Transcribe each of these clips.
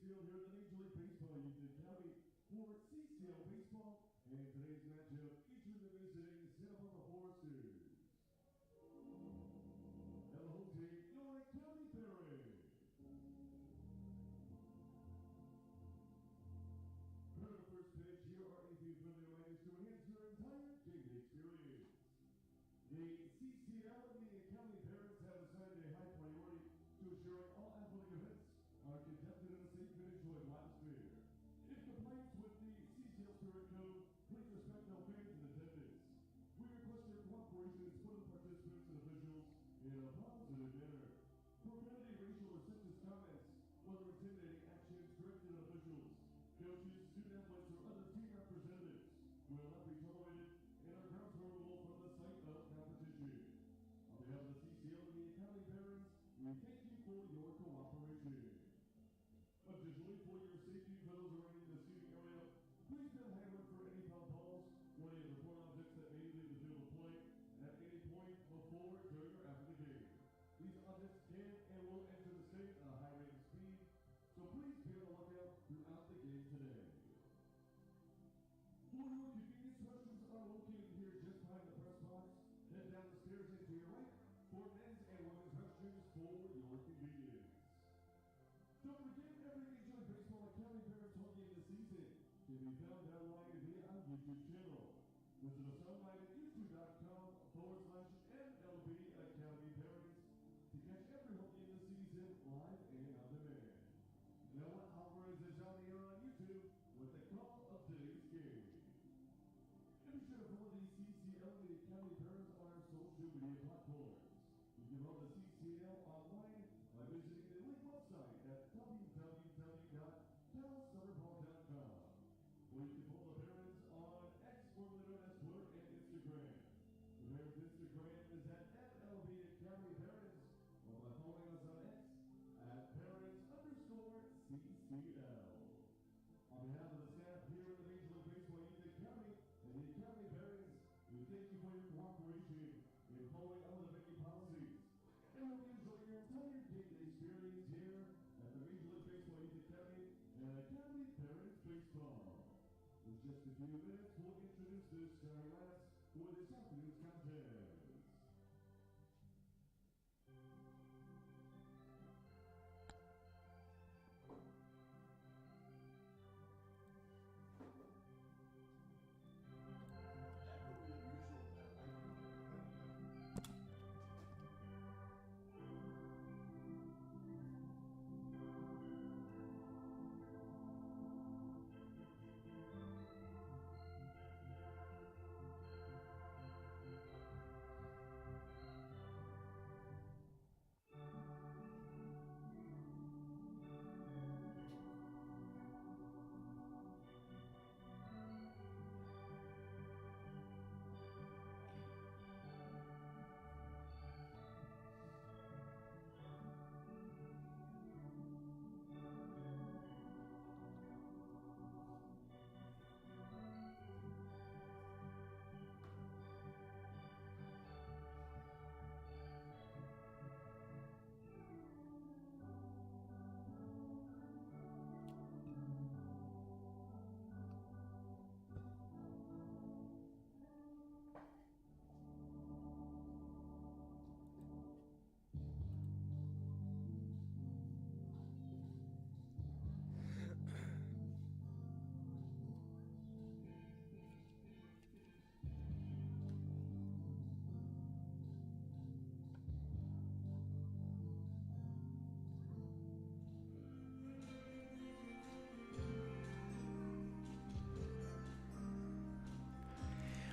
field here in the Major League Baseball Union County for CCL Baseball, and today's matchup featuring the visiting Santa Barbara Foresters. And the home team, your County Barons. For the first pitch, here are a few friendly reminders to enhance your entire game experience. The CCL and the County Barons have assigned a high priority to ensuring all athletic events are conducted in a safe and enjoyable atmosphere. In compliance with the CCL Spirit Code, please respect all fans and attendants. We request your cooperation in supporting participants and officials in a positive manner. Profanity, racial, or sexist comments, whether intimidating actions directed at officials, coaches, student athletes, or other team representatives, will not be tolerated and are grounds for removal from the site of competition. On behalf of the CCL and the County Barons, we thank you for your cooperation. Additionally, for your safety, for those around in the seating area, please be on hand for any foul balls or any other foreign objects that may leave the field of play at any point before, during, or after the game. These objects can and will enter the state at a high rate of speed, so please be on the lookout throughout the game today. For your convenience, restrooms are located here just behind the press box. Head down the stairs and to your right for men's and women's restrooms for your convenience. Don't forget, every Major League Baseball and County Barons home game this season can be found online via our YouTube channel. Visit us online at youtube.com/MLB County Barons to catch every home game this season live and on demand. Noah Alvarez is on the air on YouTube with the call of today's game. And be sure to follow the CCL and the County Barons on our social media platforms. You can follow the CCL online by visiting the league website at www.calsummerball.com. Or you can follow the Barons on X, formerly known as Twitter, and Instagram. The Barons Instagram is at MLB County Barons, or by following us on X at Barons_CCL. On behalf of the staff here in the Major League Baseball Union County and the County Barons, we thank you for your cooperation in following all the venue policies. And hope you enjoy your entire game experience here at the Major League Baseball Union County and County Barons Baseball. In just a few minutes, we'll introduce the starting lineups for this afternoon's contest.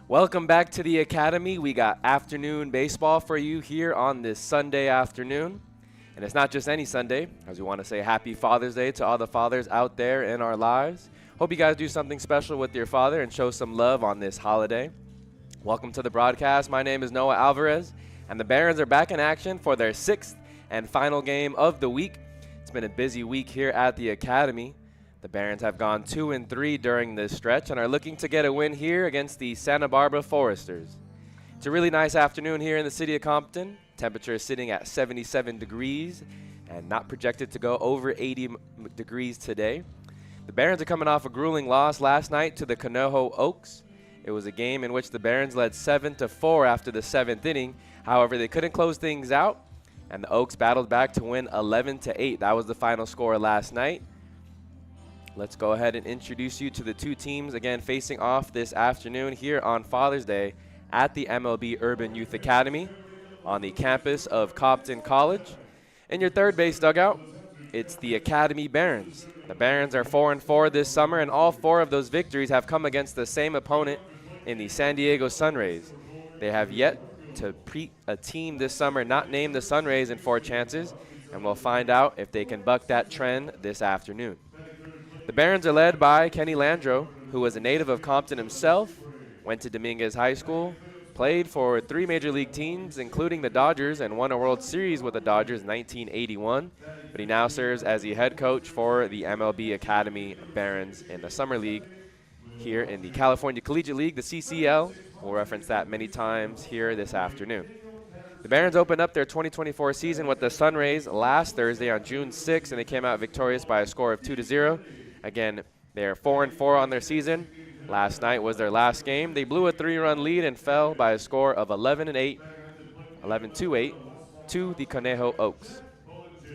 Welcome back to the Academy. We got afternoon baseball for you here on this Sunday afternoon. And it's not just any Sunday, as we want to say happy Father's Day to all the fathers out there in our lives. Hope you guys do something special with your father and show some love on this holiday. Welcome to the broadcast. My name is Noah Alvarez, and the Barons are back in action for their 6th and final game of the week. It's been a busy week here at the Academy. The Barons have gone 2-3 during this stretch and are looking to get a win here against the Santa Barbara Foresters. It's a really nice afternoon here in the city of Compton. Temperature is sitting at 77 degrees, and not projected to go over 80 degrees today. The Barons are coming off a grueling loss last night to the Conejo Oaks. It was a game in which the Barons led 7-4 after the 7th inning. However, they couldn't close things out, and the Oaks battled back to win 11-8. That was the final score last night. Let's go ahead and introduce you to the two teams again facing off this afternoon here on Father's Day at the MLB Urban Youth Academy on the campus of Compton College. In your third base dugout, it's the Academy Barons. The Barons are 4-4 this summer, and all 4 of those victories have come against the same opponent in the San Diego Sunrays. They have yet to beat a team this summer not named the Sunrays in 4 chances, and we'll find out if they can buck that trend this afternoon. The Barons are led by Kenny Landro, who was a native of Compton himself, went to Dominguez High School, played for 3 major league teams, including the Dodgers, and won a World Series with the Dodgers in 1981. But he now serves as the head coach for the MLB Academy Barons in the Summer League here in the California Collegiate League, the CCL. We'll reference that many times here this afternoon. The Barons opened up their 2024 season with the Sunrays last Thursday on June 6th, and they came out victorious by a score of 2-0. Again, they're 4-4 on their season. Last night was their last game. They blew a 3-run lead and fell by a score of 11-8 to the Conejo Oaks.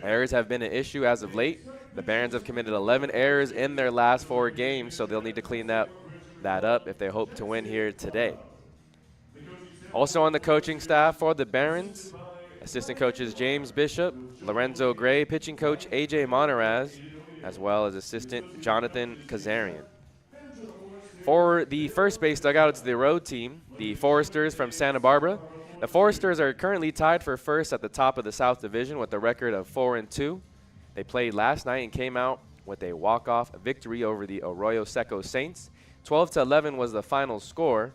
Errors have been an issue as of late. The Barons have committed 11 errors in their last 4 games, so they'll need to clean that up if they hope to win here today. Also on the coaching staff for the Barons, assistant coaches James Bishop, Lorenzo Gray, pitching coach A.J. Monteraz, as well as assistant Jonathan Kazarian. For the first base dugout, it's the road team, the Foresters from Santa Barbara. The Foresters are currently tied for first at the top of the South Division with a record of 4-2. They played last night and came out with a walk-off victory over the Arroyo Seco Saints. 12-11 was the final score.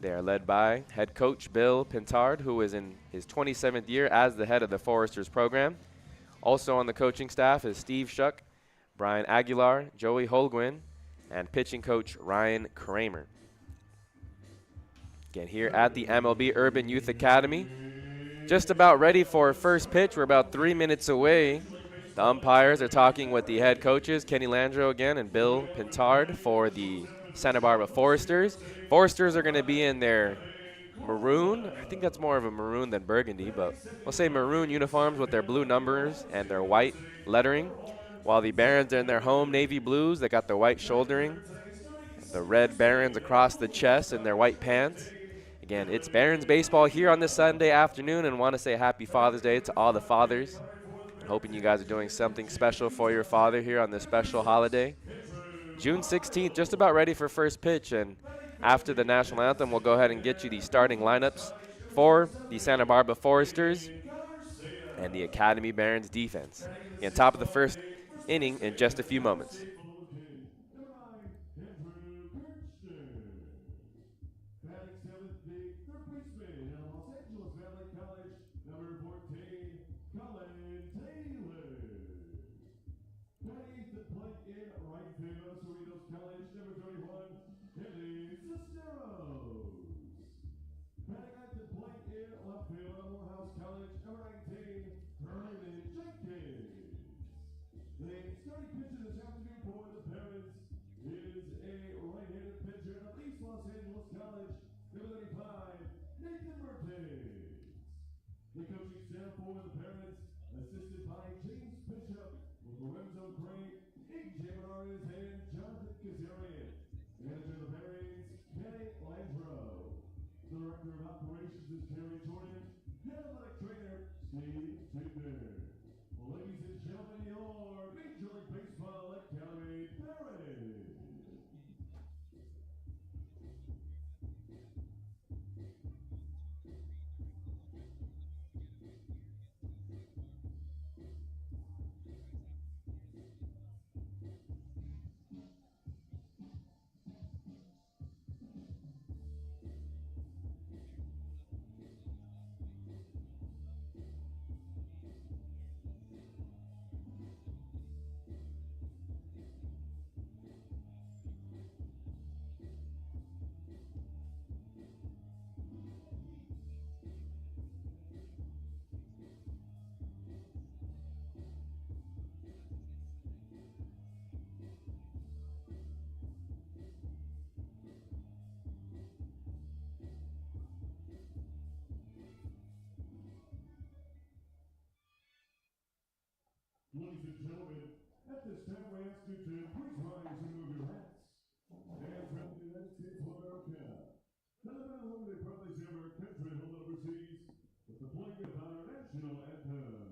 They are led by head coach Bill Pintard, who is in his 27th year as the head of the Foresters program. Also on the coaching staff is Steve Shuck, Brian Aguilar, Joey Holguin, and pitching coach Ryan Kramer. Again, here at the MLB Urban Youth Academy. Just about ready for first pitch. We're about 3 minutes away. The umpires are talking with the head coaches, Kenny Landro again and Bill Pintard for the Santa Barbara Foresters. Foresters are going to be in their maroon. I think that's more of a maroon than burgundy, but we'll say maroon uniforms with their blue numbers and their white lettering, while the Barons are in their home navy blues. They got the white shouldering, the red Barons across the chest and their white pants. Again, it's Barons baseball here on this Sunday afternoon, and want to say happy Father's Day to all the fathers. I'm hoping you guys are doing something special for your father here on this special holiday. June 16th, just about ready for first pitch, and after the national anthem, we'll go ahead and get you the starting lineups for the Santa Barbara Foresters and the Academy Barons defense. Again, top of the first inning in just a few moments. The coaching staff for the Barons, assisted by James Bishop, Lorenzo Gray, A.J. Monteraz, and Jonathan Kazarian. Manager of the Barons, Kenny Landro. Director of Operations is Terry Jordan. Head athletic trainer, Steve Signer. Ladies and gentlemen, your Major League Baseball Academy Barons. ladies and gentlemen, at this time we ask you to please rise and remove your hats. And from the United States of America, and the men whom they proudly serve our country and hold overseas, with the playing of our national anthem.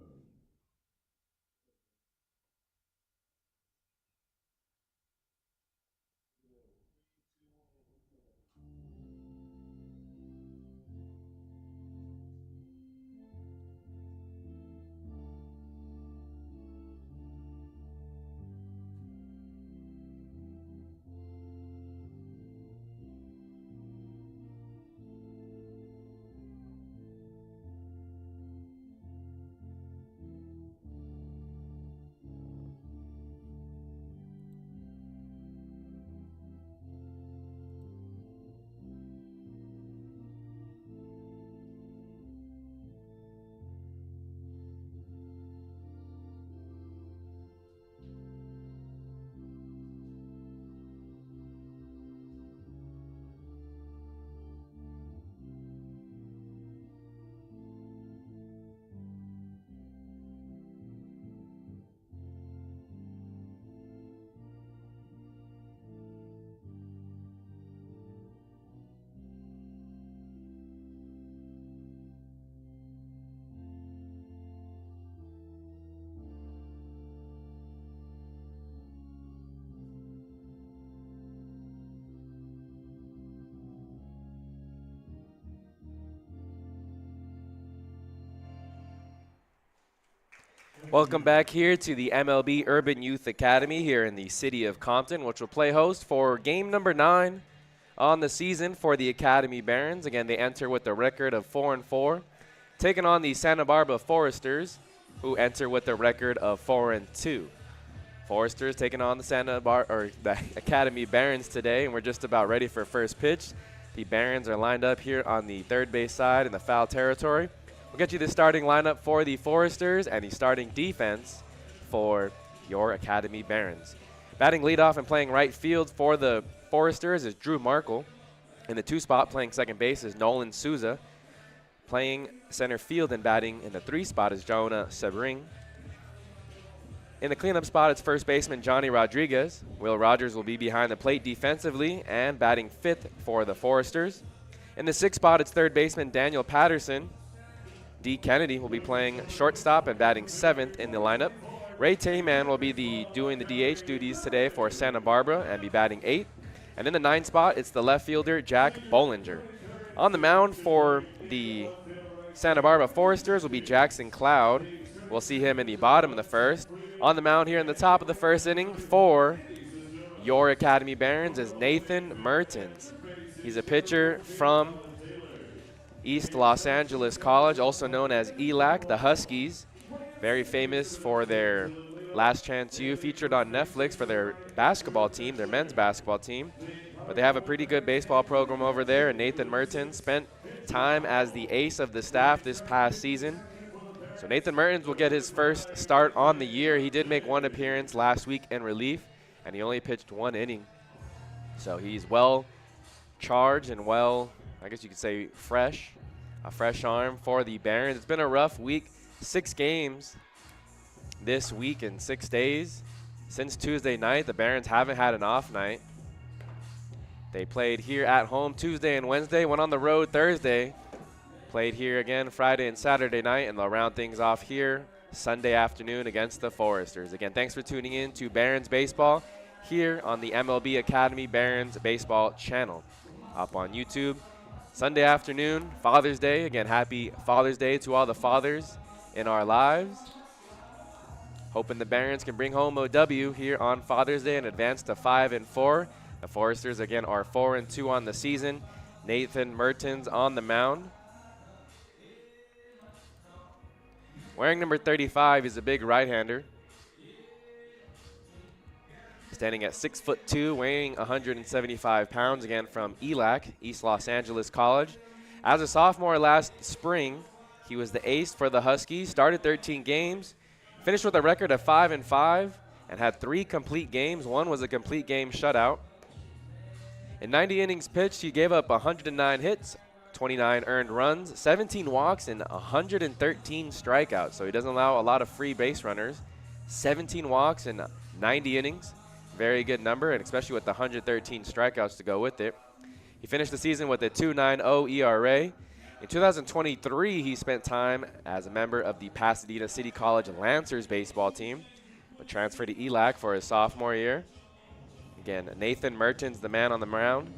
Welcome back here to the MLB Urban Youth Academy here in the city of Compton, which will play host for game number 9 on the season for the Academy Barons. Again, they enter with a record of 4-4, taking on the Santa Barbara Foresters, who enter with a record of 4-2. Foresters taking on the Academy Barons today, and we're just about ready for first pitch. The Barons are lined up here on the third base side in the foul territory. We'll get you the starting lineup for the Foresters and the starting defense for your Academy Barons. Batting leadoff and playing right field for the Foresters is Drew Markle. In the 2 spot, playing second base, is Nolan Souza. Playing center field and batting in the 3 spot is Jonah Sebring. In the cleanup spot, it's first baseman Johnny Rodriguez. Will Rogers will be behind the plate defensively and batting 5th for the Foresters. In the 6th spot, it's third baseman Daniel Patterson. D. Kennedy will be playing shortstop and batting 7th in the lineup. Ray Tayman will be doing the DH duties today for Santa Barbara and be batting 8th. And in the 9th spot, it's the left fielder Jack Bollinger. On the mound for the Santa Barbara Foresters will be Jackson Cloud. We'll see him in the bottom of the first. On the mound here in the top of the first inning for your Academy Barons is Nathan Mertens. He's a pitcher from East Los Angeles College, also known as ELAC, the Huskies. Very famous for their Last Chance U, featured on Netflix for their basketball team, their men's basketball team. But they have a pretty good baseball program over there, and Nathan Mertens spent time as the ace of the staff this past season. So Nathan Mertens will get his first start on the year. He did make 1 appearance last week in relief, and he only pitched 1 inning. So he's well charged and well, I guess you could say fresh, a fresh arm for the Barons. It's been a rough week, 6 games this week in 6 days. Since Tuesday night, the Barons haven't had an off night. They played here at home Tuesday and Wednesday, went on the road Thursday, played here again Friday and Saturday night, and they'll round things off here Sunday afternoon against the Foresters. Again, thanks for tuning in to Barons Baseball here on the MLB Academy Barons Baseball channel. Up on YouTube. Sunday afternoon, Father's Day. Again, happy Father's Day to all the fathers in our lives. Hoping the Barons can bring home a W here on Father's Day and advance to 5-4. The Foresters, again, are 4-2 on the season. Nathan Mertens on the mound. Wearing number 35 is a big right-hander. Standing at 6'2", weighing 175 pounds, again from ELAC, East Los Angeles College. As a sophomore last spring, he was the ace for the Huskies, started 13 games, finished with a record of 5-5, and had 3 complete games. 1 was a complete game shutout. In 90 innings pitched, he gave up 109 hits, 29 earned runs, 17 walks, and 113 strikeouts, so he doesn't allow a lot of free base runners. 17 walks in 90 innings. Very good number, and especially with the 113 strikeouts to go with it. He finished the season with a 2.90 ERA. In 2023, he spent time as a member of the Pasadena City College Lancers baseball team, but transferred to ELAC for his sophomore year. Again, Nathan Mertens, the man on the mound.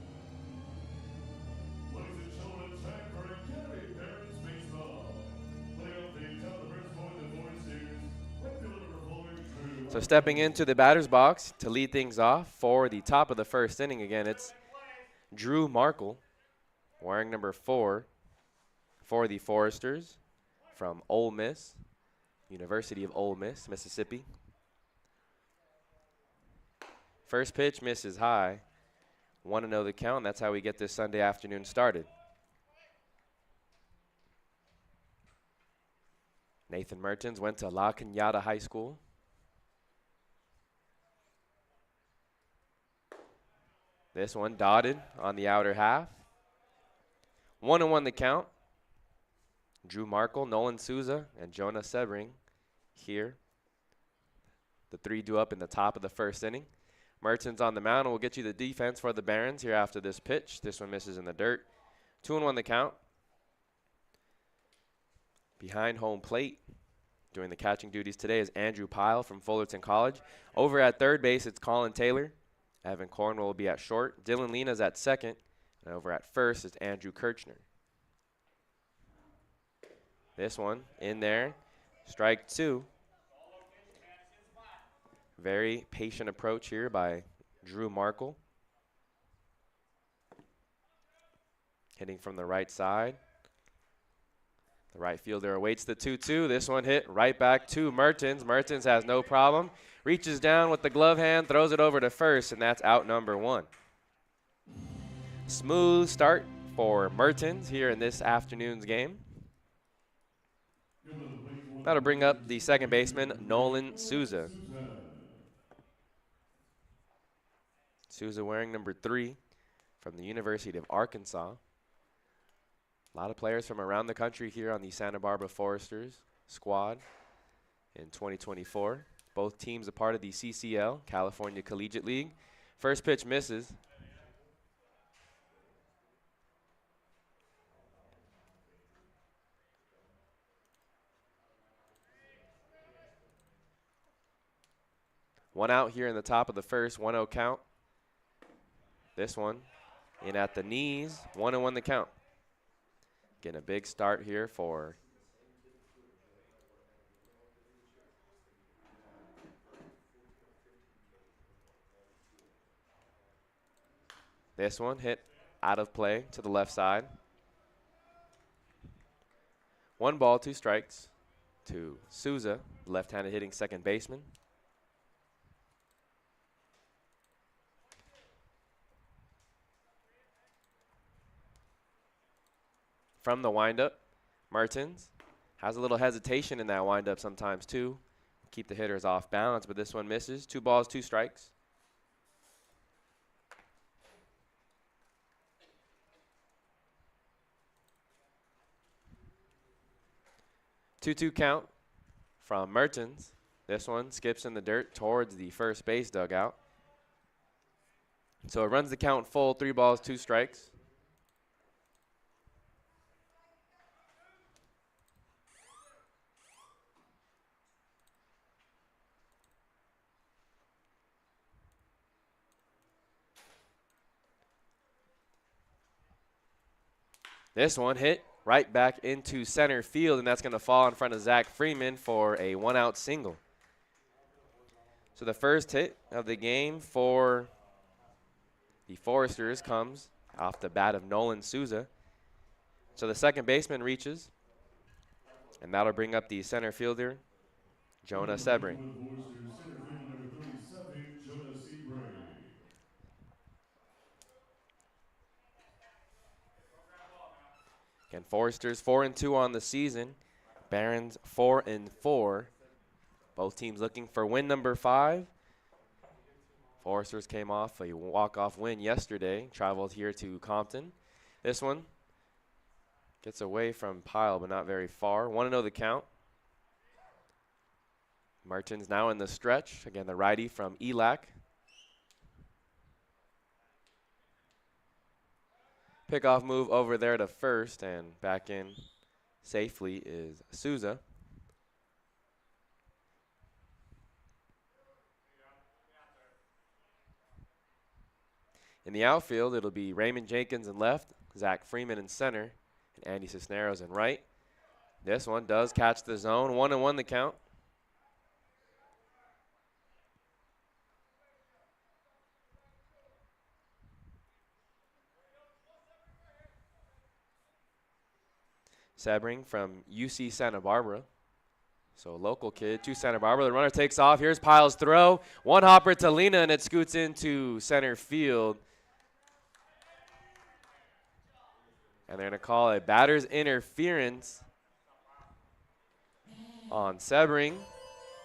Ladies and gentlemen, it's time for Academy Parents Baseball. Playoff days out the first point the Foresters. Outfielder number 4, Drew. So stepping into the batter's box to lead things off for the top of the first inning, again, it's Drew Markle, wearing number 4 for the Foresters from Ole Miss, University of Ole Miss, Mississippi. First pitch misses high. 1-0 the count, and that's how we get this Sunday afternoon started. Nathan Mertens went to La Cañada High School. This one dotted on the outer half. 1-1 the count. Drew Markle, Nolan Souza, and Jonah Sebring here. The three do up in the top of the first inning. Mertens on the mound, and we'll get you the defense for the Barons here after this pitch. This one misses in the dirt. 2-1 the count. Behind home plate, doing the catching duties today, is Andrew Pyle from Fullerton College. Over at third base, it's Colin Taylor. Evan Cornwell will be at short. Dylan Lena's at second. And over at first is Andrew Kirchner. This one in there. Strike 2. Very patient approach here by Drew Markle. Hitting from the right side. The right fielder awaits the 2-2. This one hit right back to Mertens. Mertens has no problem. Reaches down with the glove hand, throws it over to first, and that's out number 1. Smooth start for Mertens here in this afternoon's game. That'll bring up the second baseman, Nolan Souza. Souza wearing number 3 from the University of Arkansas. A lot of players from around the country here on the Santa Barbara Foresters squad in 2024. Both teams a part of the CCL, California Collegiate League. First pitch misses. One out here in the top of the first, 1-0 count. This one in at the knees, 1-1 the count. Getting a big start here for this one, hit out of play to the left side. 1 ball, 2 strikes to Souza, left-handed hitting second baseman. From the windup, Mertens has a little hesitation in that windup sometimes too. Keep the hitters off balance, but this one misses. 2 balls, 2 strikes. Two-two count from Mertens. This one skips in the dirt towards the first base dugout. So it runs the count full, 3 balls, 2 strikes. This one hit right back into center field, and that's going to fall in front of Zach Freeman for a 1-out single. So the first hit of the game for the Foresters comes off the bat of Nolan Souza. So the second baseman reaches, and that'll bring up the center fielder, Jonah Sebring. Again, Foresters 4-2 on the season. Barons 4-4. Both teams looking for win number 5. Foresters came off a walk-off win yesterday, traveled here to Compton. This one gets away from Pyle, but not very far. 1-0 the count. Martins now in the stretch. Again, the righty from ELAC. Pickoff move over there to first, and back in safely is Souza. In the outfield, it'll be Raymond Jenkins in left, Zach Freeman in center, and Andy Cisneros in right. This one does catch the zone. 1-1 the count. Sebring from UC Santa Barbara. So local kid to Santa Barbara. The runner takes off. Here's Pyle's throw. One hopper to Lena, and it scoots into center field. And they're going to call a batter's interference on Sebring.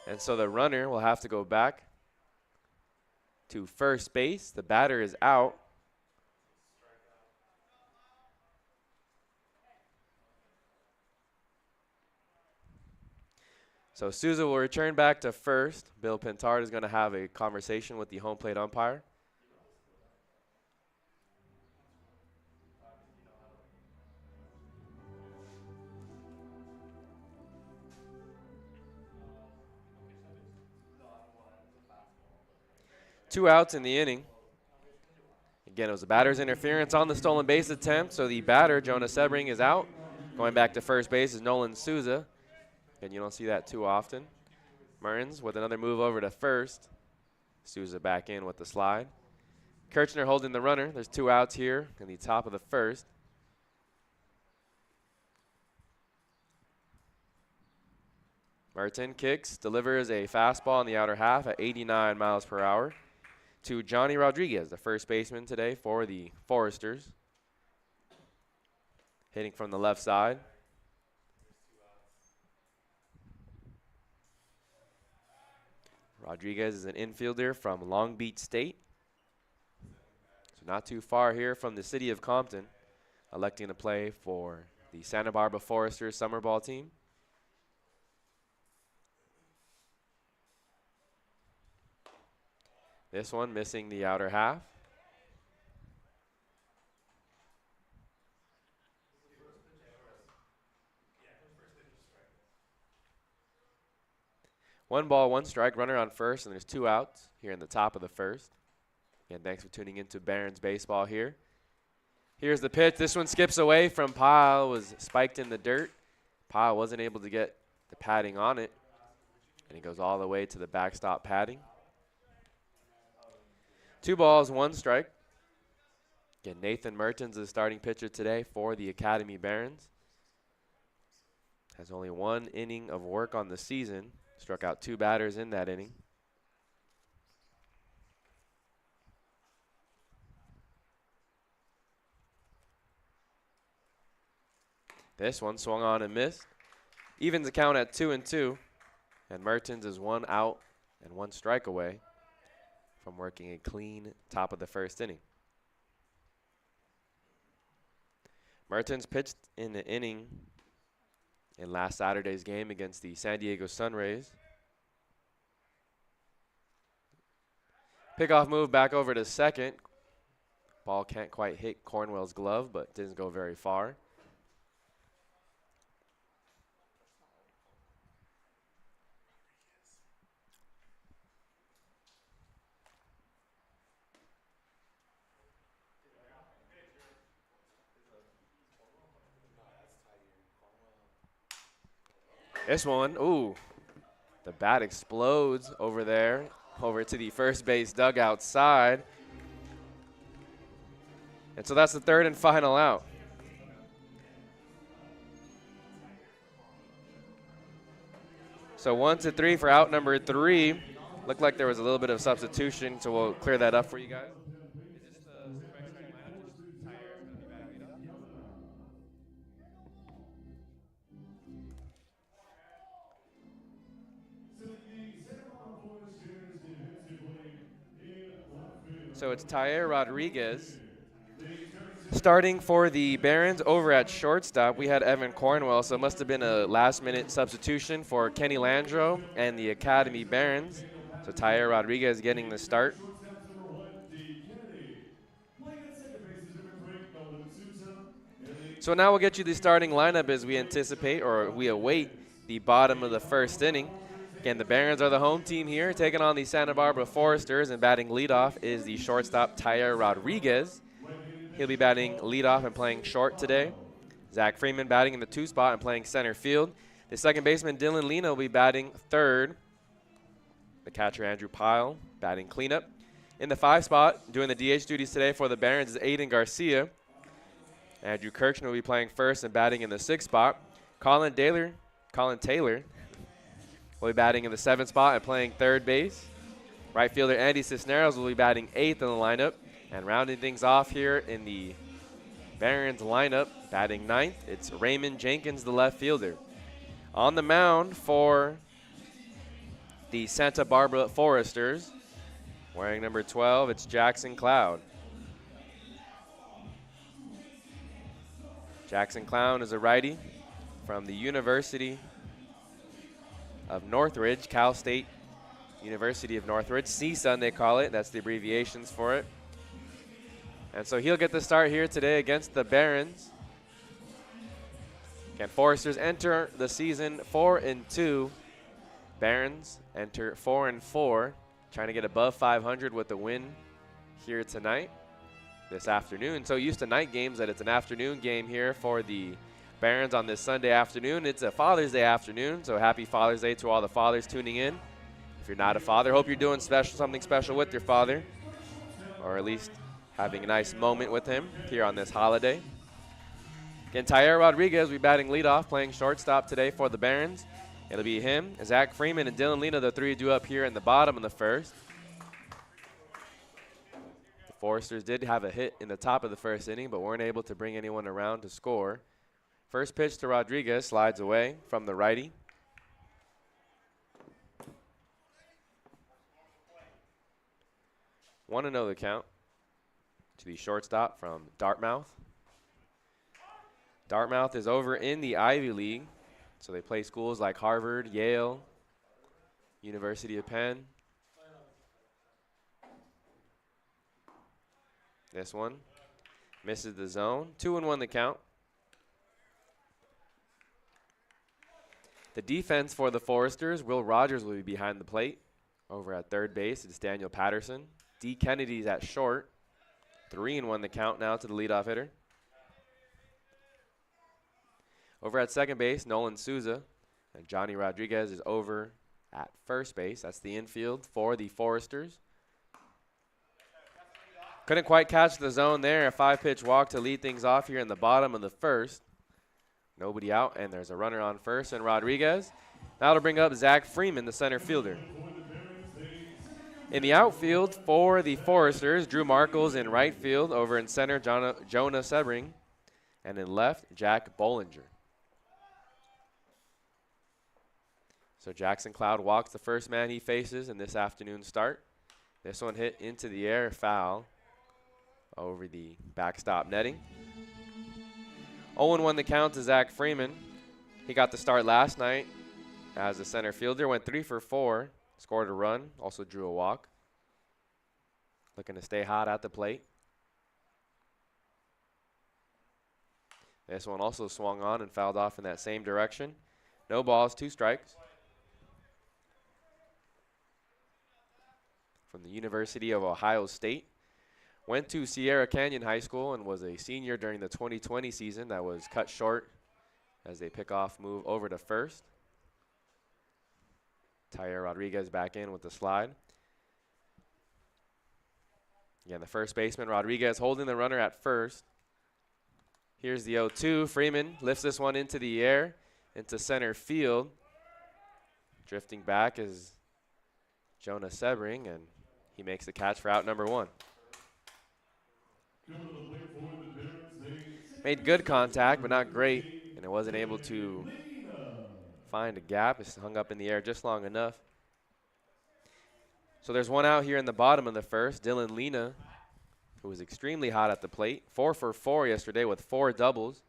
And so the runner will have to go back to first base. The batter is out. So Souza will return back to first. Bill Pintard is going to have a conversation with the home plate umpire. Two outs in the inning. Again, it was a batter's interference on the stolen base attempt, so the batter, Jonas Sebring, is out. Going back to first base is Nolan Souza, and you don't see that too often. Mertens with another move over to first. Souza back in with the slide. Kirchner holding the runner. There's two outs here in the top of the first. Merton kicks, delivers a fastball in the outer half at 89 miles per hour to Johnny Rodriguez, the first baseman today for the Foresters. Hitting from the left side. Rodriguez is an infielder from Long Beach State. So not too far here from the city of Compton, electing to play for the Santa Barbara Foresters summer ball team. This one missing the outer half. One ball, one strike, runner on first, and there's two outs here in the top of the first. Again, thanks for tuning into Barron's Baseball here. Here's the pitch. This one skips away from Pyle, was spiked in the dirt. Pyle wasn't able to get the padding on it, and he goes all the way to the backstop padding. 2 balls, 1 strike. Again, Nathan Mertens is the starting pitcher today for the Academy Barons. Has only 1 inning of work on the season. Struck out 2 batters in that inning. This one swung on and missed. Evens the count at 2-2. And Mertens is 1 out and 1 strike away from working a clean top of the first inning. Mertens pitched in the inning in last Saturday's game against the San Diego Sunrays. Pickoff move back over to second. Ball can't quite hit Cornwell's glove, but didn't go very far. This one, ooh, the bat explodes over there, over to the first base dugout side. And so that's the third and final out. So 1-3 for out number 3. Looked like there was a little bit of substitution, so we'll clear that up for you guys. So it's Tyer Rodriguez Starting for the Barons over at shortstop, we had Evan Cornwell, so it must have been a last-minute substitution for Kenny Landro and the Academy Barons. So Tyre Rodriguez getting the start. So now we'll get you the starting lineup as we anticipate or we await the bottom of the first inning. Again, the Barons are the home team here, taking on the Santa Barbara Foresters, and batting leadoff is the shortstop Tyre Rodriguez. He'll be batting leadoff and playing short today. Zach Freeman batting in the 2 spot and playing center field. The second baseman, Dylan Lena, will be batting third. The catcher, Andrew Pyle, batting cleanup. In the 5 spot, doing the DH duties today for the Barons is Aiden Garcia. Andrew Kirchner will be playing first and batting in the 6th spot. Colin Taylor will be batting in the 7th spot and playing third base. Right fielder Andy Cisneros will be batting 8th in the lineup. And rounding things off here in the Barons lineup, batting 9th, it's Raymond Jenkins, the left fielder. On the mound for the Santa Barbara Foresters, wearing number 12, it's Jackson Cloud. Jackson Cloud is a righty from the University of Northridge, Cal State University of Northridge. CSUN, they call it. That's the abbreviations for it. And so he'll get the start here today against the Barons. Again, Foresters enter the season 4-2. Barons enter 4-4, trying to get above 500 with the win here tonight, this afternoon. So used to night games that it's an afternoon game here for the Barons on this Sunday afternoon. It's a Father's Day afternoon, so happy Father's Day to all the fathers tuning in. If you're not a father, hope you're doing something special with your father, or at least having a nice moment with him here on this holiday. Again, Tyre Rodriguez will be batting leadoff, playing shortstop today for the Barons. It'll be him, Zach Freeman, and Dylan Lena, the 3 due up here in the bottom of the first. The Foresters did have a hit in the top of the first inning, but weren't able to bring anyone around to score. First pitch to Rodriguez, slides away from the righty. Want to know the count to the shortstop from Dartmouth. Dartmouth is over in the Ivy League, so they play schools like Harvard, Yale, University of Penn. This one misses the zone. 2-1 the count. The defense for the Foresters, Will Rogers will be behind the plate. Over at third base, it's Daniel Patterson. D. Kennedy's at short. 3-1 the count now to the leadoff hitter. Over at second base, Nolan Souza, and Johnny Rodriguez is over at first base. That's the infield for the Foresters. Couldn't quite catch the zone there. A 5-pitch walk to lead things off here in the bottom of the first. Nobody out, and there's a runner on first, and Rodriguez. That'll bring up Zach Freeman, the center fielder. In the outfield for the Foresters, Drew Markles in right field. Over in center, Jonah Sebring. And in left, Jack Bollinger. So Jackson Cloud walks the first man he faces in this afternoon start. This one hit into the air, foul over the backstop netting. 0-1 the count to Zach Freeman. He got the start last night as a center fielder, went 3 for 4. Scored a run, also drew a walk. Looking to stay hot at the plate. This one also swung on and fouled off in that same direction. No balls, 2 strikes. From the University of Ohio State. Went to Sierra Canyon High School and was a senior during the 2020 season that was cut short as they pick off move over to first. Tyre Rodriguez back in with the slide. Again, the first baseman, Rodriguez, holding the runner at first. Here's the 0-2. Freeman lifts this one into the air, into center field. Drifting back is Jonah Sebring, and he makes the catch for out number 1. Made good contact, but not great, and it wasn't able to find a gap. It's hung up in the air just long enough. So there's one out here in the bottom of the first. Dylan Lena who was extremely hot at the plate. 4 for 4 yesterday with 4 doubles.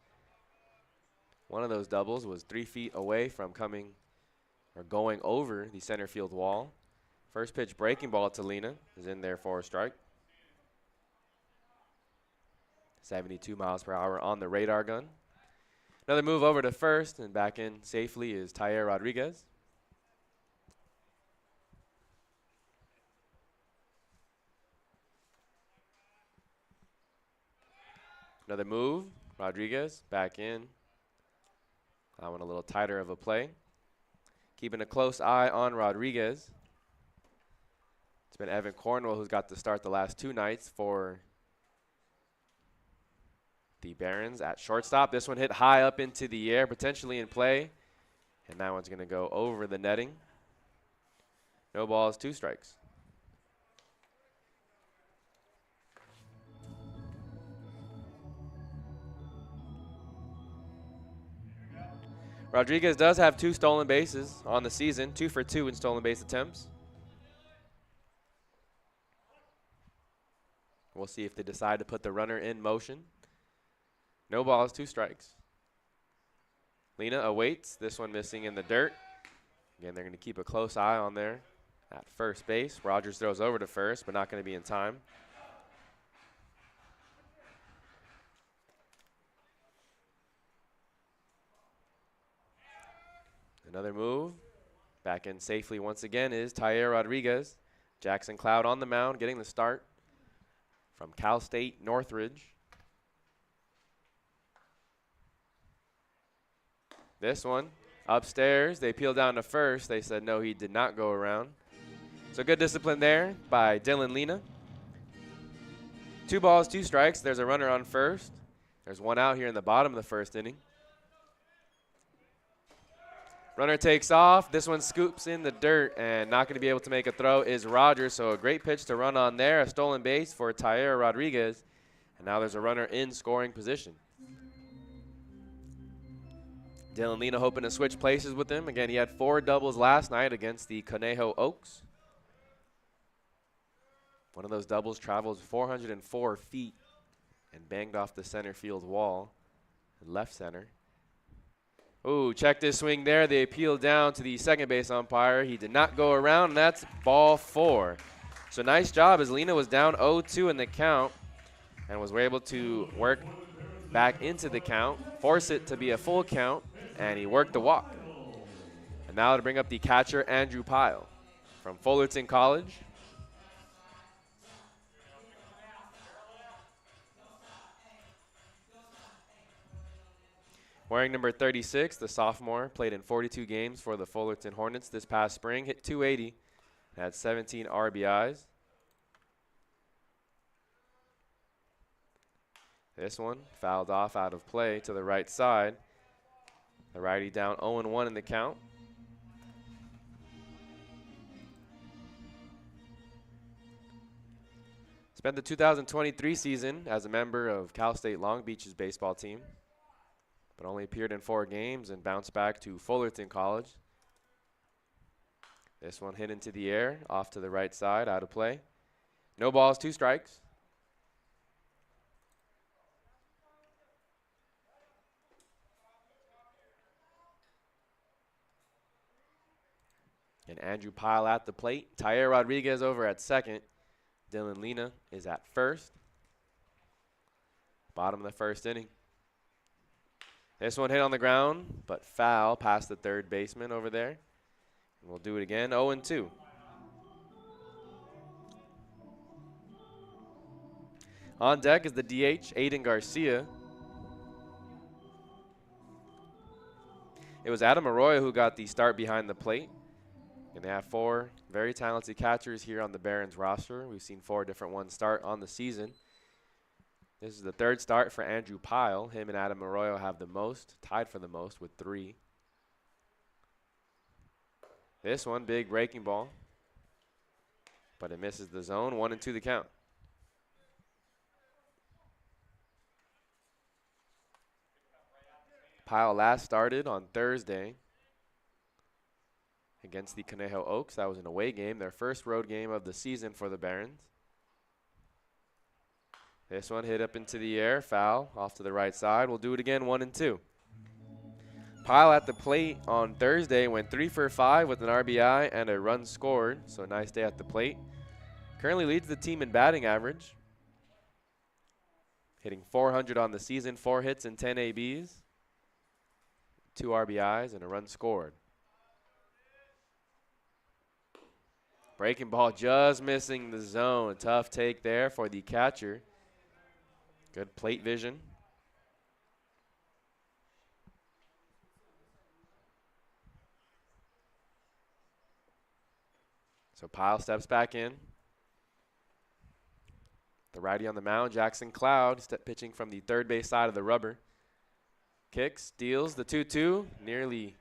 One of those doubles was 3 feet away from going over the center field wall. First pitch breaking ball to Lena is in there for a strike. 72 miles per hour on the radar gun. Another move over to first and back in safely is Tair Rodriguez. Another move, Rodriguez back in. That one a little tighter of a play. Keeping a close eye on Rodriguez. It's been Evan Cornwell who's got to start the last 2 nights for the Barons at shortstop. This one hit high up into the air, potentially in play. And that one's going to go over the netting. No balls, 2 strikes. Rodriguez does have 2 stolen bases on the season, 2 for 2 in stolen base attempts. We'll see if they decide to put the runner in motion. No balls, 2 strikes. Lena awaits. This one missing in the dirt. Again, they're going to keep a close eye on there at first base. Rogers throws over to first, but not going to be in time. Another move. Back in safely once again is Tair Rodriguez. Jackson Cloud on the mound, getting the start from Cal State Northridge. This one upstairs. They peel down to first. They said no, he did not go around. So good discipline there by Dylan Lena. 2 balls, 2 strikes. There's a runner on first. There's one out here in the bottom of the first inning. Runner takes off. This one scoops in the dirt and not going to be able to make a throw is Rogers. So a great pitch to run on there. A stolen base for Tair Rodriguez. And now there's a runner in scoring position. Dylan Lena hoping to switch places with him. Again, he had 4 doubles last night against the Conejo Oaks. One of those doubles travels 404 feet and banged off the center field wall in left center. Ooh, check this swing there. They appealed down to the second base umpire. He did not go around, and that's ball 4. So nice job as Lena was down 0-2 in the count and was able to work back into the count, force it to be a full count, and he worked the walk. And now to bring up the catcher, Andrew Pyle from Fullerton College. Wearing number 36, the sophomore, played in 42 games for the Fullerton Hornets this past spring, hit .280, had 17 RBIs. This one fouled off out of play to the right side. The righty down 0-1 in the count. Spent the 2023 season as a member of Cal State Long Beach's baseball team, but only appeared in 4 games and bounced back to Fullerton College. This one hit into the air, off to the right side, out of play. No balls, 2 strikes. And Andrew Pyle at the plate. Tair Rodriguez over at second. Dylan Lena is at first. Bottom of the first inning. This one hit on the ground, but foul past the third baseman over there. And we'll do it again, 0-2. On deck is the DH, Aiden Garcia. It was Adam Arroyo who got the start behind the plate. And they have 4 very talented catchers here on the Barons roster. We've seen 4 different ones start on the season. This is the 3rd start for Andrew Pyle. Him and Adam Arroyo have the most, tied for the most with 3. This one, big breaking ball, but it misses the zone. 1-2 the count. Pyle last started on Thursday against the Conejo Oaks. That was an away game, their first road game of the season for the Barons. This one hit up into the air, foul, off to the right side. We'll do it again, 1-2. Pyle at the plate on Thursday went 3 for 5 with an RBI and a run scored, so a nice day at the plate. Currently leads the team in batting average, hitting .400 on the season, 4 hits and 10 ABs, 2 RBIs and a run scored. Breaking ball just missing the zone. Tough take there for the catcher. Good plate vision. So Pyle steps back in. The righty on the mound, Jackson Cloud, pitching from the third base side of the rubber. Kicks, steals the 2-2, nearly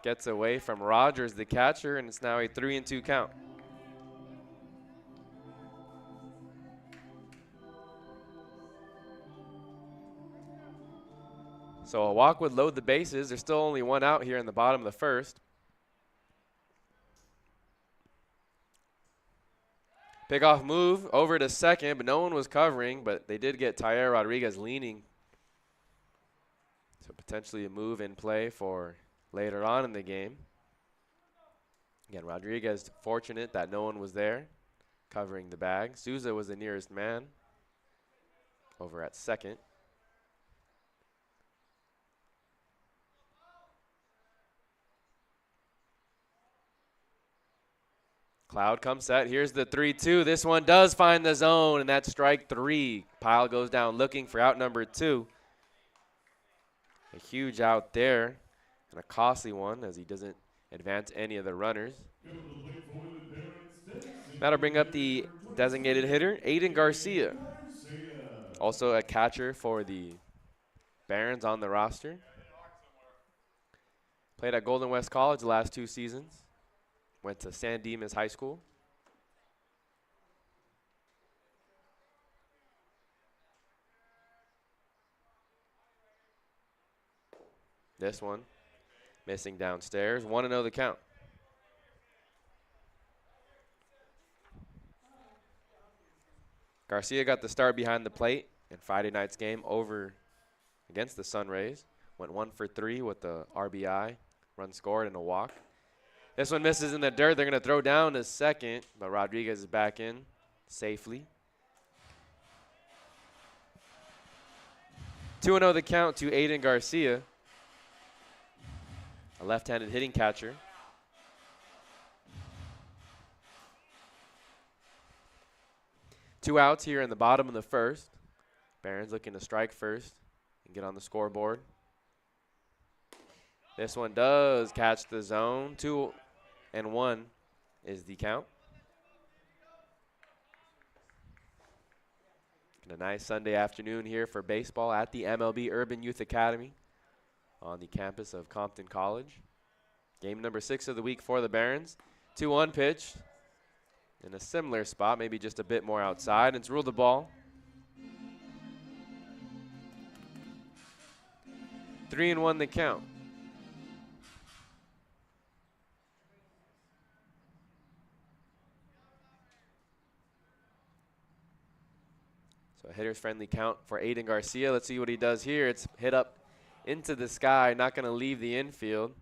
gets away from Rogers, the catcher, and it's now a 3-2 count. So a walk would load the bases. There's still only one out here in the bottom of the first. Pickoff move over to second, but no one was covering, but they did get Tyler Rodriguez leaning. So potentially a move in play for later on in the game. Again, Rodriguez fortunate that no one was there covering the bag. Souza was the nearest man over at second. Cloud comes set. Here's the 3-2. This one does find the zone, and that's strike 3. Pyle goes down looking for out number 2. A huge out there, and a costly one as he doesn't advance any of the runners. That'll bring up the designated hitter, Aiden Garcia. Also a catcher for the Barons on the roster. Played at Golden West College the last 2 seasons. Went to San Dimas High School. This one missing downstairs. 1-0 the count. Garcia got the start behind the plate in Friday night's game over against the Sun Rays. Went 1 for 3 with the RBI, run scored, and a walk. This one misses in the dirt. They're going to throw down to second, but Rodriguez is back in safely. 2-0 the count to Aiden Garcia, a left-handed hitting catcher. Two outs here in the bottom of the first. Barons looking to strike first and get on the scoreboard. This one does catch the zone. 2-1 is the count. And a nice Sunday afternoon here for baseball at the MLB Urban Youth Academy on the campus of Compton College. Game number 6 of the week for the Barons. 2-1 pitch in a similar spot, maybe just a bit more outside. It's ruled the ball. 3-1 the count. So a hitter's friendly count for Aiden Garcia. Let's see what he does here. It's hit up into the sky, not going to leave the infield.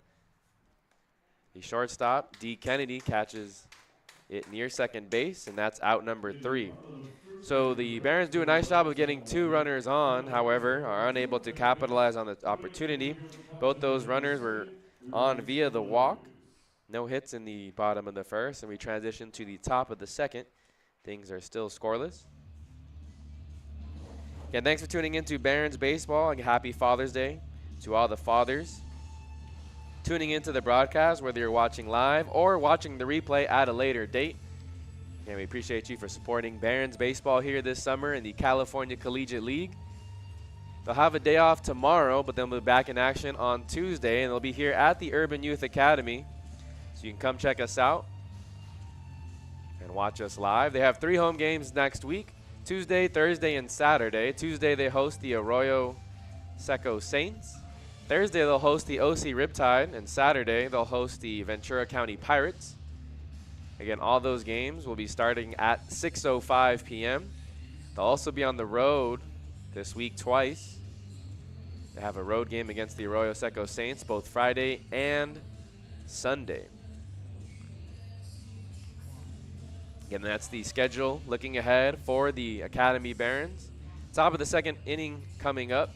The shortstop, D. Kennedy, catches it near second base, and that's out number 3. So the Barons do a nice job of getting 2 runners on, however, are unable to capitalize on the opportunity. Both those runners were on via the walk. No hits in the bottom of the first, and we transition to the top of the second. Things are still scoreless. Again, thanks for tuning in to Barons Baseball, and happy Father's Day to all the fathers tuning into the broadcast, whether you're watching live or watching the replay at a later date. And we appreciate you for supporting Barons Baseball here this summer in the California Collegiate League. They'll have a day off tomorrow, but they'll be back in action on Tuesday, and they'll be here at the Urban Youth Academy. So you can come check us out and watch us live. They have 3 home games next week, Tuesday, Thursday, and Saturday. Tuesday, they host the Arroyo Seco Saints. Thursday, they'll host the OC Riptide, and Saturday, they'll host the Ventura County Pirates. Again, all those games will be starting at 6:05 p.m. They'll also be on the road this week twice. They have a road game against the Arroyo Seco Saints both Friday and Sunday. Again, that's the schedule looking ahead for the Academy Barons. Top of the second inning coming up.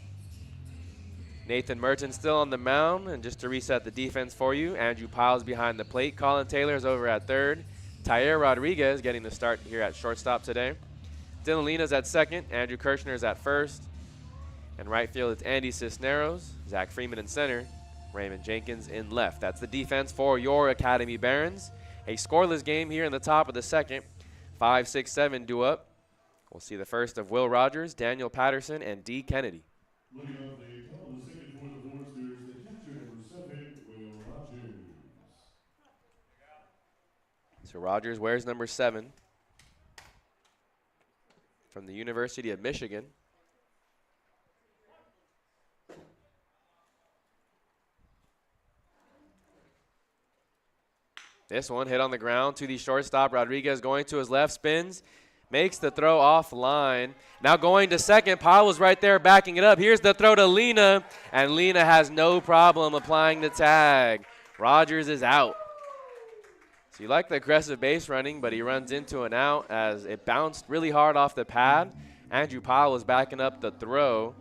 Nathan Merton still on the mound, and just to reset the defense for you, Andrew Piles behind the plate. Colin Taylor is over at third. Tyre Rodriguez getting the start here at shortstop today. Dylan Lina's at second. Andrew Kirchner is at first. And right field, it's Andy Cisneros, Zach Freeman in center, Raymond Jenkins in left. That's the defense for your Academy Barons. A scoreless game here in the top of the second. 5, 6, 7 due up. We'll see the first of Will Rogers, Daniel Patterson, and D. Kennedy. Looking up the top of the second for the Foresters, the catcher number 7, Will Rogers. So Rogers wears number 7 from the University of Michigan. This one hit on the ground to the shortstop. Rodriguez going to his left, spins, makes the throw offline. Now going to second. Powell was right there backing it up. Here's the throw to Lina, and Lina has no problem applying the tag. Rogers is out. So you like the aggressive base running, but he runs into an out as it bounced really hard off the pad. Andrew Powell was backing up the throw.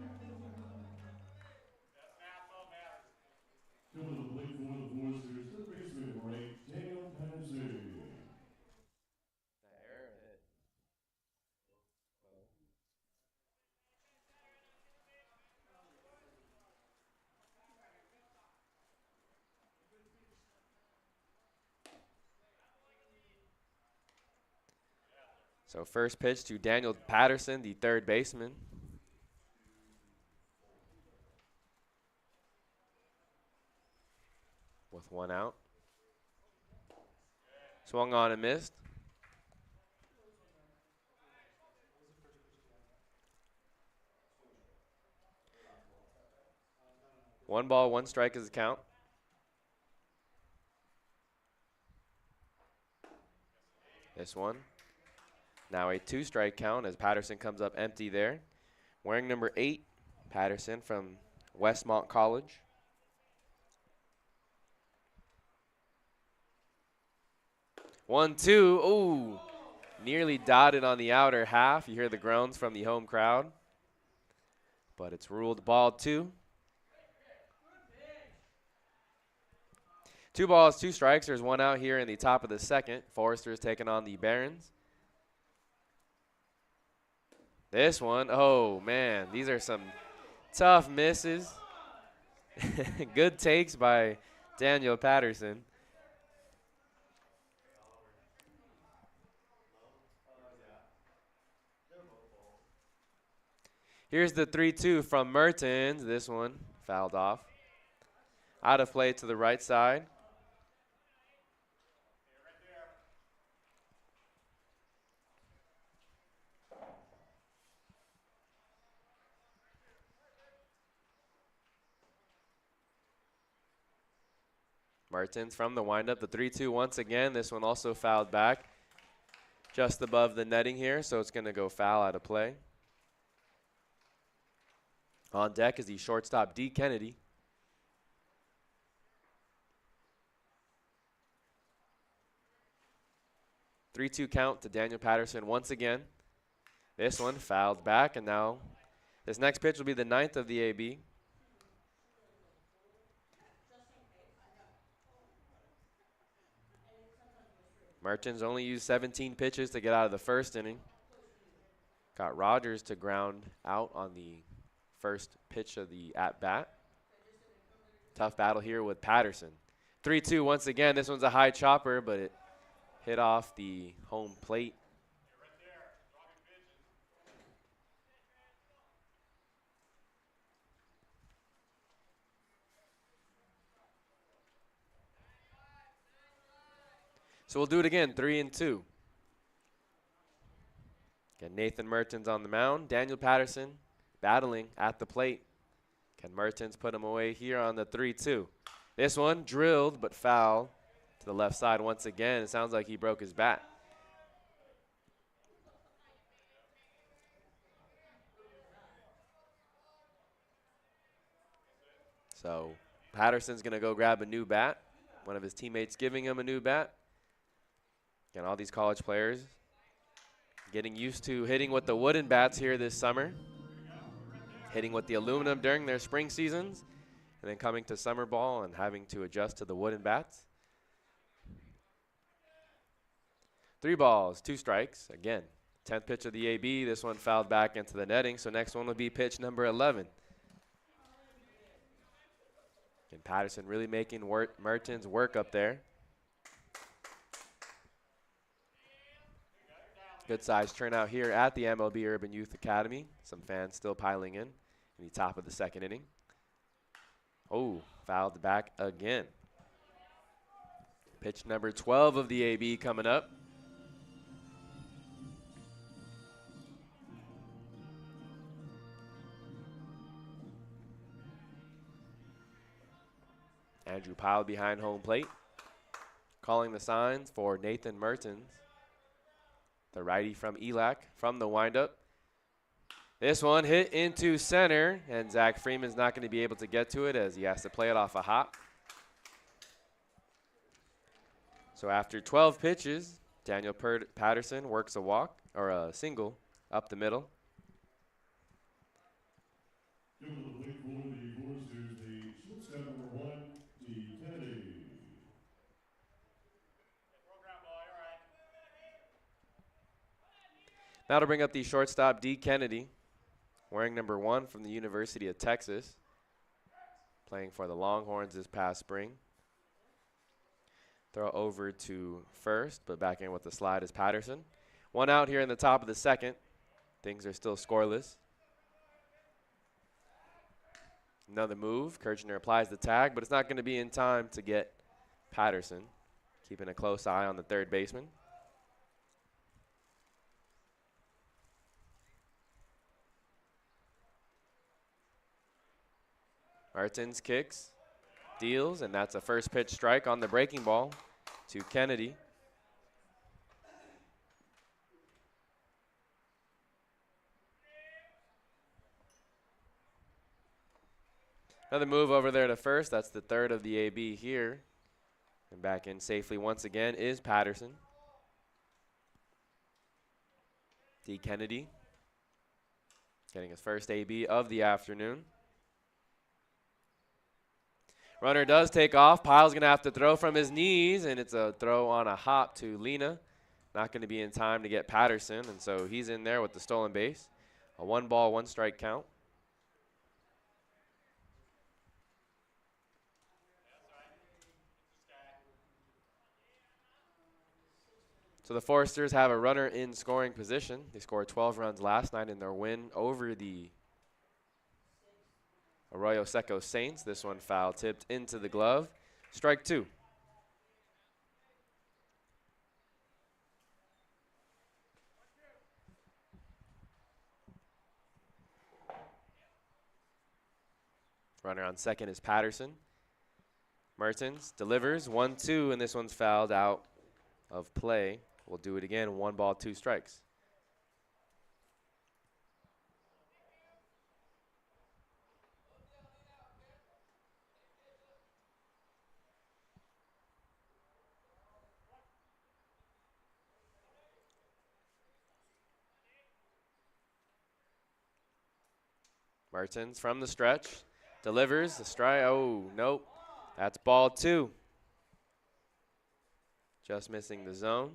So first pitch to Daniel Patterson, the third baseman. With one out. Swung on and missed. One ball, one strike is the count. This one. Now a 2-strike count as Patterson comes up empty there. Wearing number 8, Patterson from Westmont College. One, two, ooh. Nearly dotted on the outer half. You hear the groans from the home crowd. But it's ruled ball 2. 2 balls, 2 strikes. There's one out here in the top of the second. Foresters taking on the Barons. This one, oh man, these are some tough misses. Good takes by Daniel Patterson. Here's the 3-2 from Mertens. This one fouled off. Out of play to the right side. Mertens from the windup, the 3-2 once again. This one also fouled back just above the netting here, so it's going to go foul out of play. On deck is the shortstop, D. Kennedy. Three-two count to Daniel Patterson once again. This one fouled back, and now this next pitch will be the 9th of the AB. Mertens only used 17 pitches to get out of the first inning. Got Rogers to ground out on the first pitch of the at-bat. Tough battle here with Patterson. 3-2 once again. This one's a high chopper, but it hit off the home plate. So we'll do it again, 3-2. Again, Nathan Mertens on the mound. Daniel Patterson battling at the plate. Can Mertens put him away here on the 3-2? This one drilled but foul to the left side once again. It sounds like he broke his bat. So Patterson's going to go grab a new bat. One of his teammates giving him a new bat. Again, all these college players getting used to hitting with the wooden bats here this summer, hitting with the aluminum during their spring seasons, and then coming to summer ball and having to adjust to the wooden bats. 3 balls, 2 strikes. Again, 10th pitch of the AB. This one fouled back into the netting, so next one will be pitch number 11. And Patterson really making Mertens work up there. Good size turnout here at the MLB Urban Youth Academy. Some fans still piling in the top of the 2nd inning. Oh, fouled back again. Pitch number 12 of the AB coming up. Andrew Pyle behind home plate. Calling the signs for Nathan Mertens, the righty from ELAC, from the windup. This one hit into center, and Zach Freeman's not going to be able to get to it as he has to play it off a hop. So after 12 pitches, Daniel Patterson works a walk, or a single, up the middle. Now to bring up the shortstop, D. Kennedy, wearing number 1 from the University of Texas, playing for the Longhorns this past spring. Throw over to first, but back in with the slide is Patterson. 1 out here in the top of the 2nd. Things are still scoreless. Another move. Kirchner applies the tag, but it's not going to be in time to get Patterson. Keeping a close eye on the 3rd baseman. Mertens kicks, deals, and that's a first pitch strike on the breaking ball to Kennedy. Another move over there to first. That's the 3rd of the AB here. And back in safely once again is Patterson. D. Kennedy getting his first AB of the afternoon. Runner does take off. Pyle's going to have to throw from his knees, and it's a throw on a hop to Lena. Not going to be in time to get Patterson, and so he's in there with the stolen base. A 1-ball, 1-strike count. So the Foresters have a runner in scoring position. They scored 12 runs last night in their win over the Arroyo Seco Saints. This one foul tipped into the glove. Strike 2. Runner on second is Patterson. Mertens delivers 1-2, and this one's fouled out of play. We'll do it again. 1 ball, 2 strikes. Mertens from the stretch, delivers the strike. Oh, nope. That's ball 2. Just missing the zone.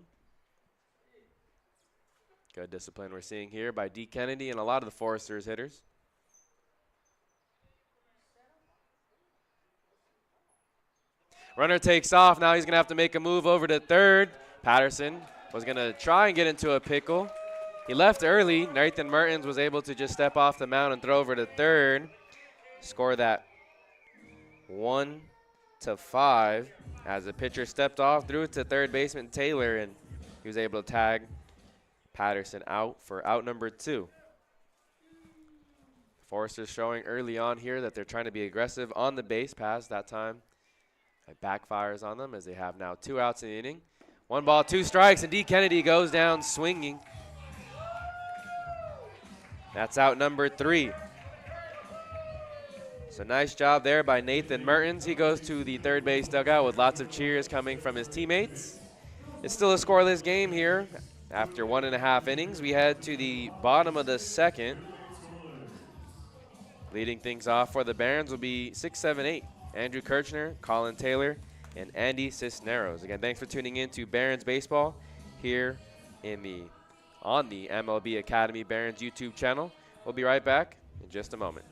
Good discipline we're seeing here by D. Kennedy and a lot of the Foresters hitters. Runner takes off. Now he's going to have to make a move over to third. Patterson was going to try and get into a pickle. He left early. Nathan Mertens was able to just step off the mound and throw over to third. Score that 1-5 as the pitcher stepped off, threw it to third baseman Taylor, and he was able to tag Patterson out for out number 2. Foresters showing early on here that they're trying to be aggressive on the base pass. That time it backfires on them as they have now 2 outs in the inning. 1 ball, 2 strikes, and D. Kennedy goes down swinging. That's out number 3. So nice job there by Nathan Mertens. He goes to the third base dugout with lots of cheers coming from his teammates. It's still a scoreless game here. After 1.5 innings, we head to the bottom of the second. Leading things off for the Barons will be 6'7", Andrew Kirchner, Colin Taylor, and Andy Cisneros. Again, thanks for tuning in to Barons Baseball here on the MLB Academy Barons YouTube channel. We'll be right back in just a moment.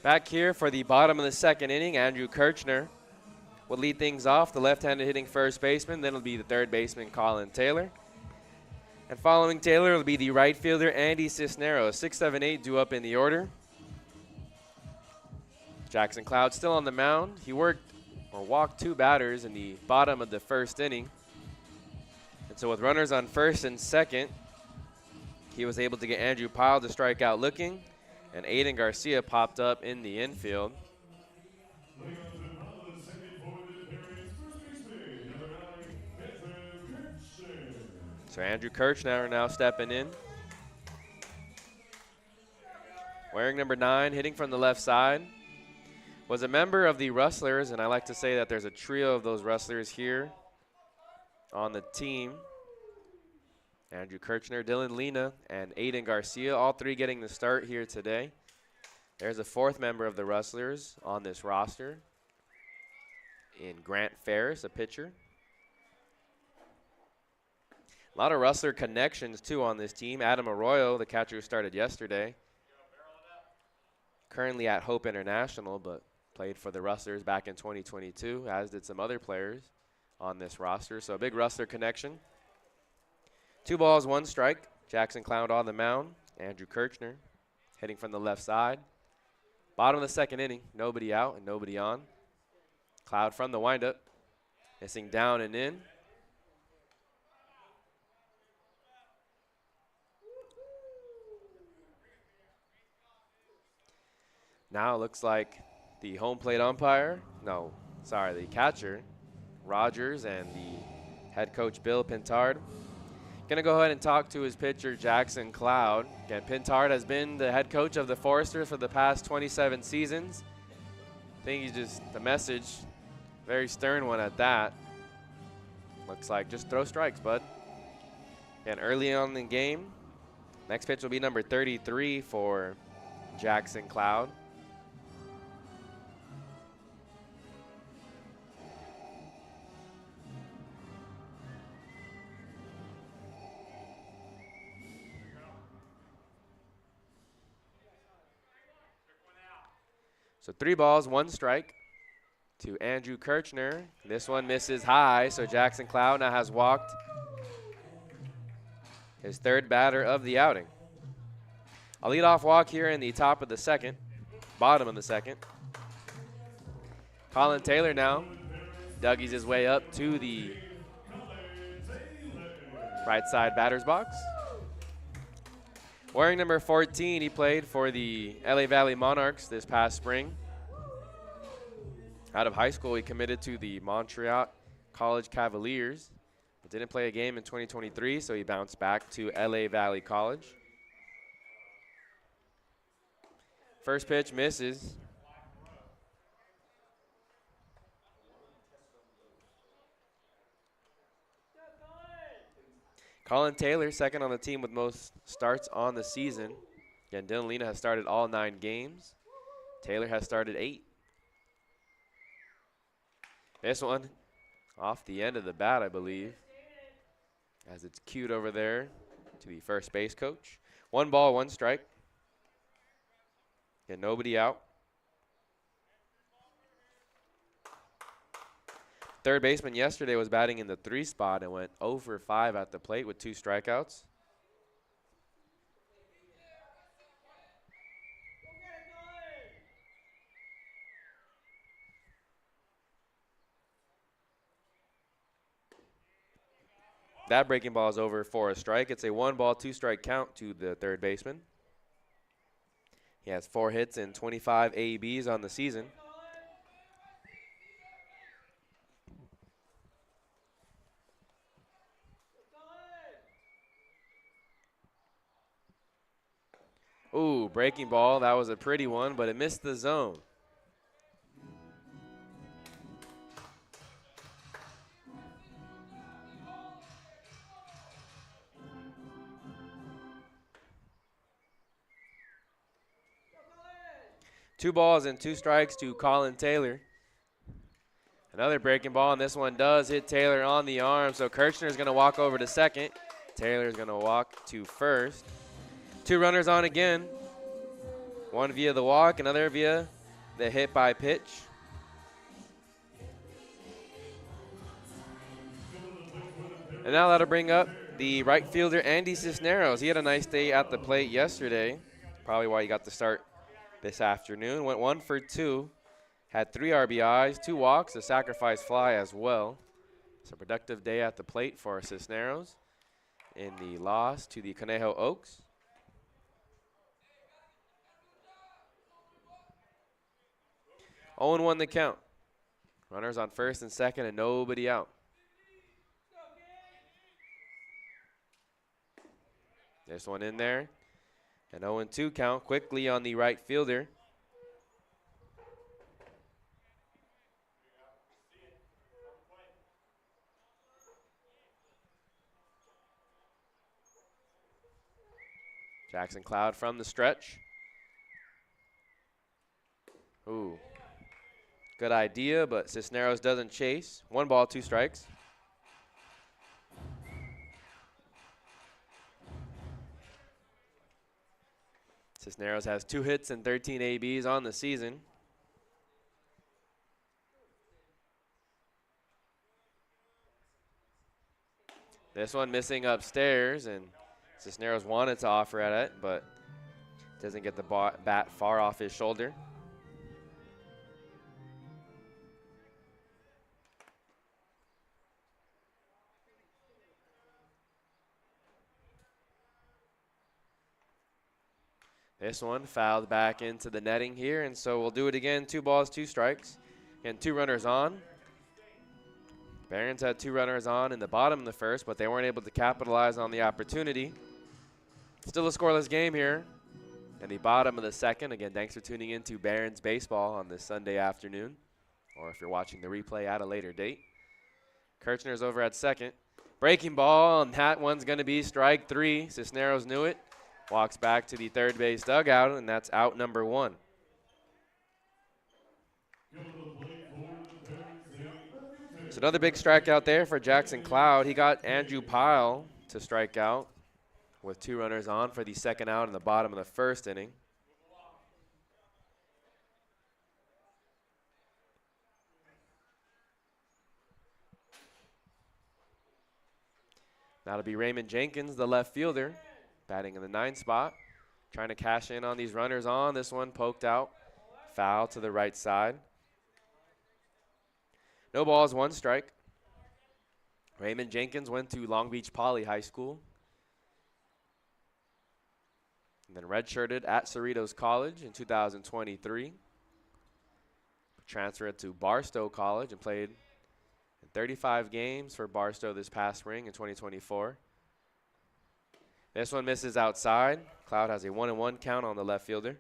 Back here for the bottom of the second inning, Andrew Kirchner will lead things off, the left-handed hitting first baseman. Then it'll be the third baseman, Colin Taylor. And following Taylor will be the right fielder, Andy Cisneros. 6, 7, 8 due up in the order. Jackson Cloud still on the mound. He walked 2 batters in the bottom of the first inning. And so with runners on first and second, he was able to get Andrew Pyle to strike out looking. And Aiden Garcia popped up in the infield. So Andrew Kirchner now stepping in. Wearing number 9, hitting from the left side. Was a member of the Rustlers, and I like to say that there's a trio of those Rustlers here on the team. Andrew Kirchner, Dylan Lena, and Aiden Garcia, all 3 getting the start here today. There's a 4th member of the Rustlers on this roster in Grant Ferris, a pitcher. A lot of Rustler connections, too, on this team. Adam Arroyo, the catcher who started yesterday, currently at Hope International, but played for the Rustlers back in 2022, as did some other players on this roster. So a big Rustler connection. 2 balls, 1 strike. Jackson Cloud on the mound. Andrew Kirchner hitting from the left side. Bottom of the second inning, nobody out and nobody on. Cloud from the windup, missing down and in. Now it looks like the home plate umpire, the catcher, Rogers, and the head coach, Bill Pintard, going to go ahead and talk to his pitcher, Jackson Cloud. Again, Pintard has been the head coach of the Foresters for the past 27 seasons. I think he's just the message, very stern one at that. Looks like just throw strikes, bud. And early on in the game, next pitch will be number 33 for Jackson Cloud. So 3 balls, 1 strike to Andrew Kirchner. This one misses high, so Jackson Cloud now has walked his 3rd batter of the outing. A leadoff walk here in the top of the second, bottom of the second. Colin Taylor now duggies his way up to the right side batter's box. Wearing number 14, he played for the LA Valley Monarchs this past spring. Out of high school, he committed to the Montreal College Cavaliers. But didn't play a game in 2023, so he bounced back to LA Valley College. First pitch misses. Colin Taylor, second on the team with most starts on the season. Again, Dylan Lena has started all 9 games. Taylor has started 8. This one off the end of the bat, I believe, as it's cued over there to the first base coach. 1 ball, 1 strike. And nobody out. Third baseman yesterday was batting in the 3 spot and went 0 for 5 at the plate with 2 strikeouts. That breaking ball is over for a strike. It's a 1-ball, 2-strike count to the third baseman. He has 4 hits and 25 ABs on the season. Ooh, breaking ball. That was a pretty one, but it missed the zone. Two balls and 2 strikes to Colin Taylor. Another breaking ball, and this one does hit Taylor on the arm, so Kirchner is going to walk over to second. Taylor is going to walk to first. 2 runners on again. One via the walk, another via the hit by pitch. And now that'll bring up the right fielder, Andy Cisneros. He had a nice day at the plate yesterday, probably why he got the start this afternoon. Went 1 for 2, had 3 RBIs, 2 walks, a sacrifice fly as well. It's a productive day at the plate for Cisneros in the loss to the Conejo Oaks. 0-1 the count. Runners on first and second and nobody out. This one in there. An 0-2 count quickly on the right fielder. Jackson Cloud from the stretch. Ooh. Good idea, but Cisneros doesn't chase. 1 ball, 2 strikes. Cisneros has 2 hits and 13 ABs on the season. This one missing upstairs, and Cisneros wanted to offer at it, but doesn't get the bat far off his shoulder. This one fouled back into the netting here, and so we'll do it again. 2 balls, 2 strikes, and 2 runners on. Barons had 2 runners on in the bottom of the first, but they weren't able to capitalize on the opportunity. Still a scoreless game here in the bottom of the second. Again, thanks for tuning in to Barons Baseball on this Sunday afternoon, or if you're watching the replay at a later date. Kirchner's over at second. Breaking ball, and that one's going to be strike 3. Cisneros knew it. Walks back to the third base dugout, and that's out number 1. So another big strikeout there for Jackson Cloud. He got Andrew Pyle to strike out with 2 runners on for the second out in the bottom of the first inning. That'll be Raymond Jenkins, the left fielder, batting in the 9 spot, trying to cash in on these runners on. This one poked out, foul to the right side. No balls, 1 strike. Raymond Jenkins went to Long Beach Poly High School, and then redshirted at Cerritos College in 2023. Transferred to Barstow College and played in 35 games for Barstow this past spring in 2024. This one misses outside. Cloud has a 1-1 count on the left fielder.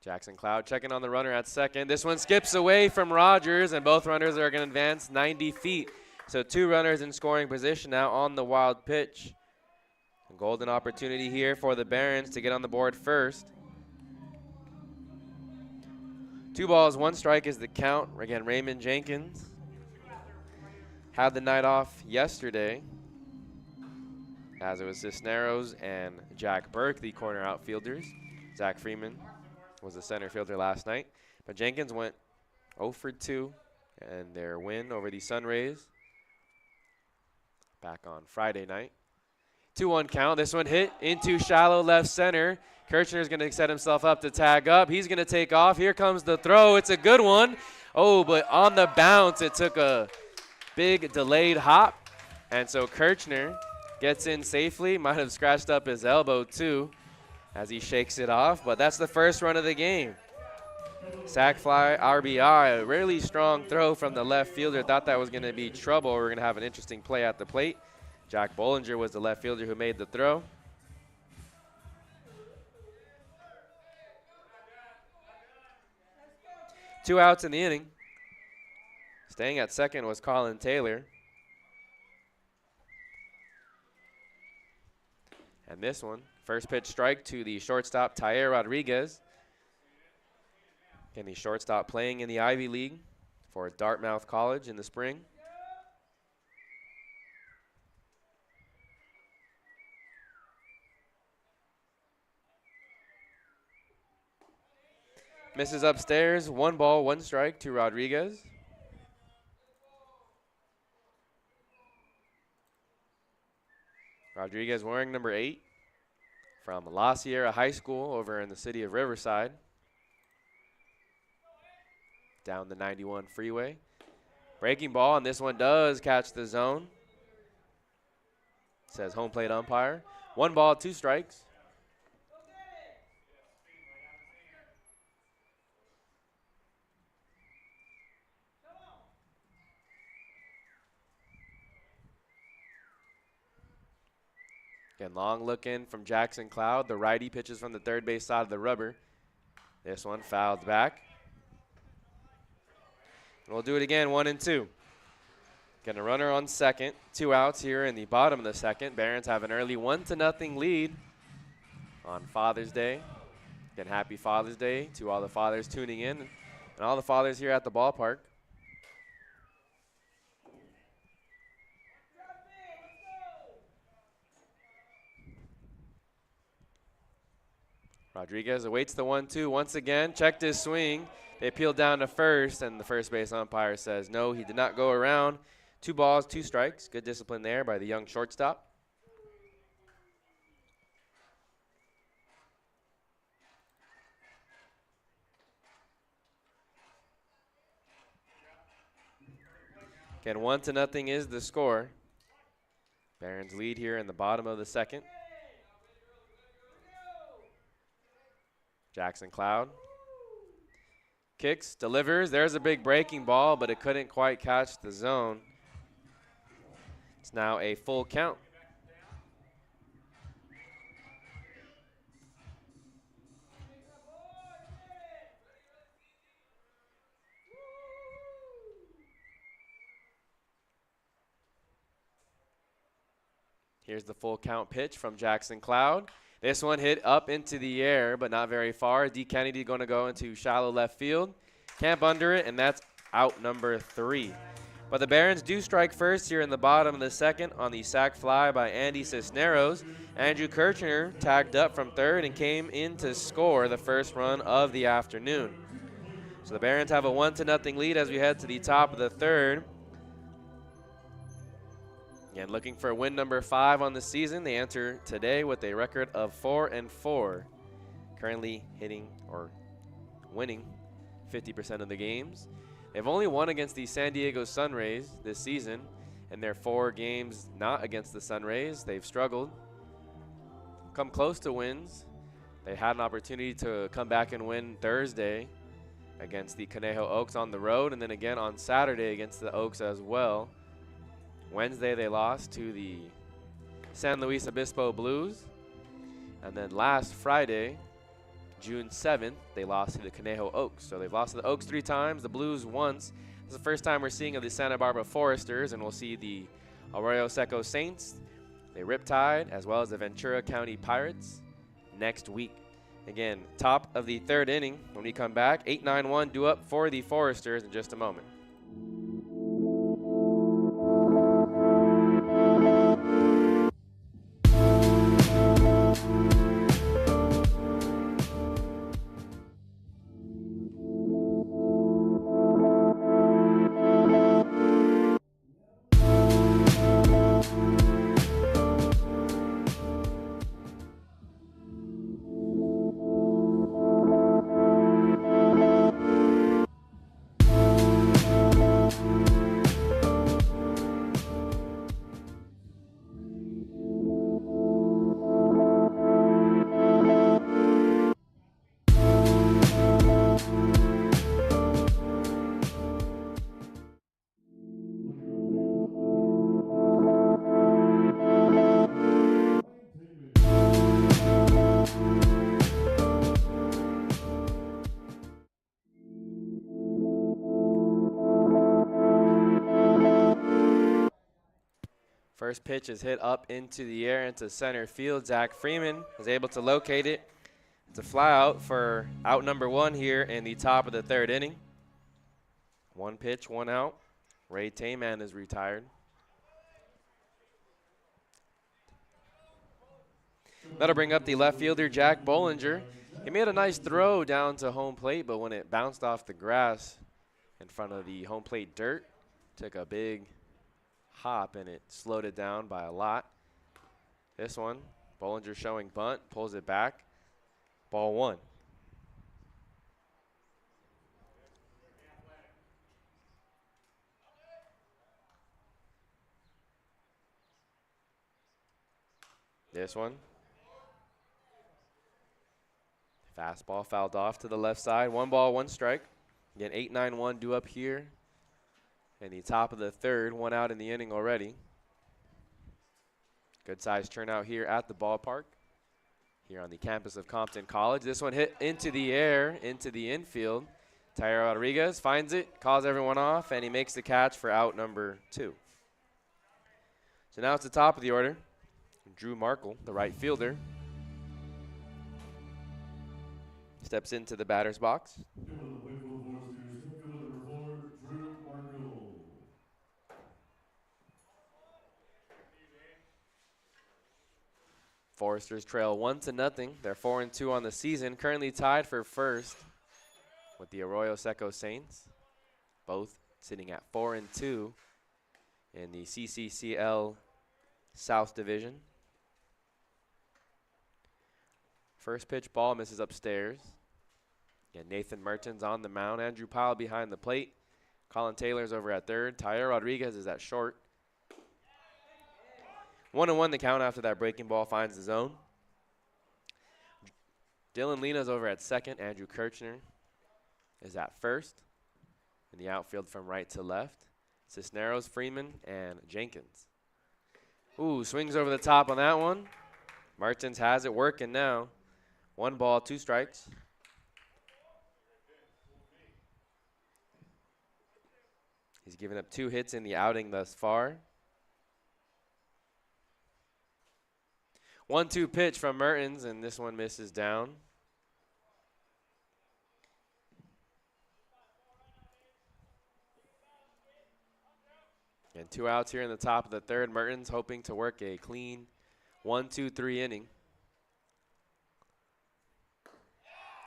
Jackson Cloud checking on the runner at second. This one skips away from Rogers, and both runners are going to advance 90 feet. So 2 runners in scoring position now on the wild pitch. A golden opportunity here for the Barons to get on the board first. 2 balls, 1 strike is the count. Again, Raymond Jenkins had the night off yesterday, as it was Cisneros and Jack Burke, the corner outfielders. Zach Freeman was the center fielder last night. But Jenkins went 0 for 2 in their win over the Sunrays back on Friday night. 2-1 count. This one hit into shallow left center. Kirchner's going to set himself up to tag up. He's going to take off. Here comes the throw. It's a good one. Oh, but on the bounce, it took a big delayed hop. And so Kirchner gets in safely. Might have scratched up his elbow, too, as he shakes it off. But that's the first run of the game. Sac fly, RBI. A really strong throw from the left fielder. Thought that was going to be trouble. We're going to have an interesting play at the plate. Jack Bollinger was the left fielder who made the throw. Two outs in the inning. Staying at second was Colin Taylor. And this one, first pitch strike to the shortstop, Tair Rodriguez. Again, the shortstop playing in the Ivy League for Dartmouth College in the spring. Misses upstairs, 1 ball, 1 strike to Rodriguez. Rodriguez wearing number 8 from La Sierra High School over in the city of Riverside. Down the 91 freeway. Breaking ball, and this one does catch the zone. Says home plate umpire. 1 ball, 2 strikes. Again, long look in from Jackson Cloud. The righty pitches from the third base side of the rubber. This one fouled back. And we'll do it again, 1-2. Getting a runner on second. 2 outs here in the bottom of the second. Barons have an early 1-0 lead on Father's Day. Again, happy Father's Day to all the fathers tuning in and all the fathers here at the ballpark. Rodriguez awaits the 1-2 once again, checked his swing. They peeled down to first, and the first base umpire says no, he did not go around. 2 balls, 2 strikes. Good discipline there by the young shortstop. Again, 1-0 is the score. Barons lead here in the bottom of the second. Jackson Cloud kicks, delivers. There's a big breaking ball, but it couldn't quite catch the zone. It's now a full count. Here's the full count pitch from Jackson Cloud. This one hit up into the air, but not very far. D. Kennedy going to go into shallow left field. Camp under it, and that's out number 3. But the Barons do strike first here in the bottom of the second on the sac fly by Andy Cisneros. Andrew Kirchner tagged up from third and came in to score the first run of the afternoon. So the Barons have a 1-0 lead as we head to the top of the third. Again, looking for win number 5 on the season. They enter today with a record of 4-4. Currently hitting or winning 50% of the games. They've only won against the San Diego Sunrays this season. In their 4 games not against the Sunrays, they've struggled. Come close to wins. They had an opportunity to come back and win Thursday against the Conejo Oaks on the road, and then again on Saturday against the Oaks as well. Wednesday, they lost to the San Luis Obispo Blues. And then last Friday, June 7th, they lost to the Conejo Oaks. So they've lost to the Oaks 3 times, the Blues once. This is the first time we're seeing of the Santa Barbara Foresters, and we'll see the Arroyo Seco Saints, the Riptide, as well as the Ventura County Pirates next week. Again, top of the 3rd inning when we come back. 8-9-1 due up for the Foresters in just a moment. First pitch is hit up into the air into center field. Zach Freeman is able to locate it. It's a fly out for out number 1 here in the top of the 3rd inning. 1 pitch, 1 out. Ray Tayman is retired. That'll bring up the left fielder, Jack Bollinger. He made a nice throw down to home plate, but when it bounced off the grass in front of the home plate dirt, took a big hop and it slowed it down by a lot. This one, Bollinger showing bunt, pulls it back. Ball 1. This one. Fastball fouled off to the left side. 1 ball, 1 strike. Again, 8-9-1 due up here in the top of the 3rd. 1 out in the inning already. Good size turnout here at the ballpark, here on the campus of Compton College. This one hit into the air, into the infield. Tyler Rodriguez finds it, calls everyone off, and he makes the catch for out number 2. So now it's the top of the order. Drew Markle, the right fielder, steps into the batter's box. Foresters trail 1-0. They're 4-2 on the season, currently tied for first with the Arroyo Seco Saints, both sitting at 4-2 in the CCCL South Division. First pitch ball misses upstairs. And Nathan Mertens on the mound. Andrew Pyle behind the plate. Colin Taylor's over at 3rd. Tyler Rodriguez is at short. 1-1 the count after that breaking ball finds the zone. Dylan Lena's over at 2nd. Andrew Kirchner is at 1st. In the outfield from right to left, Cisneros, Freeman, and Jenkins. Ooh, swings over the top on that one. Mertens has it working now. 1 ball, 2 strikes. He's given up 2 hits in the outing thus far. 1-2 pitch from Mertens, and this one misses down. And 2 outs here in the top of the 3rd. Mertens hoping to work a clean 1-2-3 inning.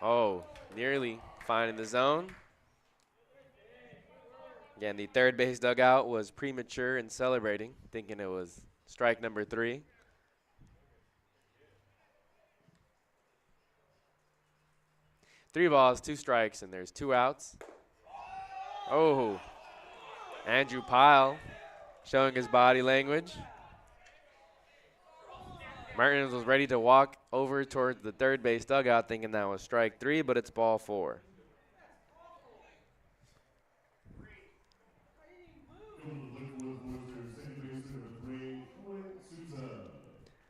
Oh, nearly finding the zone. Again, the 3rd base dugout was premature in celebrating, thinking it was strike number 3. Three balls, 2 strikes, and there's 2 outs. Oh, Andrew Pyle showing his body language. Mertens was ready to walk over towards the 3rd base dugout thinking that was strike 3, but it's ball 4.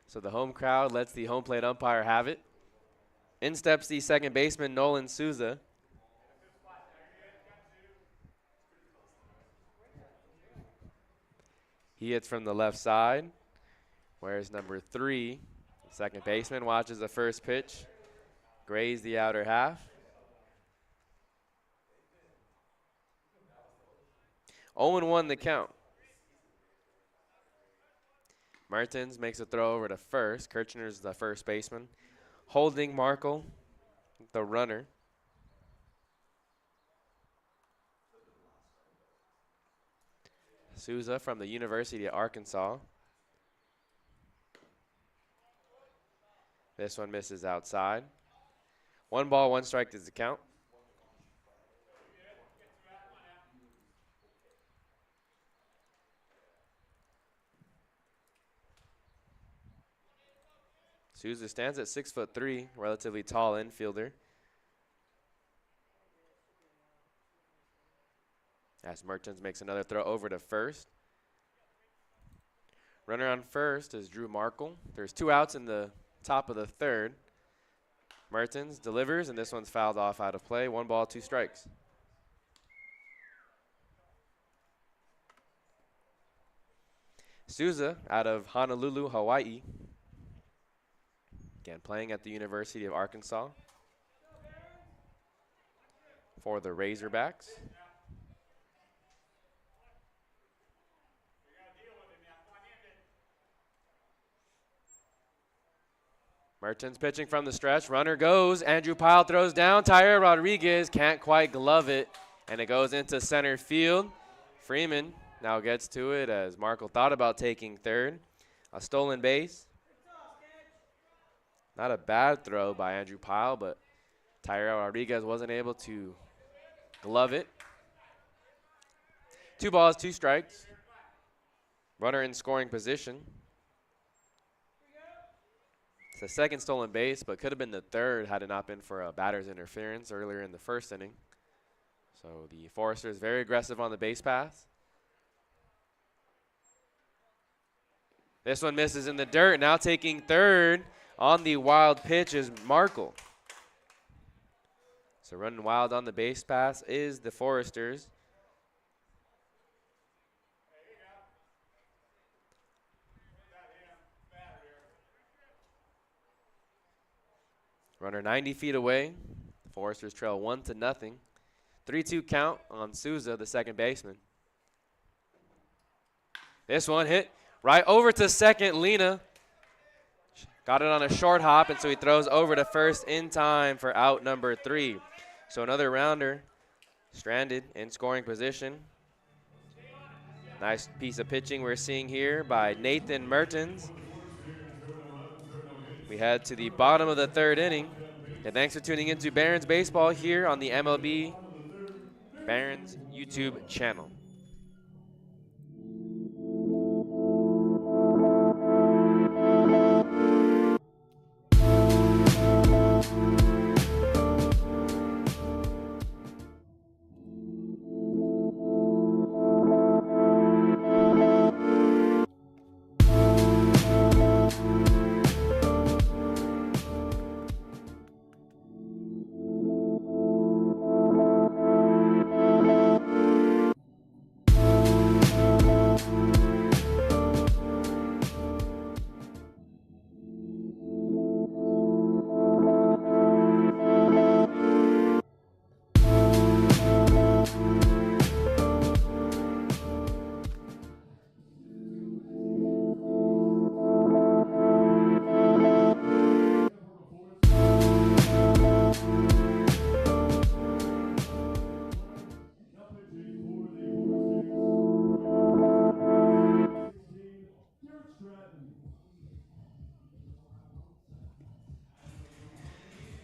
So the home crowd lets the home plate umpire have it. In steps the 2nd baseman, Nolan Souza. He hits from the left side, whereas number 3, the 2nd baseman, watches the first pitch, graze the outer half. 0-1 the count. Mertens makes a throw over to first. Kirchner's the first baseman, holding Markle, the runner. Souza from the University of Arkansas. This one misses outside. 1 ball, 1 strike is the count. Souza stands at 6'3", relatively tall infielder. As Mertens makes another throw over to first. Runner on first is Drew Markle. There's 2 outs in the top of the 3rd. Mertens delivers, and this one's fouled off out of play. 1 ball, 2 strikes. Souza out of Honolulu, Hawaii. Again, playing at the University of Arkansas for the Razorbacks. Mertens pitching from the stretch. Runner goes. Andrew Pyle throws down. Tyler Rodriguez can't quite glove it, and it goes into center field. Freeman now gets to it as Markle thought about taking third. A stolen base. Not a bad throw by Andrew Pyle, but Tyler Rodriguez wasn't able to glove it. 2 balls, 2 strikes. Runner in scoring position. It's the second stolen base, but could have been the third had it not been for a batter's interference earlier in the first inning. So the Foresters very aggressive on the base pass. This one misses in the dirt. Now taking third on the wild pitch is Markle. So running wild on the base pass is the Foresters. Runner 90 feet away. Foresters trail 1-0. 3-2 count on Souza, the second baseman. This one hit right over to second. Lena got it on a short hop, and so he throws over to first in time for out number 3. So another rounder stranded in scoring position. Nice piece of pitching we're seeing here by Nathan Mertens. We head to the bottom of the third inning. And thanks for tuning into Barons Baseball here on the MLB Barons YouTube channel.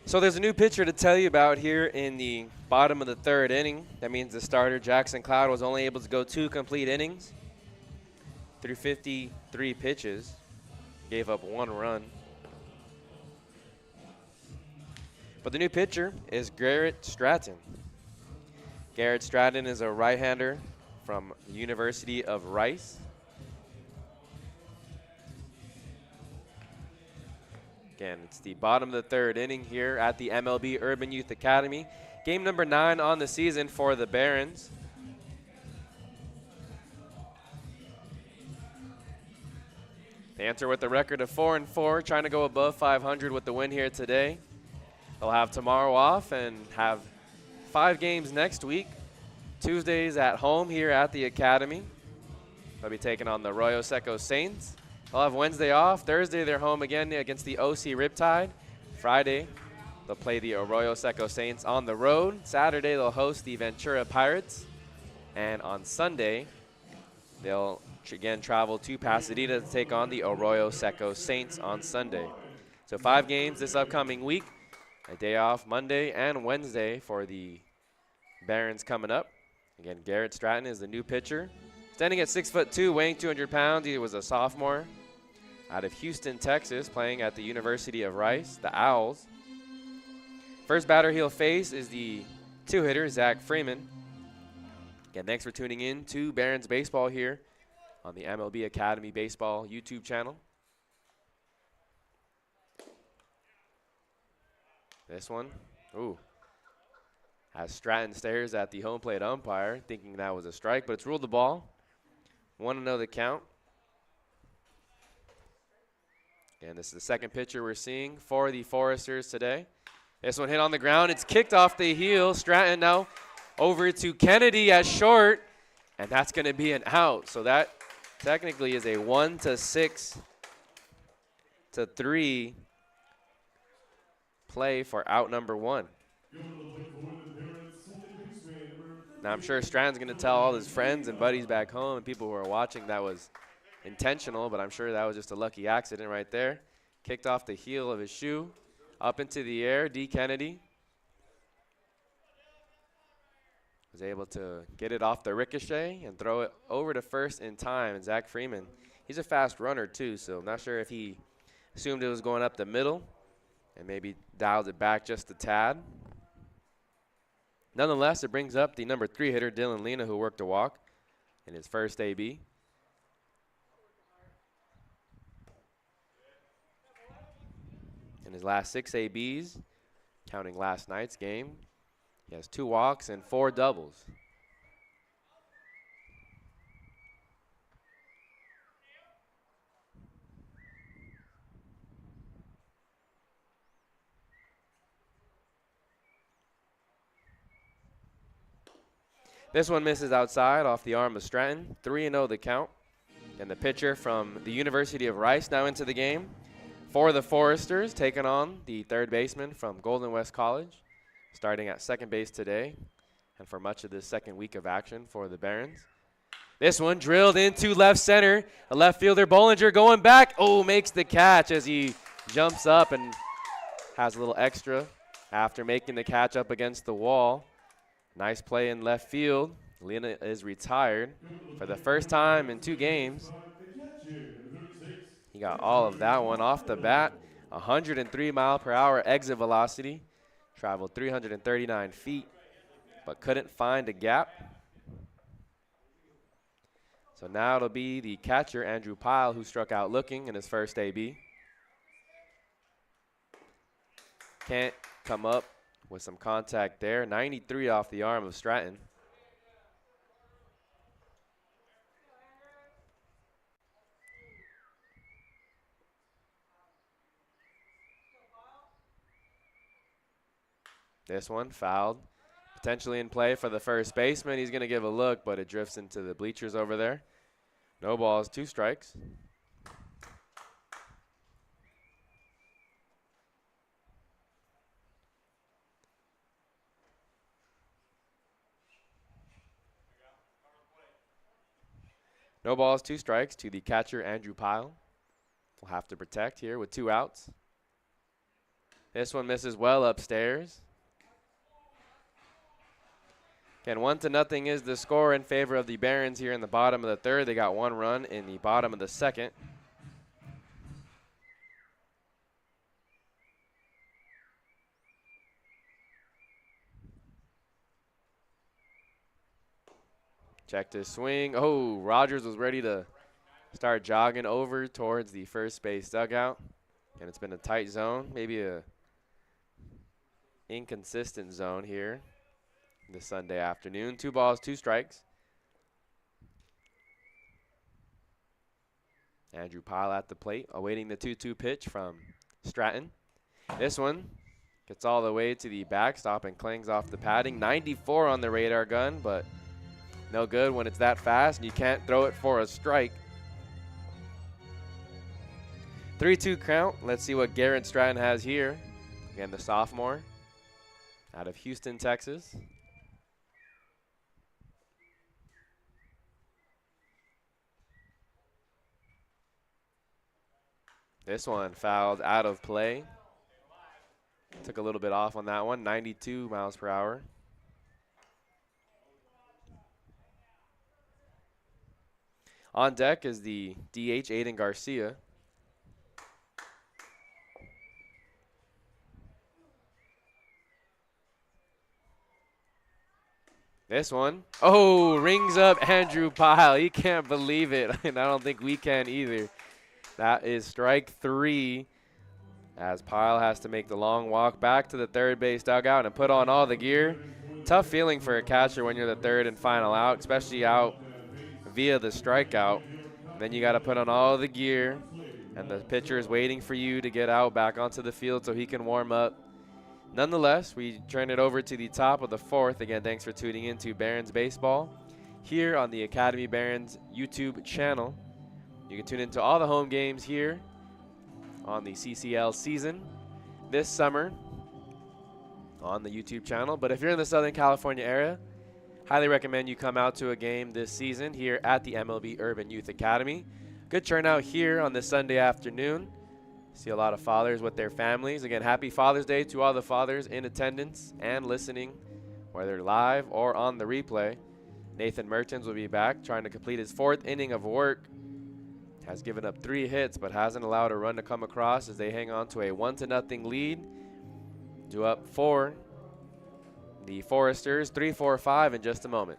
So there's a new pitcher to tell you about here in the bottom of the third inning. That means the starter, Jackson Cloud, was only able to go 2 complete innings through 53 pitches. Gave up 1 run. But the new pitcher is Garrett Stratton. Garrett Stratton is a right-hander from the University of Rice. Again, it's the bottom of the third inning here at the MLB Urban Youth Academy. Game number 9 on the season for the Barons. They enter with a record of 4-4, trying to go above 500 with the win here today. They'll have tomorrow off and have 5 games next week. Tuesdays at home here at the Academy. They'll be taking on the Arroyo Seco Saints. They'll have Wednesday off. Thursday, they're home again against the OC Riptide. Friday, they'll play the Arroyo Seco Saints on the road. Saturday, they'll host the Ventura Pirates. And on Sunday, they'll again travel to Pasadena to take on the Arroyo Seco Saints on Sunday. So 5 games this upcoming week. A day off Monday and Wednesday for the Barons coming up. Again, Garrett Stratton is the new pitcher. Standing at 6'2", weighing 200 pounds. He was a sophomore out of Houston, Texas, playing at the University of Rice, the Owls. First batter he'll face is the 2-hitter, Zach Freeman. Again, thanks for tuning in to Barons Baseball here on the MLB Academy Baseball YouTube channel. This one, as Stratton stares at the home plate umpire, thinking that was a strike, but it's ruled the ball. 1-0 the count. And this is the second pitcher we're seeing for the Foresters today. This one hit on the ground. It's kicked off the heel. Stratton now over to Kennedy at short, and that's going to be an out. So that technically is a 1-6-3 play for out number 1. Now I'm sure Stratton's going to tell all his friends and buddies back home and people who are watching that was intentional, but I'm sure that was just a lucky accident right there. Kicked off the heel of his shoe, up into the air. D. Kennedy was able to get it off the ricochet and throw it over to first in time. And Zach Freeman, he's a fast runner too, so I'm not sure if he assumed it was going up the middle and maybe dialed it back just a tad. Nonetheless, it brings up the number 3 hitter, Dylan Lena, who worked a walk in his first AB. In his last 6 ABs, counting last night's game, he has 2 walks and 4 doubles. This one misses outside off the arm of Stratton. 3-0 the count. And the pitcher from the University of Rice now into the game for the Foresters, taking on the third baseman from Golden West College, starting at second base today and for much of this second week of action for the Barons. This one drilled into left center. A left fielder, Bollinger, going back. Oh, makes the catch as he jumps up and has a little extra after making the catch up against the wall. Nice play in left field. Lena is retired for the first time in 2 games. He got all of that one off the bat. 103 mile per hour exit velocity. Traveled 339 feet, but couldn't find a gap. So now it'll be the catcher, Andrew Pyle, who struck out looking in his first AB. Can't come up with some contact there. 93 off the arm of Stratton. This one fouled. Potentially in play for the first baseman. He's going to give a look, but it drifts into the bleachers over there. No balls, 2 strikes. No balls, 2 strikes to the catcher, Andrew Pyle. Will have to protect here with 2 outs. This one misses well upstairs. Again, 1-0 is the score in favor of the Barons here in the bottom of the third. They got 1 run in the bottom of the second. Checked his swing. Oh, Rogers was ready to start jogging over towards the first base dugout. And it's been a tight zone, maybe a inconsistent zone here this Sunday afternoon. 2 balls, 2 strikes. Andrew Pyle at the plate, awaiting the 2-2 pitch from Stratton. This one gets all the way to the backstop and clings off the padding. 94 on the radar gun, but no good when it's that fast and you can't throw it for a strike. 3-2 count. Let's see what Garrett Stratton has here. Again, the sophomore out of Houston, Texas. This one fouled out of play. Took a little bit off on that one. 92 miles per hour. On deck is the DH, Aiden Garcia. This one, oh, rings up Andrew Pyle. He can't believe it, and I don't think we can either. That is strike 3 as Pyle has to make the long walk back to the third base dugout and put on all the gear. Tough feeling for a catcher when you're the third and final out, especially out via the strikeout. And then you got to put on all the gear And the pitcher is waiting for you to get out back onto the field so he can warm up. Nonetheless, we turn it over to the top of the fourth. Again, thanks for tuning in to Barons Baseball here on the Academy Barons YouTube channel. You can tune into all the home games here on the CCL season this summer on the YouTube channel. But if you're in the Southern California area, highly recommend you come out to a game this season here at the MLB Urban Youth Academy. Good turnout here on this Sunday afternoon. See a lot of fathers with their families. Again, happy Father's Day to all the fathers in attendance and listening, whether live or on the replay. Nathan Mertens will be back trying to complete his fourth inning of work. Has given up 3 hits but hasn't allowed a run to come across as they hang on to a 1-0 lead. Due up for the Foresters, 3-4-5 in just a moment.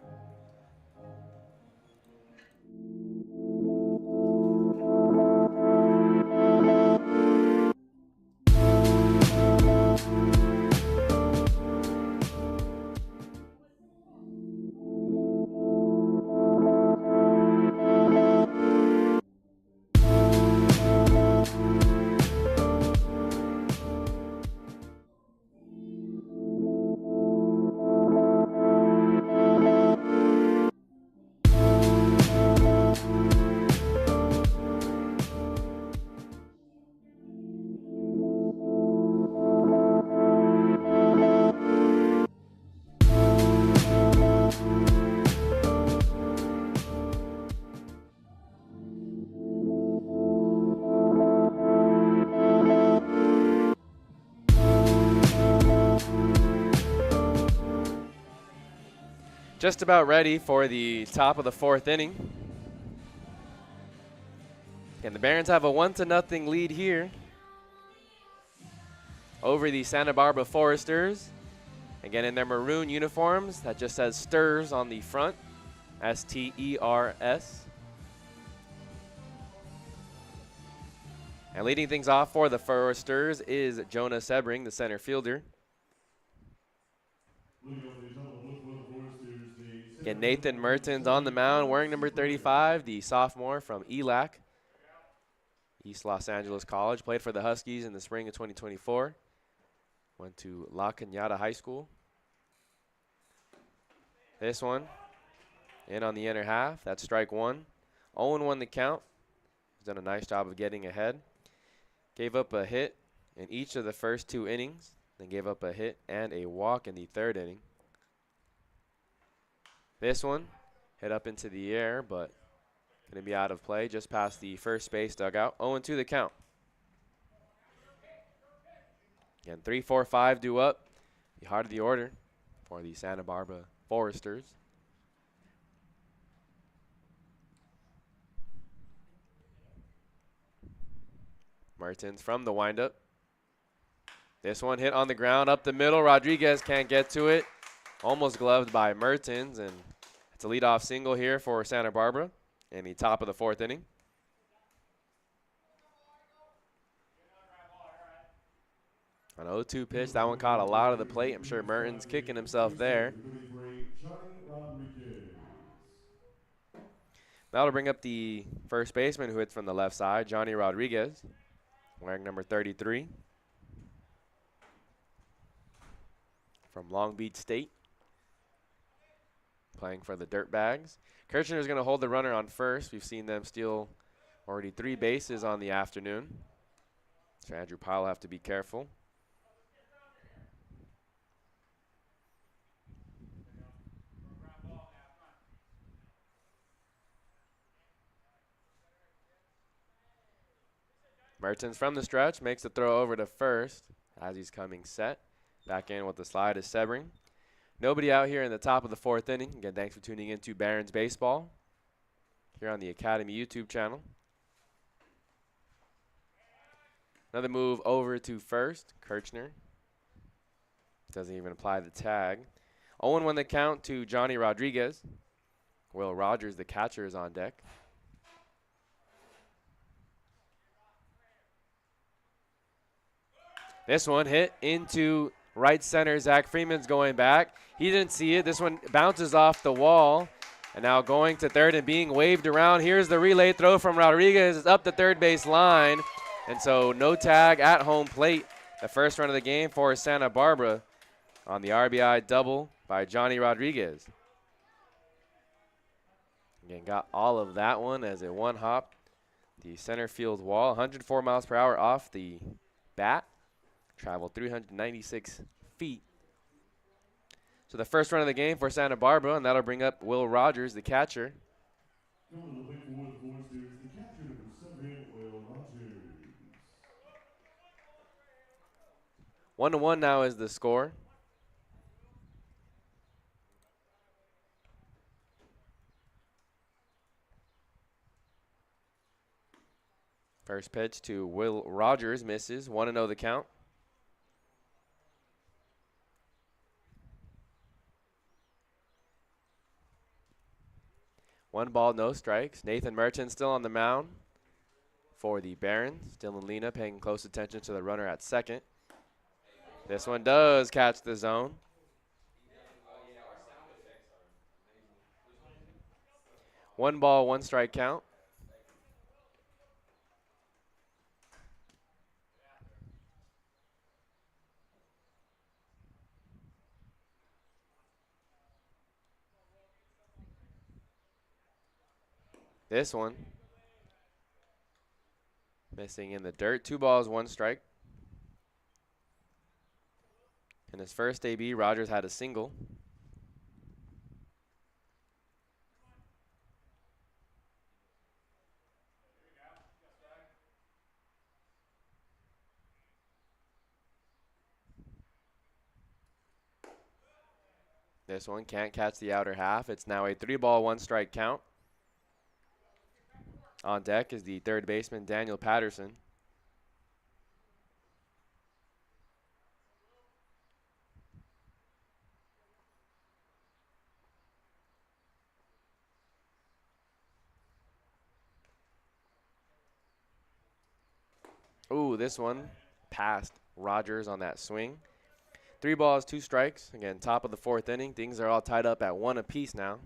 Just about ready for the top of the fourth inning. And the Barons have a 1-0 lead here over the Santa Barbara Foresters. Again, in their maroon uniforms, that just says Sters on the front, S-T-E-R-S. And leading things off for the Foresters is Jonah Sebring, the center fielder. Again, Nathan Mertens on the mound, wearing number 35, the sophomore from ELAC, East Los Angeles College. Played for the Huskies in the spring of 2024. Went to La Cañada High School. This one, in on the inner half. That's strike one. 0-1 the count. He's done a nice job of getting ahead. Gave up a hit in each of the first 2 innings. Then gave up a hit and a walk in the 3rd inning. This one hit up into the air, but going to be out of play just past the first base dugout. 0-2 the count. Again, 3-4-5 due up. The heart of the order for the Santa Barbara Foresters. Mertens from the windup. This one hit on the ground up the middle. Rodriguez can't get to it. Almost gloved by Mertens, and it's a leadoff single here for Santa Barbara in the top of the 4th inning. An 0-2 pitch. That one caught a lot of the plate. I'm sure Mertens kicking himself there. That'll bring up the first baseman who hits from the left side, Johnny Rodriguez, wearing number 33 from Long Beach State, playing for the Dirtbags. Kirchner is going to hold the runner on first. We've seen them steal already 3 bases on the afternoon, so Andrew Pyle will have to be careful. Mertens from the stretch makes the throw over to first as he's coming set. Back in with the slide is Sebring. Nobody out here in the top of the 4th inning. Again, thanks for tuning in to Barons Baseball here on the Academy YouTube channel. Another move over to first. Kirchner doesn't even apply the tag. 0-1 the count to Johnny Rodriguez. Will Rogers, the catcher, is on deck. This one hit into right center. Zach Freeman's going back. He didn't see it. This one bounces off the wall And now going to third and being waved around. Here's the relay throw from Rodriguez. It's up the third base line. And so no tag at home plate. The first run of the game for Santa Barbara on the RBI double by Johnny Rodriguez. Again, got all of that one as a one hop. The center field wall, 104 miles per hour off the bat. Traveled 396 feet. So the first run of the game for Santa Barbara, and that'll bring up Will Rogers, the catcher. Coming to the plate for the Foresters, the catcher number 7, Will Rogers. 1-1 now is the score. First pitch to Will Rogers misses. 1-0 the count. One ball, no strikes. Nathan Merchant still on the mound for the Barons. Dylan Lena paying close attention to the runner at second. This one does catch the zone. One ball, one strike count. This one missing in the dirt. 2 balls, 1 strike. In his first AB, Rogers had a single. This one can't catch the outer half. It's now a 3 ball, 1 strike count. On deck is the third baseman, Daniel Patterson. Ooh, this one passed Rogers on that swing. 3 balls, 2 strikes. Again, top of the 4th inning. Things are all tied up at 1 apiece now.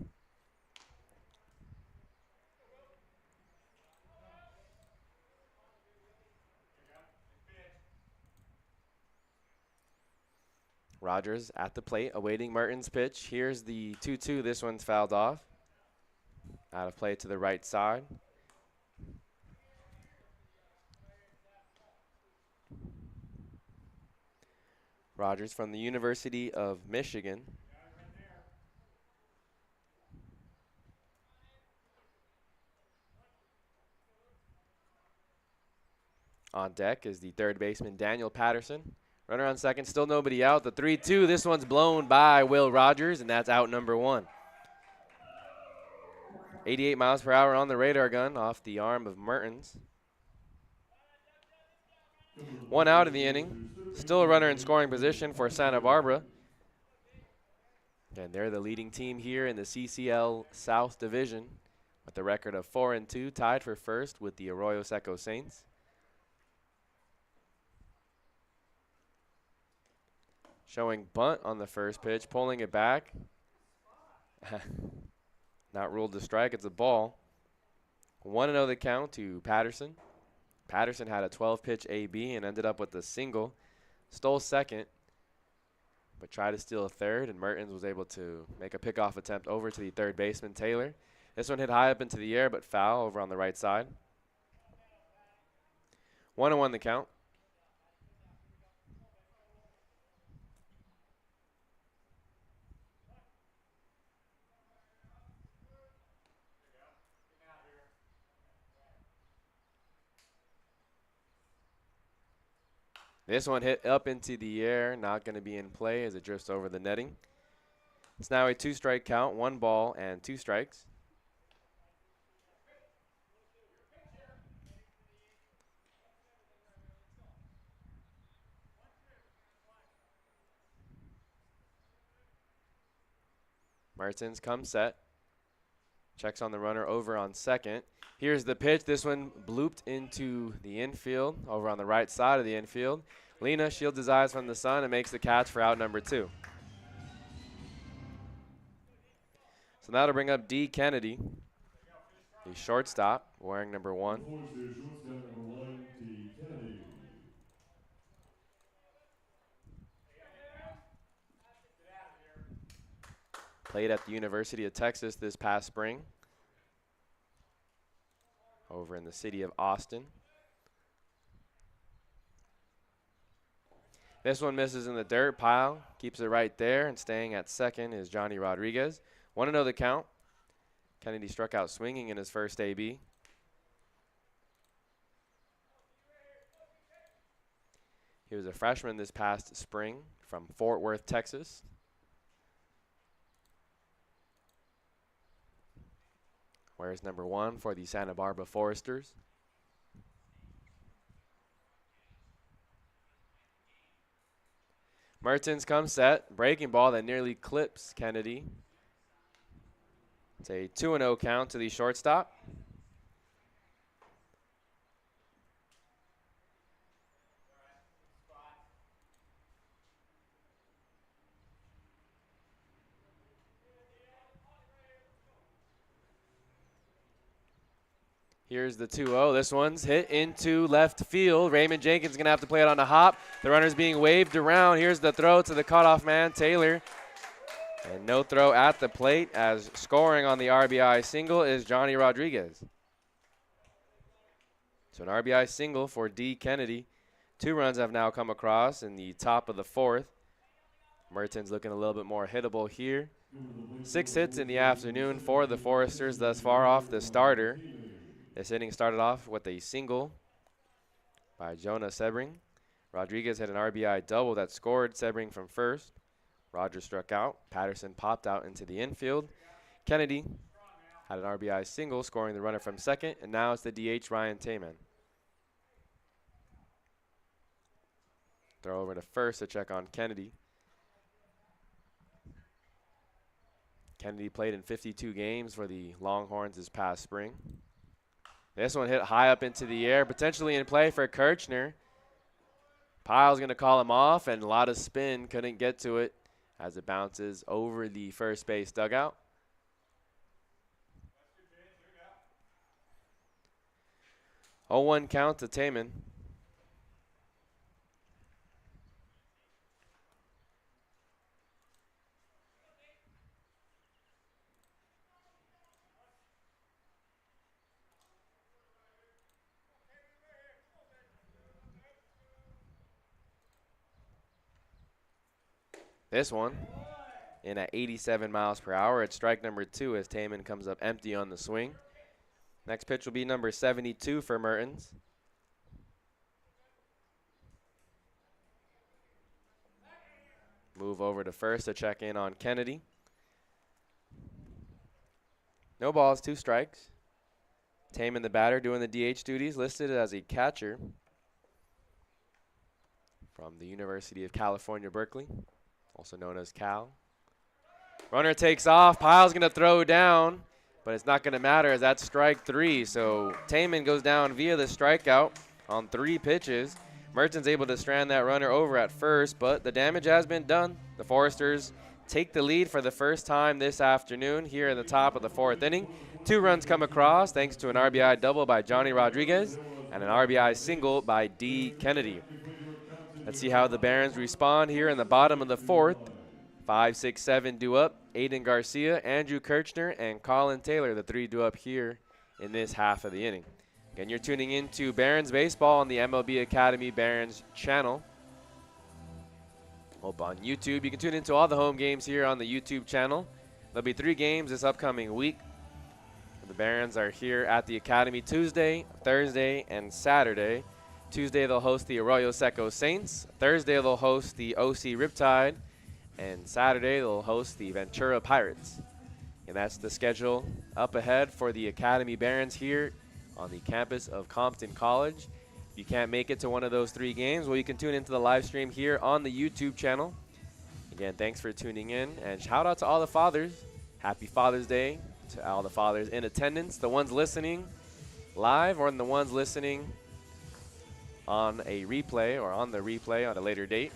Rogers at the plate, awaiting Merton's pitch. Here's the 2-2. This one's fouled off. Out of play to the right side. Rogers from the University of Michigan. On deck is the third baseman, Daniel Patterson. Runner on second, still nobody out. The 3-2, this one's blown by Will Rogers, and that's out number 1. 88 miles per hour on the radar gun off the arm of Mertens. 1 out of the inning. Still a runner in scoring position for Santa Barbara. And they're the leading team here in the CCL South Division with a record of 4-2, tied for first with the Arroyo Seco Saints. Showing bunt on the first pitch, pulling it back. Not ruled a strike, it's a ball. 1-0 the count to Patterson. Patterson had a 12-pitch AB and ended up with a single. Stole second, but tried to steal a third, and Mertens was able to make a pickoff attempt over to the third baseman, Taylor. This one hit high up into the air, but foul over on the right side. 1-1 the count. This one hit up into the air, not going to be in play as it drifts over the netting. It's now a 2-strike count, 1 ball and 2 strikes. Mertens comes set. Checks on the runner over on second. Here's the pitch. This one blooped into the infield, over on the right side of the infield. Lena shields his eyes from the sun and makes the catch for out number 2. So So that'll bring up D. Kennedy, the shortstop, wearing number 1. Foresters shortstop number 1, D. Kennedy. Played at the University of Texas this past spring, over in the city of Austin. This one misses in the dirt pile, keeps it right there, and staying at second is Johnny Rodriguez. 1-0 the count. Kennedy struck out swinging in his first AB. He was a freshman this past spring from Fort Worth, Texas. Wears number 1 for the Santa Barbara Foresters. Mertens comes set. Breaking ball that nearly clips Kennedy. It's a 2-0 count to the shortstop. Here's the 2-0. This one's hit into left field. Raymond Jenkins going to have to play it on a hop. The runner's being waved around. Here's the throw to the cutoff man, Taylor. And no throw at the plate, as scoring on the RBI single is Johnny Rodriguez. So an RBI single for D. Kennedy. 2 runs have now come across in the top of the 4th. Mertens looking a little bit more hittable here. 6 hits in the afternoon for the Foresters thus far off the starter. This inning started off with a single by Jonah Sebring. Rodriguez had an RBI double that scored Sebring from first. Rogers struck out. Patterson popped out into the infield. Kennedy had an RBI single, scoring the runner from second. And now it's the DH, Ryan Tayman. Throw over to first to check on Kennedy. Kennedy played in 52 games for the Longhorns this past spring. This one hit high up into the air, potentially in play for Kirchner. Pyle's going to call him off, and a lot of spin, couldn't get to it as it bounces over the first base dugout. Oh, 0-1 count to Tayman. This one in at 87 miles per hour at strike number 2 as Tayman comes up empty on the swing. Next pitch will be number 72 for Mertens. Move over to first to check in on Kennedy. No balls, 2 strikes. Tayman, the batter, doing the DH duties, listed as a catcher from the University of California, Berkeley, also known as Cal. Runner takes off. Pyle's going to throw down, but it's not going to matter as that's strike 3. So Tayman goes down via the strikeout on 3 pitches. Mertens able to strand that runner over at first, but the damage has been done. The Foresters take the lead for the first time this afternoon here in the top of the 4th inning. 2 runs come across thanks to an RBI double by Johnny Rodriguez and an RBI single by D. Kennedy. Let's see how the Barons respond here in the bottom of the 4th. 5, 6, 7 due up. Aiden Garcia, Andrew Kirchner, and Colin Taylor, the 3 due up here in this half of the inning. Again, you're tuning into Barons Baseball on the MLB Academy Barons channel. Hope on YouTube. You can tune into all the home games here on the YouTube channel. There'll be 3 games this upcoming week. The Barons are here at the Academy Tuesday, Thursday, and Saturday. Tuesday, they'll host the Arroyo Seco Saints. Thursday, they'll host the OC Riptide. And Saturday, they'll host the Ventura Pirates. And that's the schedule up ahead for the Academy Barons here on the campus of Compton College. If you can't make it to one of those 3 games, well, you can tune into the live stream here on the YouTube channel. Again, thanks for tuning in. And shout out to all the fathers. Happy Father's Day to all the fathers in attendance, the ones listening live or the ones listening on a replay or on the replay on a later date.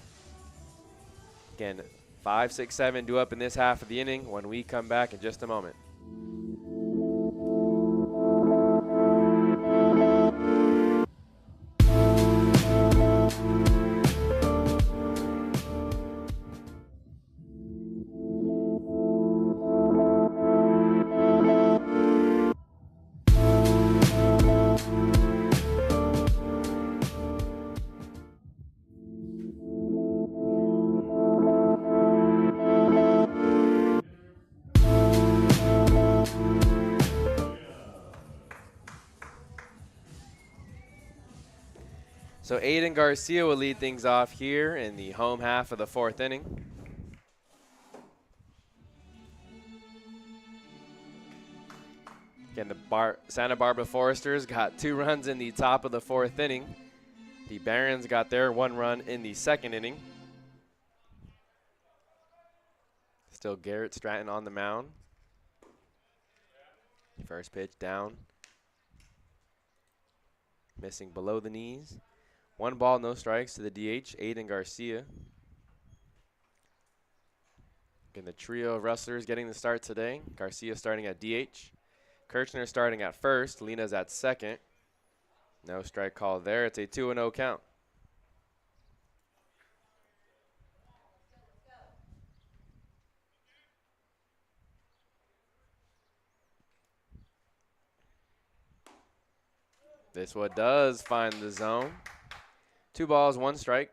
Again, 5, 6, 7 due up in this half of the inning when we come back in just a moment. So Aiden Garcia will lead things off here in the home half of the 4th inning. Again, the Santa Barbara Foresters got 2 runs in the top of the 4th inning. The Barons got their 1 run in the 2nd inning. Still Garrett Stratton on the mound. First pitch down. Missing below the knees. 1 ball, no strikes to the DH, Aiden Garcia. Again, the trio of wrestlers getting the start today. Garcia starting at DH. Kirchner starting at first. Lena's at second. No strike call there. It's a 2-0 count. This one does find the zone. 2 balls, 1 strike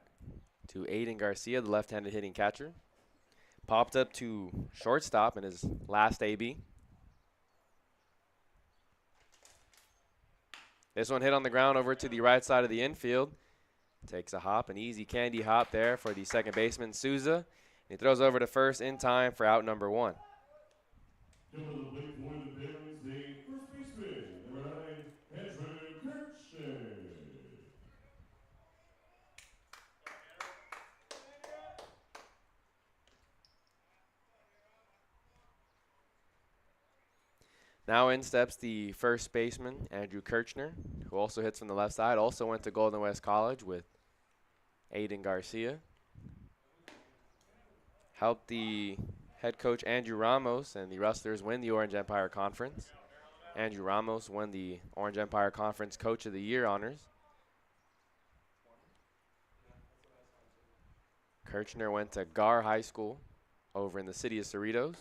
to Aiden Garcia, the left-handed hitting catcher. Popped up to shortstop in his last AB. This one hit on the ground over to the right side of the infield. Takes a hop, an easy candy hop there for the second baseman, Souza. He throws over to first in time for out number 1. Coming to the plate for the Barons, the first baseman, number 9, Andrew Kirchner. Now in steps the first baseman, Andrew Kirchner, who also hits from the left side. Also went to Golden West College with Aiden Garcia. Helped the head coach Andrew Ramos and the Rustlers win the Orange Empire Conference. Andrew Ramos won the Orange Empire Conference Coach of the Year honors. Kirchner went to Gar High School over in the city of Cerritos.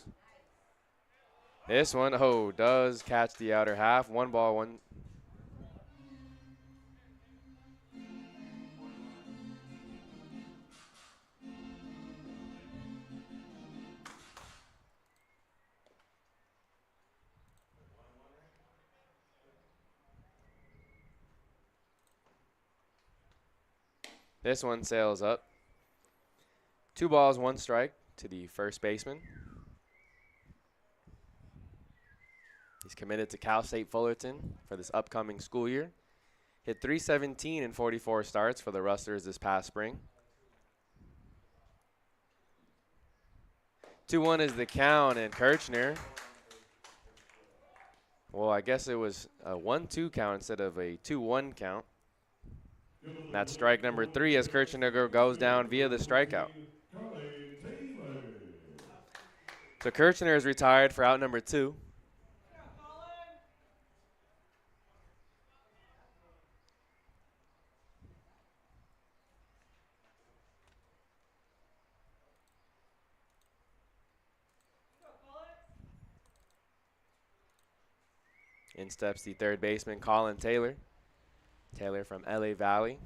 This one, does catch the outer half. 1 ball, 1. This one sails up. 2 balls, 1 strike to the first baseman. He's committed to Cal State Fullerton for this upcoming school year. Hit .317 in 44 starts for the Rustlers this past spring. 2-1 is the count, and Kirchner, well, I guess it was a 1-2 count instead of a 2-1 count. And that's strike number 3 as Kirchner goes down via the strikeout. So Kirchner is retired for out number 2. In steps the third baseman, Colin Taylor. Taylor from LA Valley.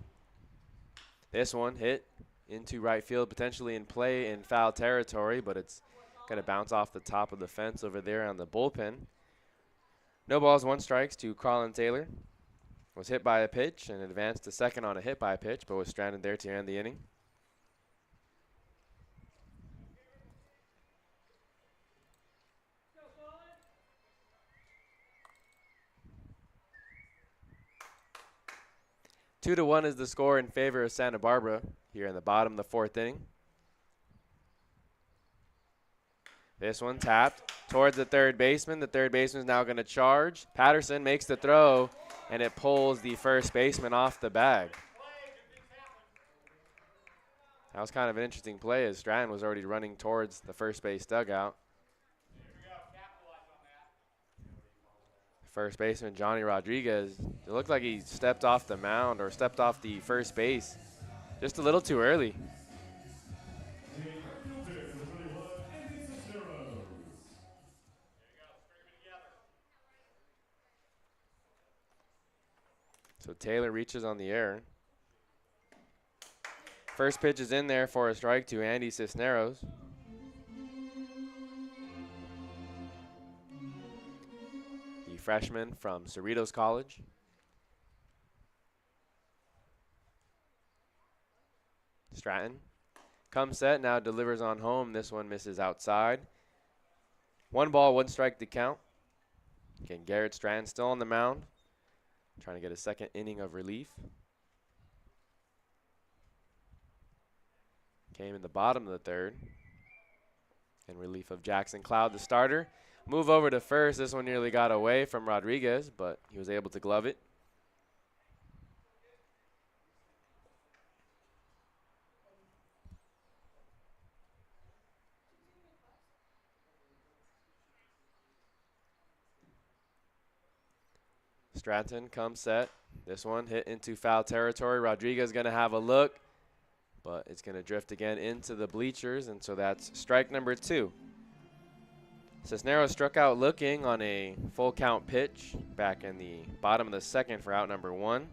This one hit into right field, potentially in play in foul territory, but it's going to bounce off the top of the fence over there on the bullpen. No balls, 1 strikes to Colin Taylor. Was hit by a pitch and advanced to second on a hit by pitch, but was stranded there to end the inning. Two to 1 is the score in favor of Santa Barbara here in the bottom of the 4th inning. This one tapped towards the third baseman. The third baseman is now going to charge. Patterson makes the throw, and it pulls the first baseman off the bag. That was kind of an interesting play as Stratton was already running towards the first base dugout. First baseman Johnny Rodriguez, it looked like he stepped off the mound or stepped off the first base just a little too early. So Taylor reaches on the air. First pitch is in there for a strike to Andy Cisneros. The freshman from Cerritos College. Stratton comes set, now delivers on home. This one misses outside. 1 ball, 1 strike to count. Again, Garrett Stratton still on the mound, trying to get a second inning of relief. Came in the bottom of the third. In relief of Jackson Cloud, the starter. Move over to first. This one nearly got away from Rodriguez, but he was able to glove it. Stratton comes set. This one hit into foul territory. Rodriguez going to have a look, but it's going to drift again into the bleachers, and so that's strike number 2. Cisneros struck out looking on a full count pitch back in the bottom of the second for out number 1.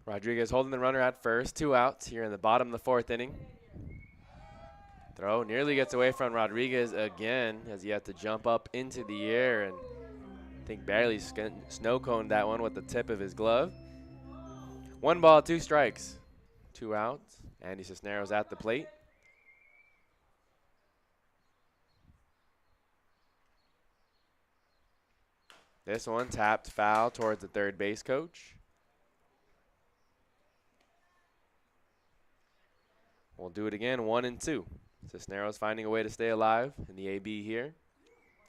Rodriguez holding the runner at first, 2 outs here in the bottom of the 4th inning. Throw nearly gets away from Rodriguez again as he had to jump up into the air and I think barely snow coned that one with the tip of his glove. 1 ball, 2 strikes, 2 outs. Andy Cisneros at the plate. This one tapped foul towards the third base coach. We'll do it again, 1-2. Cisneros finding a way to stay alive in the AB here.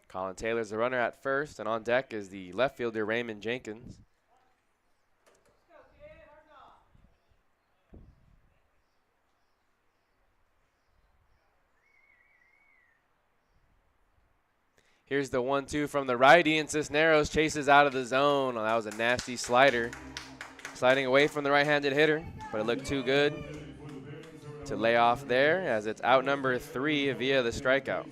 Colin Taylor's the runner at first, and on deck is the left fielder Raymond Jenkins. Here's the 1-2 from the righty, and Cisneros chases out of the zone. Oh, that was a nasty slider. Sliding away from the right-handed hitter, but it looked too good to lay off there as it's out number 3 via the strikeout.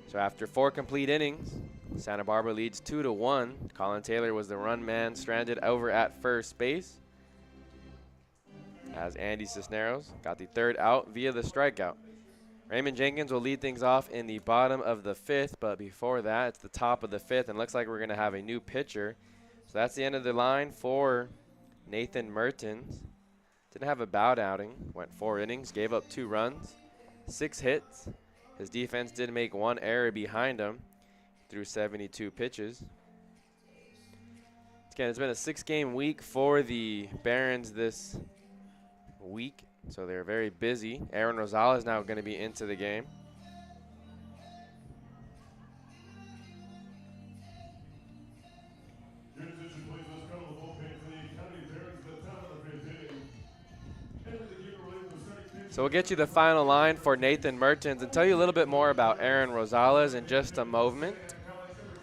So after 4 complete innings, Santa Barbara leads 2-1. Colin Taylor was the run man stranded over at first base as Andy Cisneros got the 3rd out via the strikeout. Raymond Jenkins will lead things off in the bottom of the 5th, but before that, it's the top of the 5th, and looks like we're going to have a new pitcher. So that's the end of the line for Nathan Mertens. Didn't have a bad outing, went 4 innings, gave up 2 runs, 6 hits. His defense did make 1 error behind him through 72 pitches. Again, it's been a 6-game week for the Barons this week, so they're very busy. Aaron Rosales now going to be into the game. So we'll get you the final line for Nathan Mertens and tell you a little bit more about Aaron Rosales in just a moment.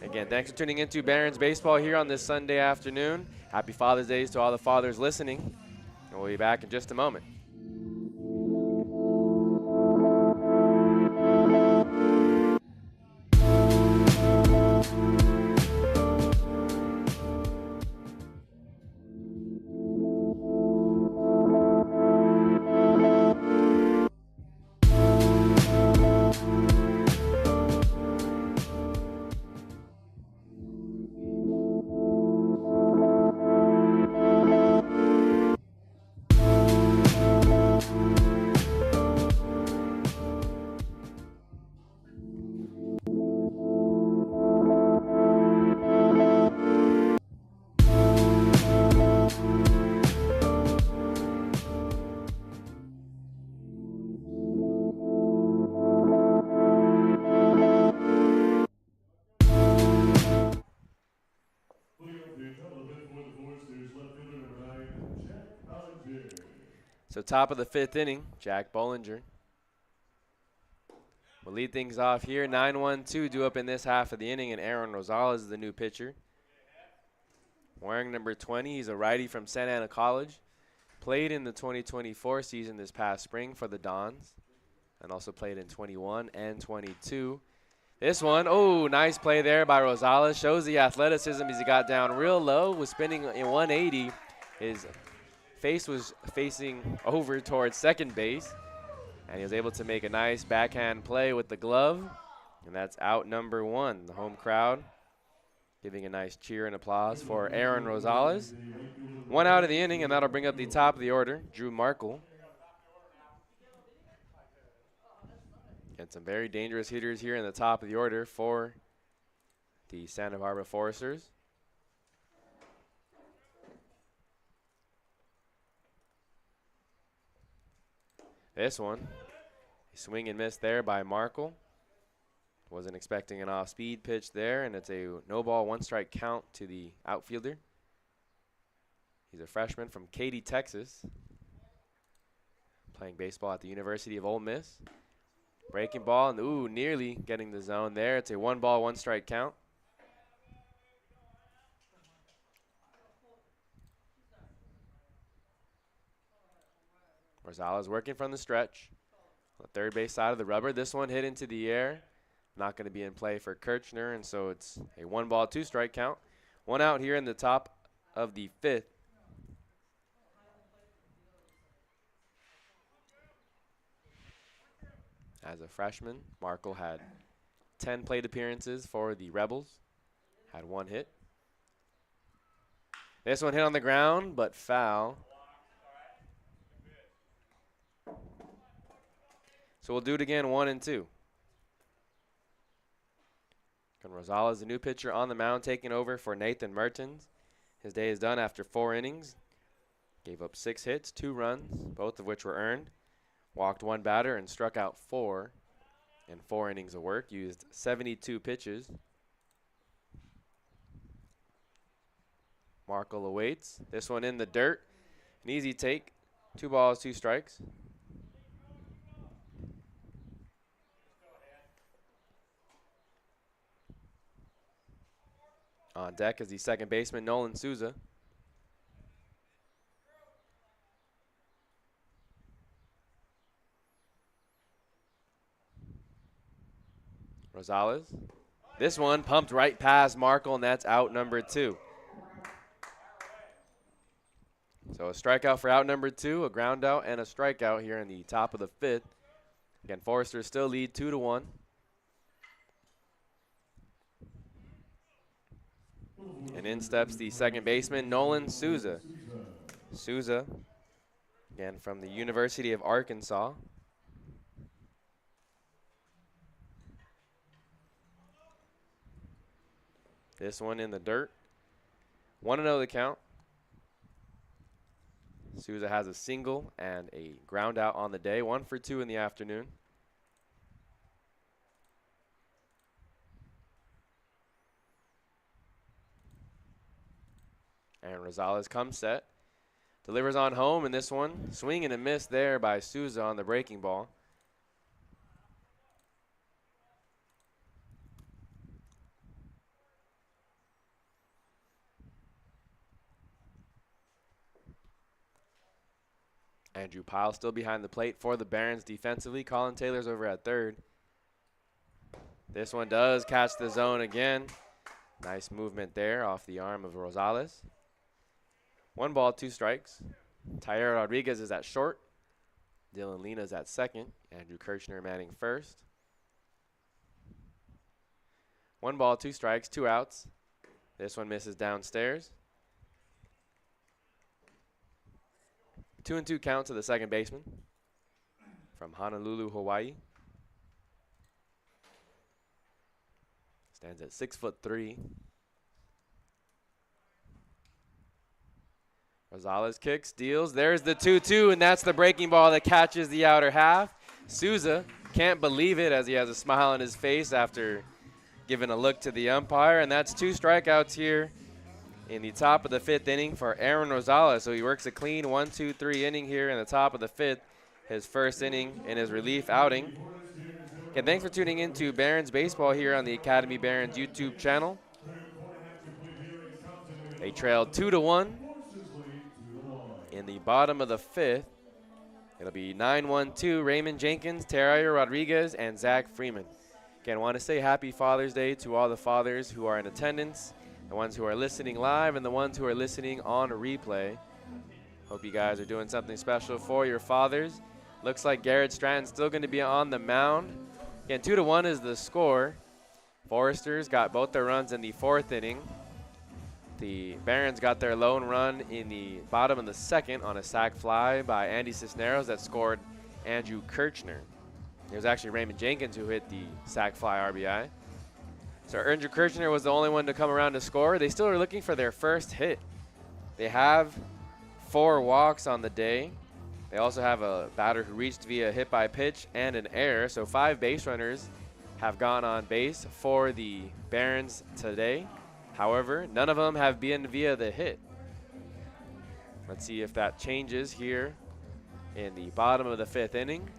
Again, thanks for tuning into Barons Baseball here on this Sunday afternoon. Happy Father's Day to all the fathers listening. And we'll be back in just a moment. So top of the 5th inning, Jack Bollinger will lead things off here. 9-1-2 due up in this half of the inning, and Aaron Rosales is the new pitcher. Wearing number 20, he's a righty from Santa Ana College. Played in the 2024 season this past spring for the Dons, and also played in 21 and 22. This one, oh, nice play there by Rosales. Shows the athleticism as he got down real low, was spinning in 180. His face was facing over towards second base, And he was able to make a nice backhand play with the glove. And that's out number 1. The home crowd giving a nice cheer and applause for Aaron Rosales. 1 out of the inning, and that'll bring up the top of the order, Drew Markle. And some very dangerous hitters here in the top of the order for the Santa Barbara Foresters. This one, swing and miss there by Markle. Wasn't expecting an off-speed pitch there, and it's a no ball, 1 strike count to the outfielder. He's a freshman from Katy, Texas, playing baseball at the University of Ole Miss. Breaking ball, and ooh, nearly getting the zone there. It's a 1 ball, 1 strike count. Rosales working from the stretch. On the third base side of the rubber. This one hit into the air. Not going to be in play for Kirchner, and so it's a 1 ball, 2 strike count. 1 out here in the top of the 5th. As a freshman, Markle had 10 plate appearances for the Rebels. Had 1 hit. This one hit on the ground, but foul. So we'll do it again, 1 and 2. Rosales, the new pitcher on the mound, taking over for Nathan Mertens. His day is done after 4 innings. Gave up 6 hits, 2 runs, both of which were earned. Walked 1 batter and struck out 4 in 4 innings of work. Used 72 pitches. Markle awaits. This one in the dirt. An easy take. 2 balls, 2 strikes. On deck is the second baseman, Nolan Souza. Rosales. This one pumped right past Markle, and that's out number 2. So a strikeout for out number 2, a ground out, and a strikeout here in the top of the 5th. Again, Foresters still lead 2-1. And in steps the second baseman, Nolan Souza. Souza, again from the University of Arkansas. This one in the dirt. 1-0 the count. Souza has a single and a ground out on the day. 1 for 2 in the afternoon. And Rosales comes set. Delivers on home in this one. Swing and a miss there by Souza on the breaking ball. Andrew Pyle still behind the plate for the Barons defensively. Colin Taylor's over at third. This one does catch the zone again. Nice movement there off the arm of Rosales. 1 ball, 2 strikes. Tyler Rodriguez is at short. Dylan Lena's at second. Andrew Kirchner manning first. 1 ball, 2 strikes, 2 outs. This one misses downstairs. 2-2 count to the second baseman from Honolulu, Hawaii. Stands at 6'3". Rosales kicks, deals. There's the 2-2, and that's the breaking ball that catches the outer half. Souza can't believe it as he has a smile on his face after giving a look to the umpire, and that's 2 strikeouts here in the top of the 5th inning for Aaron Rosales. So he works a clean 1-2-3 inning here in the top of the 5th, his first inning in his relief outing. And thanks for tuning in to Barons Baseball here on the Academy Barons YouTube channel. They trailed 2-1 in the bottom of the 5th. It'll be 9-1-2, Raymond Jenkins, Terrario Rodriguez, and Zach Freeman. Again, I want to say happy Father's Day to all the fathers who are in attendance, the ones who are listening live, and the ones who are listening on a replay. Hope you guys are doing something special for your fathers. Looks like Garrett Stratton still going to be on the mound. Again, 2-1 is the score. Foresters got both their runs in the 4th inning. The Barons got their lone run in the bottom of the 2nd on a sac fly by Andy Cisneros that scored Andrew Kirchner. It was actually Raymond Jenkins who hit the sac fly RBI. So Andrew Kirchner was the only one to come around to score. They still are looking for their first hit. They have 4 walks on the day. They also have a batter who reached via hit by pitch and an error. So 5 base runners have gone on base for the Barons today. However, none of them have been via the hit. Let's see if that changes here in the bottom of the 5th inning.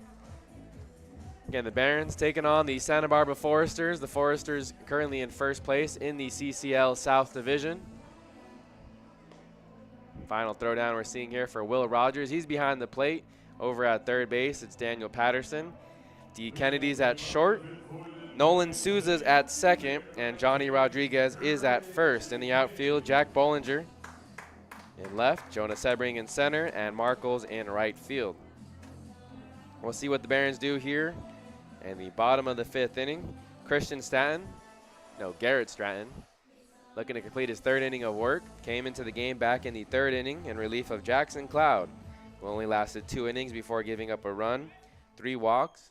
Again, the Barons taking on the Santa Barbara Foresters. The Foresters currently in first place in the CCL South Division. Final throwdown we're seeing here for Will Rogers. He's behind the plate. Over at third base, it's Daniel Patterson. D. Kennedy's at short. Nolan Souza's at second. And Johnny Rodriguez is at first. In the outfield, Jack Bollinger in left, Jonah Sebring in center, and Markles in right field. We'll see what the Barons do here in the bottom of the 5th inning. Garrett Stratton, looking to complete his 3rd inning of work, came into the game back in the 3rd inning in relief of Jackson Cloud, who only lasted 2 innings before giving up a run, 3 walks.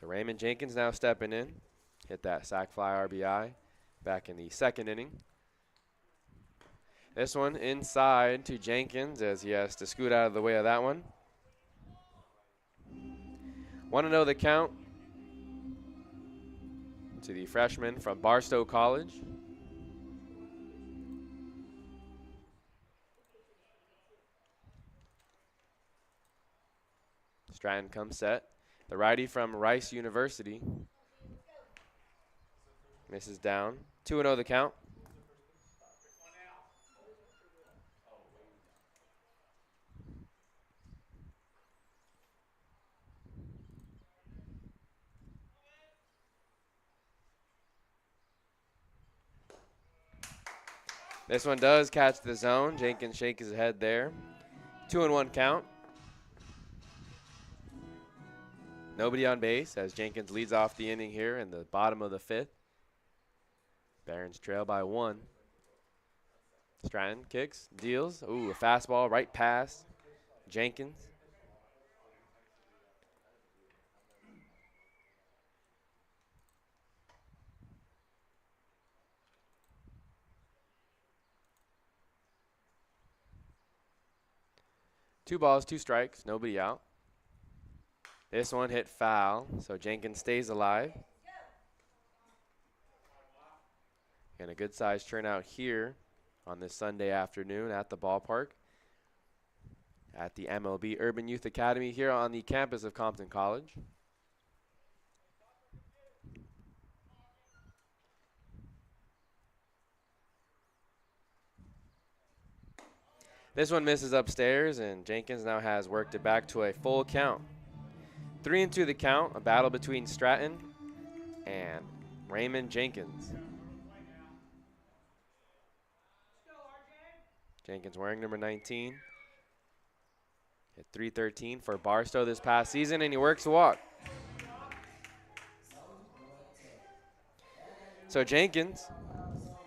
So Raymond Jenkins now stepping in, hit that sac fly RBI back in the 2nd inning. This one inside to Jenkins as he has to scoot out of the way of that one. 1-0 the count to the freshman from Barstow College. Stratton comes set. The righty from Rice University misses down. 2-0 the count. This one does catch the zone. Jenkins shakes his head there. 2-1 count. Nobody on base as Jenkins leads off the inning here in the bottom of the 5th. Barons trail by 1. Stratton kicks, deals. Ooh, a fastball right past Jenkins. Two balls, 2 strikes, nobody out. This one hit foul, so Jenkins stays alive. And a good size turnout here on this Sunday afternoon at the ballpark at the MLB Urban Youth Academy here on the campus of Compton College. This one misses upstairs, and Jenkins now has worked it back to a full count. 3-2 the count, a battle between Stratton and Raymond Jenkins. Jenkins wearing number 19. Hit .313 for Barstow this past season, and he works a walk. So Jenkins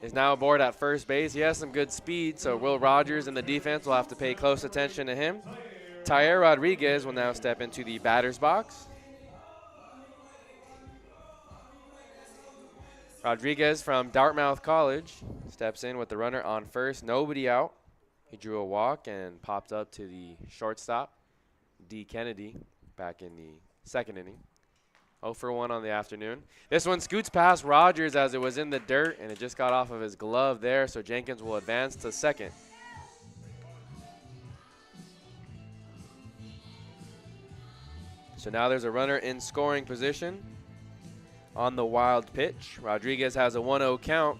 is now aboard at first base. He has some good speed, so Will Rogers and the defense will have to pay close attention to him. Tyer Rodriguez will now step into the batter's box. Rodriguez from Dartmouth College steps in with the runner on first, nobody out. He drew a walk and popped up to the shortstop, D. Kennedy, back in the 2nd inning. 0 for 1 on the afternoon. This one scoots past Rogers as it was in the dirt, and it just got off of his glove there, so Jenkins will advance to second. So now there's a runner in scoring position on the wild pitch. Rodriguez has a 1-0 count.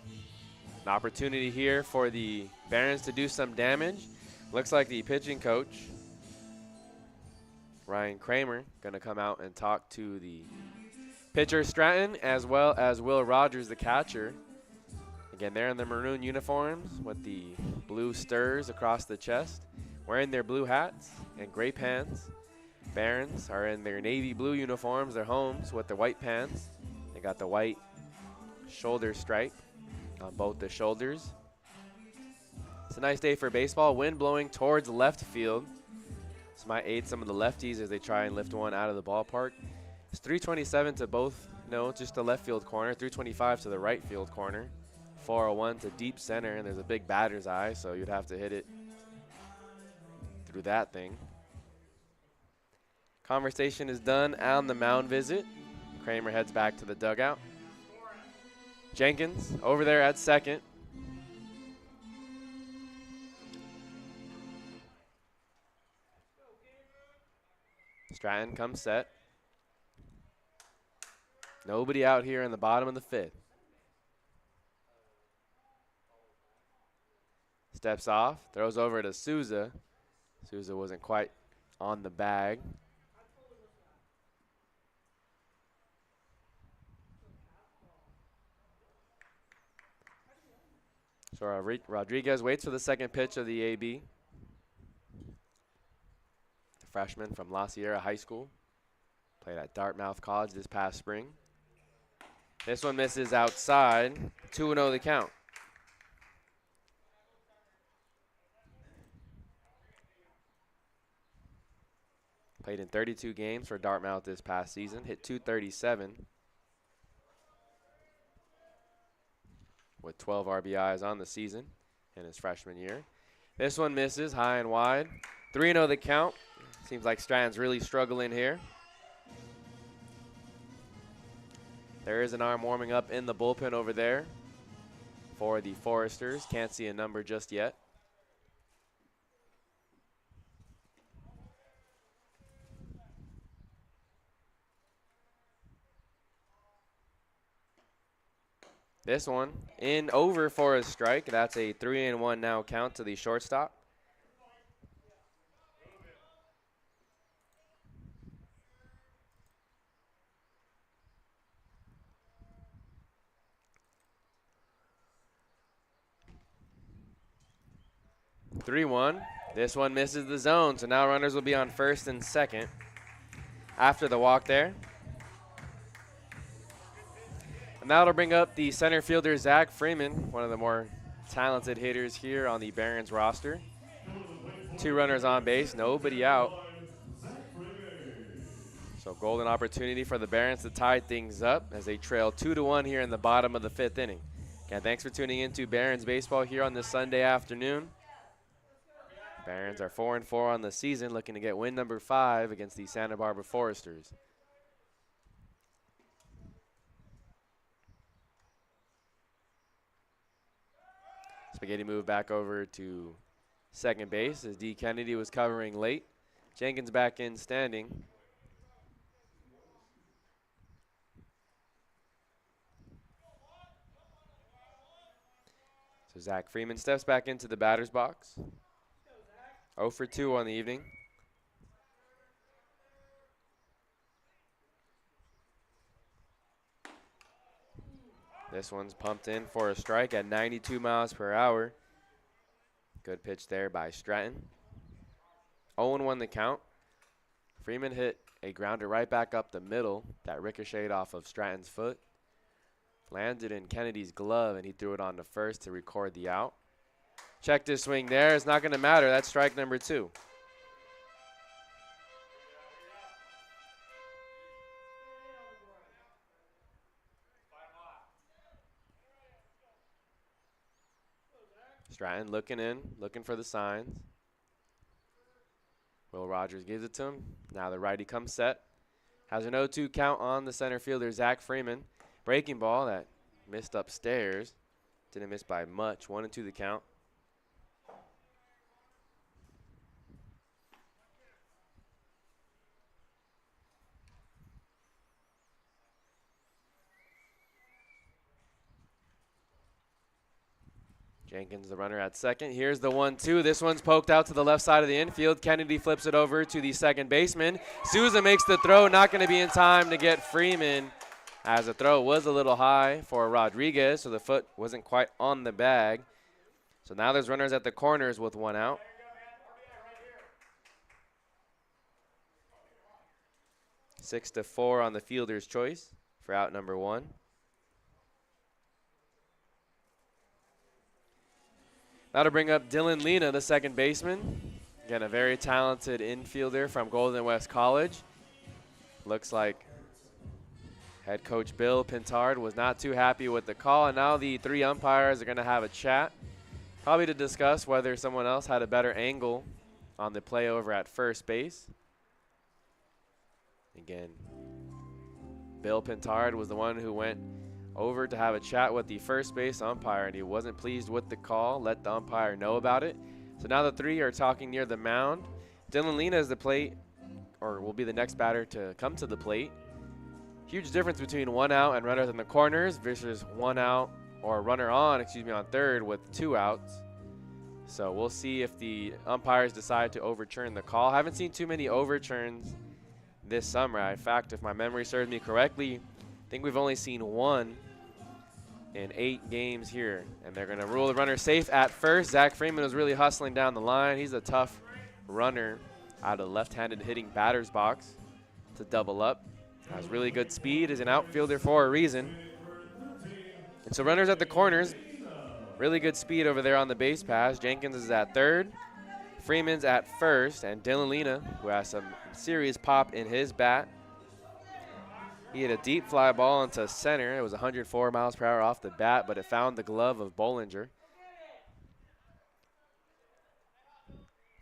An opportunity here for the Barons to do some damage. Looks like the pitching coach, Ryan Kramer, going to come out and talk to the pitcher Stratton as well as Will Rogers, the catcher, Again, they're in the maroon uniforms with the blue stirs across the chest, wearing their blue hats and gray pants. Barons are in their navy blue uniforms, their homes, with their white pants. They got the white shoulder stripe on both the shoulders. It's a nice day for baseball. Wind blowing towards left field. This might aid some of the lefties as they try and lift one out of the ballpark. It's 327 to both, no, just the left field corner, 325 to the right field corner. 401 to deep center, and there's a big batter's eye, so you'd have to hit it through that thing. Conversation is done on the mound visit. Kramer heads back to the dugout. Jenkins over there at second. Stratton comes set. Nobody out here in the bottom of the fifth. Steps off, throws over to Souza. Souza wasn't quite on the bag. So Rodriguez waits for the second pitch of the AB. The freshman from La Sierra High School. Played at Dartmouth College this past spring. This one misses outside. 2-0 the count. Played in 32 games for Dartmouth this past season. Hit .237 with 12 RBIs on the season in his freshman year. This one misses high and wide. 3-0 the count. Seems like Stratton's really struggling here. There is an arm warming up in the bullpen over there for the Foresters. Can't see a number just yet. This one in over for a strike. That's a 3-1 now count to the shortstop. This one misses the zone, so now runners will be on first and second after the walk there. And that'll bring up the center fielder, Zach Freeman, one of the more talented hitters here on the Barons roster. 2 runners on base, nobody out. So golden opportunity for the Barons to tie things up as they trail 2-1 here in the bottom of the 5th inning. Again, thanks for tuning in to Barons baseball here on this Sunday afternoon. Barons are 4-4 on the season, looking to get win number 5 against the Santa Barbara Foresters. Spaghetti moved back over to second base as D. Kennedy was covering late. Jenkins back in standing. So Zach Freeman steps back into the batter's box. 0 for 2 on the evening. This one's pumped in for a strike at 92 miles per hour. Good pitch there by Stratton. 0-1 the count. Freeman hit a grounder right back up the middle that ricocheted off of Stratton's foot. Landed in Kennedy's glove, and he threw it on to first to record the out. Check this swing there. It's not going to matter. That's strike number 2. Stratton looking in, looking for the signs. Will Rogers gives it to him. Now the righty comes set. Has an 0-2 count on the center fielder, Zach Freeman. Breaking ball that missed upstairs. Didn't miss by much. 1-2 the count. Jenkins, the runner at second. Here's the 1-2. This one's poked out to the left side of the infield. Kennedy flips it over to the second baseman. Souza makes the throw. Not going to be in time to get Freeman as the throw was a little high for Rodriguez, so the foot wasn't quite on the bag. So now there's runners at the corners with 1 out. Six to 4 on the fielder's choice for out number 1. Now to bring up Dylan Lena, the second baseman. Again, a very talented infielder from Golden West College. Looks like head coach Bill Pintard was not too happy with the call, and now the 3 umpires are going to have a chat, probably to discuss whether someone else had a better angle on the play over at first base. Again, Bill Pintard was the one who went over to have a chat with the first base umpire, and he wasn't pleased with the call, let the umpire know about it. So now the 3 are talking near the mound. Dylan Lena is the plate, or will be the next batter to come to the plate. Huge difference between 1 out and runners in the corners versus 1 out or runner on, on third with 2 outs. So we'll see if the umpires decide to overturn the call. Haven't seen too many overturns this summer. In fact, if my memory serves me correctly, I think we've only seen 1 in 8 games here. And they're going to rule the runner safe at first. Zach Freeman was really hustling down the line. He's a tough runner out of the left-handed hitting batter's box to double up. Has really good speed, is an outfielder for a reason. And so runners at the corners, really good speed over there on the base pass. Jenkins is at third, Freeman's at first, and Dylan Lena, who has some serious pop in his bat. He hit a deep fly ball into center. It was 104 miles per hour off the bat, but it found the glove of Bollinger.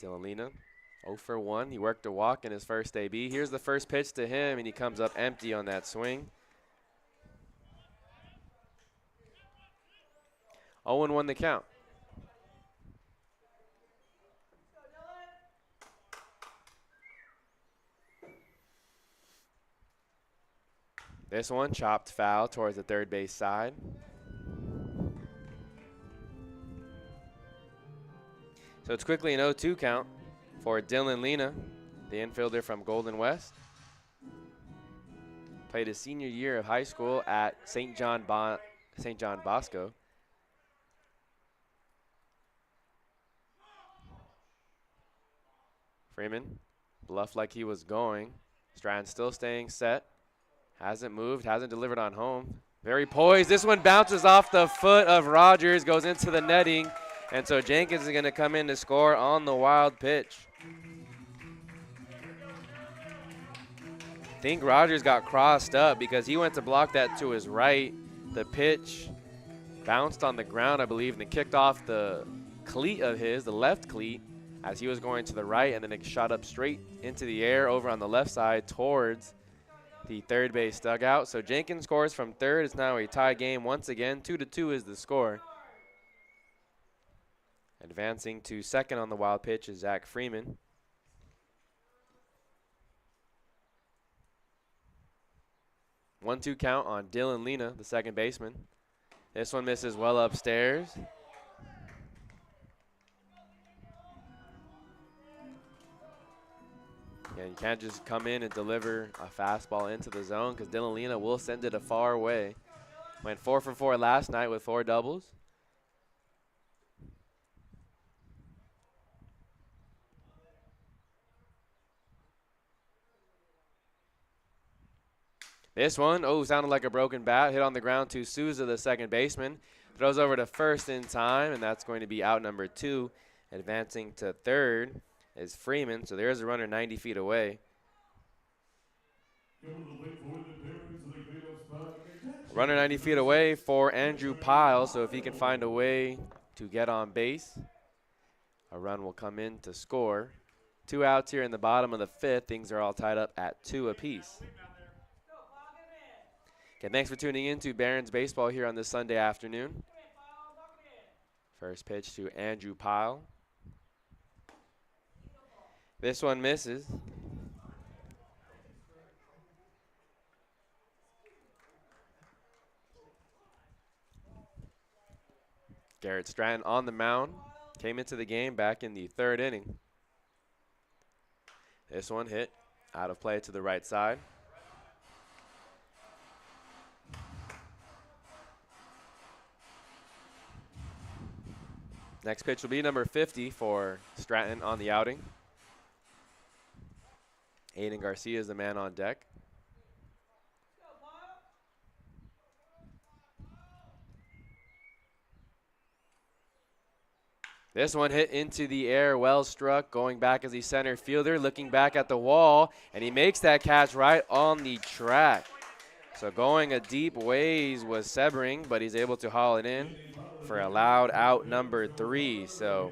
Dylan Lena, 0 for 1. He worked a walk in his first AB. Here's the first pitch to him, and he comes up empty on that swing. 0-1 the count. This one chopped foul towards the third base side. So it's quickly an 0-2 count for Dylan Lena, the infielder from Golden West. Played his senior year of high school at St. John Bosco. Freeman bluffed like he was going. Stratton still staying set. Hasn't moved, hasn't delivered on home. Very poised. This one bounces off the foot of Rogers, goes into the netting. And so Jenkins is going to come in to score on the wild pitch. I think Rogers got crossed up because he went to block that to his right. The pitch bounced on the ground, I believe, and then kicked off the cleat of his, the left cleat, as he was going to the right, and then it shot up straight into the air over on the left side towards the third base dugout. So Jenkins scores from third. It's now a tie game once again. 2-2 is the score. Advancing to second on the wild pitch is Zach Freeman. One-two count on Dylan Lena, the second baseman. This one misses well upstairs. Yeah, you can't just come in and deliver a fastball into the zone because Dylan Lena will send it a far away. Went 4 for 4 last night with 4 doubles. This one, sounded like a broken bat. Hit on the ground to Souza, the second baseman. Throws over to first in time, and that's going to be out number 2. Advancing to third is Freeman, so there's a runner 90 feet away. Runner 90 feet away for Andrew Pyle, so if he can find a way to get on base, a run will come in to score. 2 outs here in the bottom of the 5th. Things are all tied up at 2 apiece. Okay, thanks for tuning in to Barron's Baseball here on this Sunday afternoon. First pitch to Andrew Pyle. This one misses. Garrett Stratton on the mound. Came into the game back in the 3rd inning. This one hit out of play to the right side. Next pitch will be number 50 for Stratton on the outing. Aiden Garcia is the man on deck. This one hit into the air, well struck, going back as the center fielder, looking back at the wall, and he makes that catch right on the track. So going a deep ways was Sebring, but he's able to haul it in for a loud out number 3. So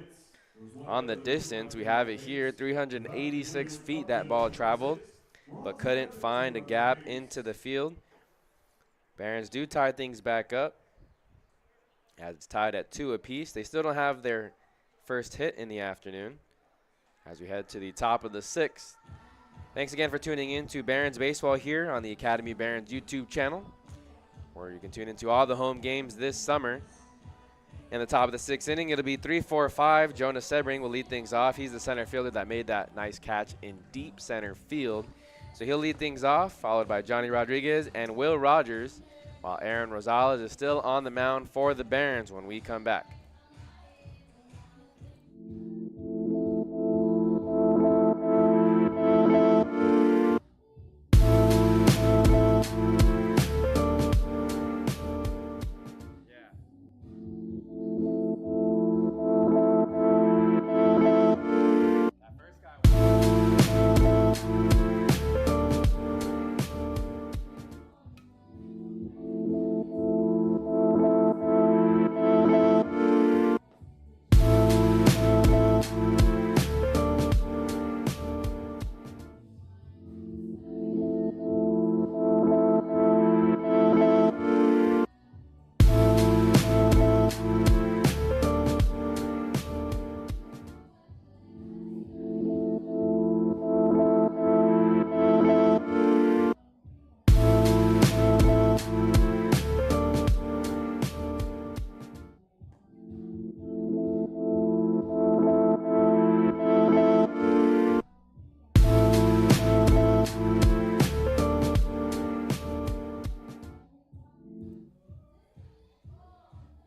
on the distance, we have it here, 386 feet that ball traveled, but couldn't find a gap into the field. Barons do tie things back up, as it's tied at 2 apiece. They still don't have their first hit in the afternoon as we head to the top of the 6th. Thanks again for tuning in to Barons Baseball here on the Academy Barons YouTube channel, where you can tune into all the home games this summer. In the top of the 6th inning, it'll be 3-4-5. Jonas Sebring will lead things off. He's the center fielder that made that nice catch in deep center field. So he'll lead things off, followed by Johnny Rodriguez and Will Rogers, while Aaron Rosales is still on the mound for the Barons when we come back.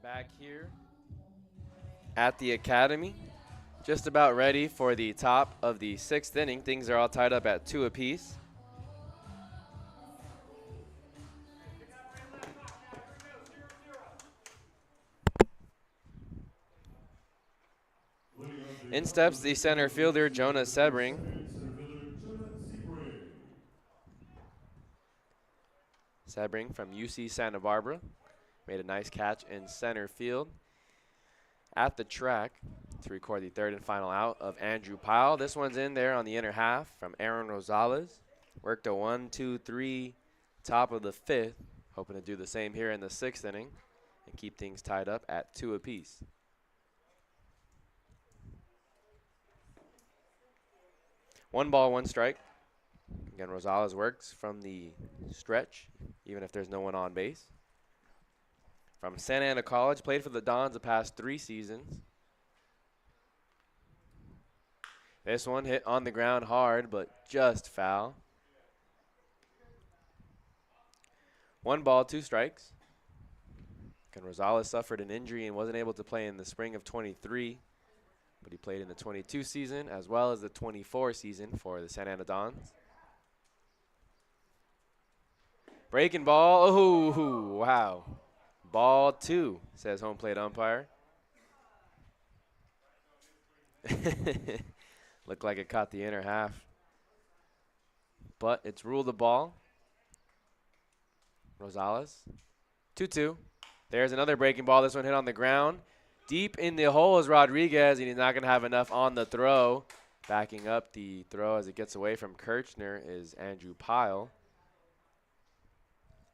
Back here at the Academy, just about ready for the top of the 6th inning. Things are all tied up at 2 apiece. In steps the center fielder, Jonas Sebring. Sebring from UC Santa Barbara made a nice catch in center field. At the track to record the 3rd and final out of Andrew Pyle. This one's in there on the inner half from Aaron Rosales. Worked a 1-2-3 top of the 5th. Hoping to do the same here in the 6th inning and keep things tied up at 2 apiece. One ball, one strike. Again, Rosales works from the stretch, even if there's no one on base. From Santa Ana College, played for the Dons the past 3 seasons. This one hit on the ground hard, but just foul. 1 ball, 2 strikes. And Rosales suffered an injury and wasn't able to play in the spring of 23, but he played in the 22 season as well as the 24 season for the Santa Ana Dons. Breaking ball, oh, wow. Ball 2, says home plate umpire. Looked like it caught the inner half, but it's ruled a ball. Rosales, 2-2. There's another breaking ball. This one hit on the ground. Deep in the hole is Rodriguez, and he's not going to have enough on the throw. Backing up the throw as it gets away from Kirchner is Andrew Pyle.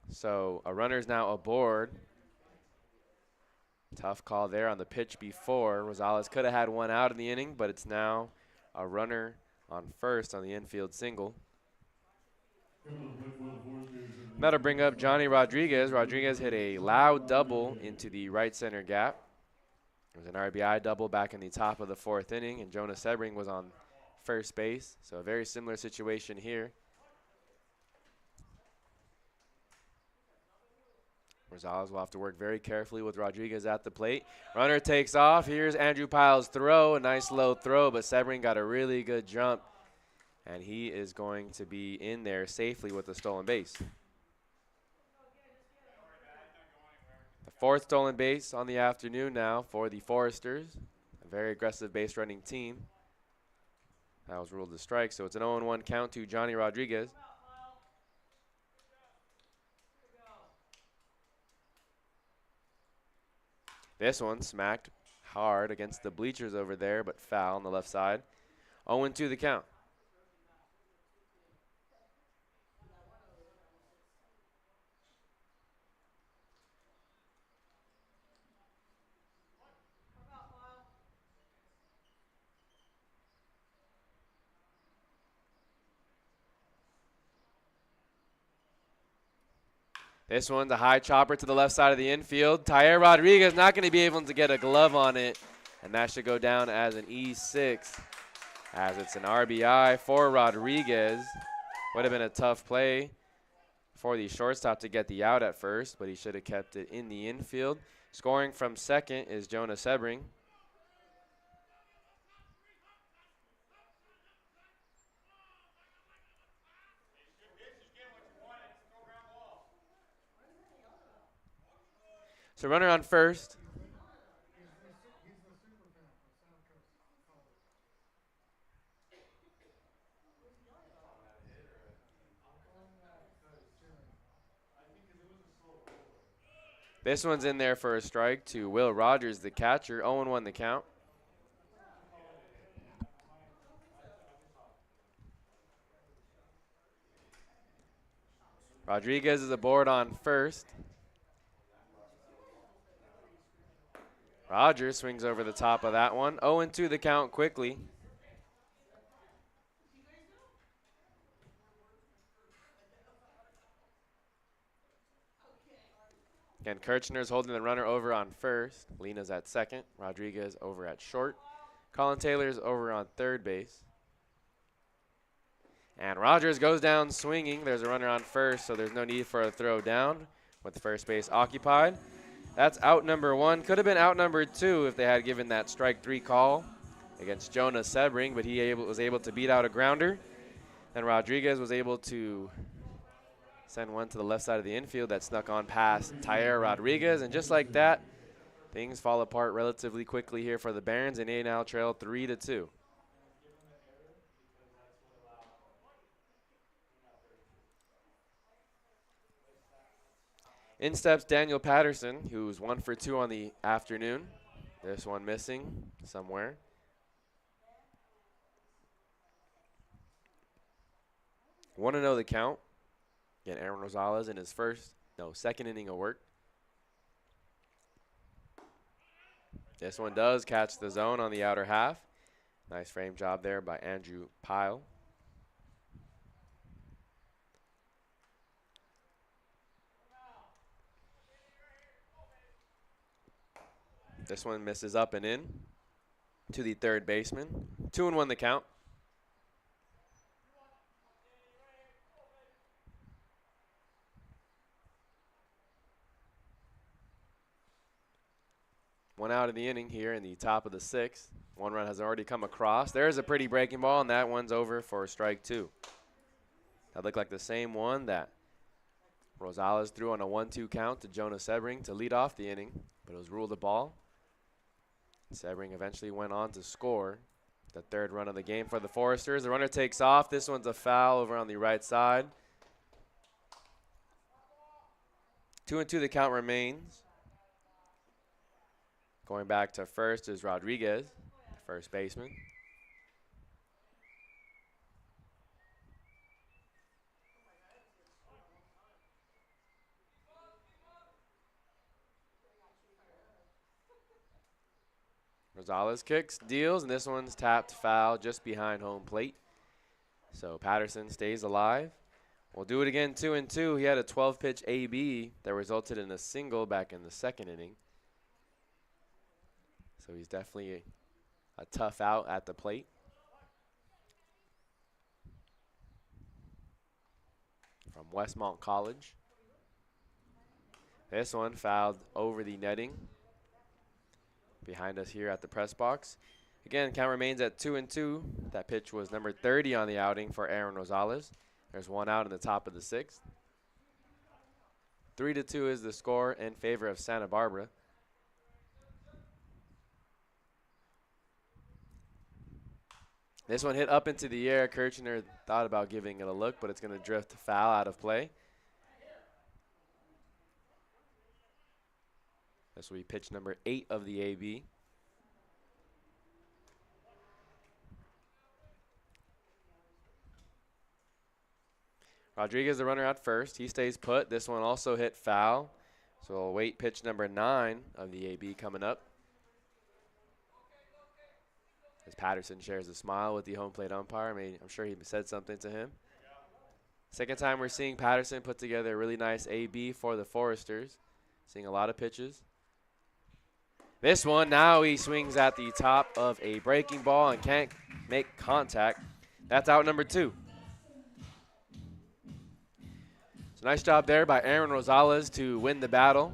So a runner's now aboard. Tough call there on the pitch before. Rosales could have had 1 out in the inning, but it's now a runner on first on the infield single. That'll bring up Johnny Rodriguez. Rodriguez hit a loud double into the right center gap. It was an RBI double back in the top of the 4th inning, and Jonas Sebring was on first base. So a very similar situation here. Rosales will have to work very carefully with Rodriguez at the plate. Runner takes off. Here's Andrew Pyle's throw. A nice low throw, but Sebring got a really good jump, and he is going to be in there safely with the stolen base. The fourth stolen base on the afternoon now for the Foresters, a very aggressive base running team. That was ruled a strike, so it's an 0-1 count to Johnny Rodriguez. This one smacked hard against the bleachers over there, but foul on the left side. 0-2 the count. This one's a high chopper to the left side of the infield. Tair Rodriguez not going to be able to get a glove on it, and that should go down as an E6, as it's an RBI for Rodriguez. Would have been a tough play for the shortstop to get the out at first, but he should have kept it in the infield. Scoring from second is Jonah Sebring. So runner on first. This one's in there for a strike to Will Rogers, the catcher. 0-1 the count. Rodriguez is aboard on first. Rogers swings over the top of that one. 0-2 the count quickly. Again, Kirchner's holding the runner over on first. Lena's at second. Rodriguez over at short. Colin Taylor's over on third base. And Rogers goes down swinging. There's a runner on first, so there's no need for a throw down with the first base occupied. That's out number one. Could have been out number two if they had given that strike three call against Jonah Sebring, but he was able to beat out a grounder. And Rodriguez was able to send one to the left side of the infield that snuck on past Tair Rodriguez. And just like that, things fall apart relatively quickly here for the Barons, and they now trail 3-2. In steps Daniel Patterson, who's 1 for 2 on the afternoon. This one missing somewhere. Want to know the count? Again, Aaron Rosales in his second inning of work. This one does catch the zone on the outer half. Nice frame job there by Andrew Pyle. This one misses up and in to the third baseman. 2-1 the count. One out of the inning here in the top of the sixth. One run has already come across. There's a pretty breaking ball, and that one's over for strike two. That looked like the same one that Rosales threw on a 1-2 count to Jonah Sebring to lead off the inning, but it was ruled a ball. Sebring eventually went on to score the third run of the game for the Foresters. The runner takes off. This one's a foul over on the right side. 2-2 the count remains. Going back to first is Rodriguez, first baseman. Rosales kicks, deals, and this one's tapped foul just behind home plate. So Patterson stays alive. We'll do it again, 2-2. He had a 12-pitch AB that resulted in a single back in the second inning. So he's definitely a tough out at the plate. From Westmont College. This one fouled over the netting behind us here at the press box. Again, count remains at 2-2. That pitch was number 30 on the outing for Aaron Rosales. There's one out in the top of the sixth. 3-2 is the score in favor of Santa Barbara. This one hit up into the air. Kirchner thought about giving it a look, but it's going to drift foul out of play. This will be pitch number 8 of the AB. Rodriguez, the runner at first. He stays put. This one also hit foul. So we'll wait pitch number 9 of the AB coming up. As Patterson shares a smile with the home plate umpire. I'm sure he said something to him. Second time we're seeing Patterson put together a really nice AB for the Foresters. Seeing a lot of pitches. This one, now he swings at the top of a breaking ball and can't make contact. That's out number 2. So nice job there by Aaron Rosales to win the battle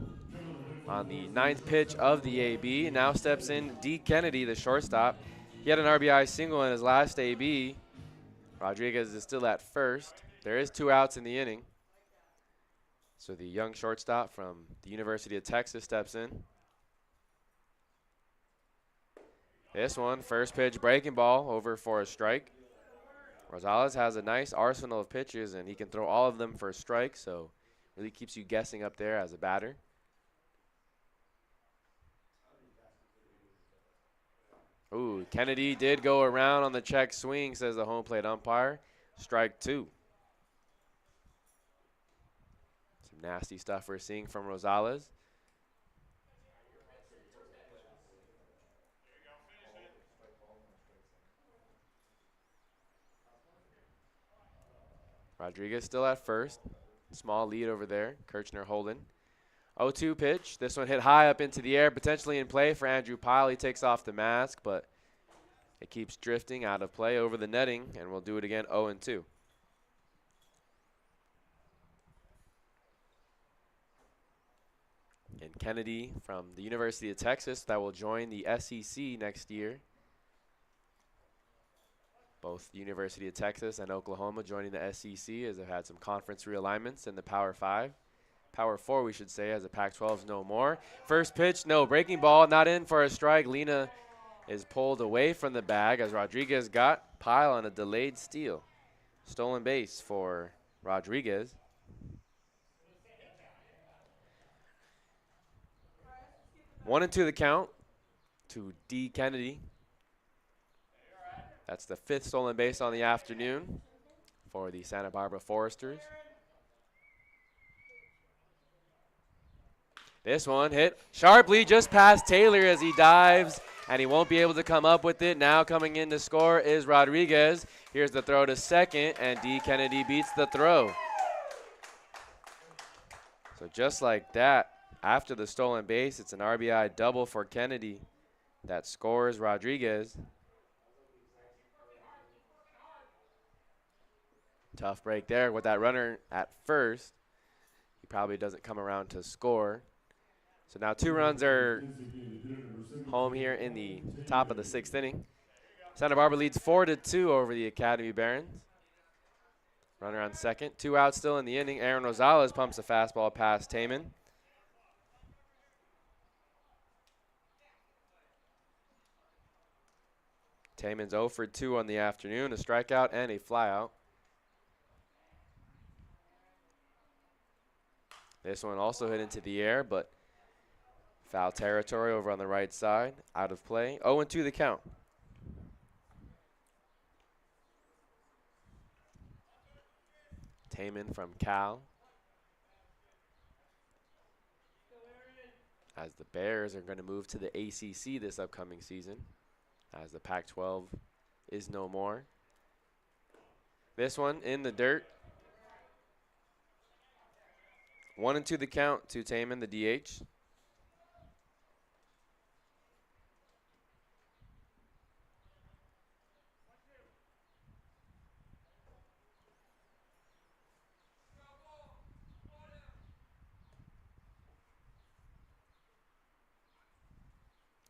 on the 9th pitch of the AB. Now steps in D. Kennedy, the shortstop. He had an RBI single in his last AB. Rodriguez is still at first. There is 2 outs in the inning. So the young shortstop from the University of Texas steps in. This one, first pitch breaking ball over for a strike. Rosales has a nice arsenal of pitches, and he can throw all of them for a strike, so really keeps you guessing up there as a batter. Ooh, Kennedy did go around on the check swing, says the home plate umpire. Strike 2. Some nasty stuff we're seeing from Rosales. Rodriguez still at first. Small lead over there. Kirchner holding. 0-2 pitch. This one hit high up into the air, potentially in play for Andrew Pyle. He takes off the mask, but it keeps drifting out of play over the netting, and we'll do it again, 0-2. And Kennedy from the University of Texas that will join the SEC next year. Both the University of Texas and Oklahoma joining the SEC as they've had some conference realignments in the Power 5. Power 4, we should say, as the Pac-12's no more. First pitch, no. Breaking ball, not in for a strike. Lena is pulled away from the bag as Rodriguez got Pyle on a delayed steal. Stolen base for Rodriguez. One and 2 the count to D. Kennedy. That's the 5th stolen base on the afternoon for the Santa Barbara Foresters. This one hit sharply just past Taylor as he dives, and he won't be able to come up with it. Now coming in to score is Rodriguez. Here's the throw to second, and D. Kennedy beats the throw. So just like that, after the stolen base, it's an RBI double for Kennedy that scores Rodriguez. Tough break there with that runner at first. He probably doesn't come around to score. So now 2 runs are home here in the top of the 6th inning. Santa Barbara leads 4-2 over the Academy Barons. Runner on second. 2 outs still in the inning. Aaron Rosales pumps a fastball past Taman. Taman's 0 for 2 on the afternoon. A strikeout and a flyout. This one also hit into the air, but foul territory over on the right side. Out of play. 0-2 the count. Taman from Cal. As the Bears are going to move to the ACC this upcoming season, as the Pac-12 is no more. This one in the dirt. 1-2 the count to Taman, the DH.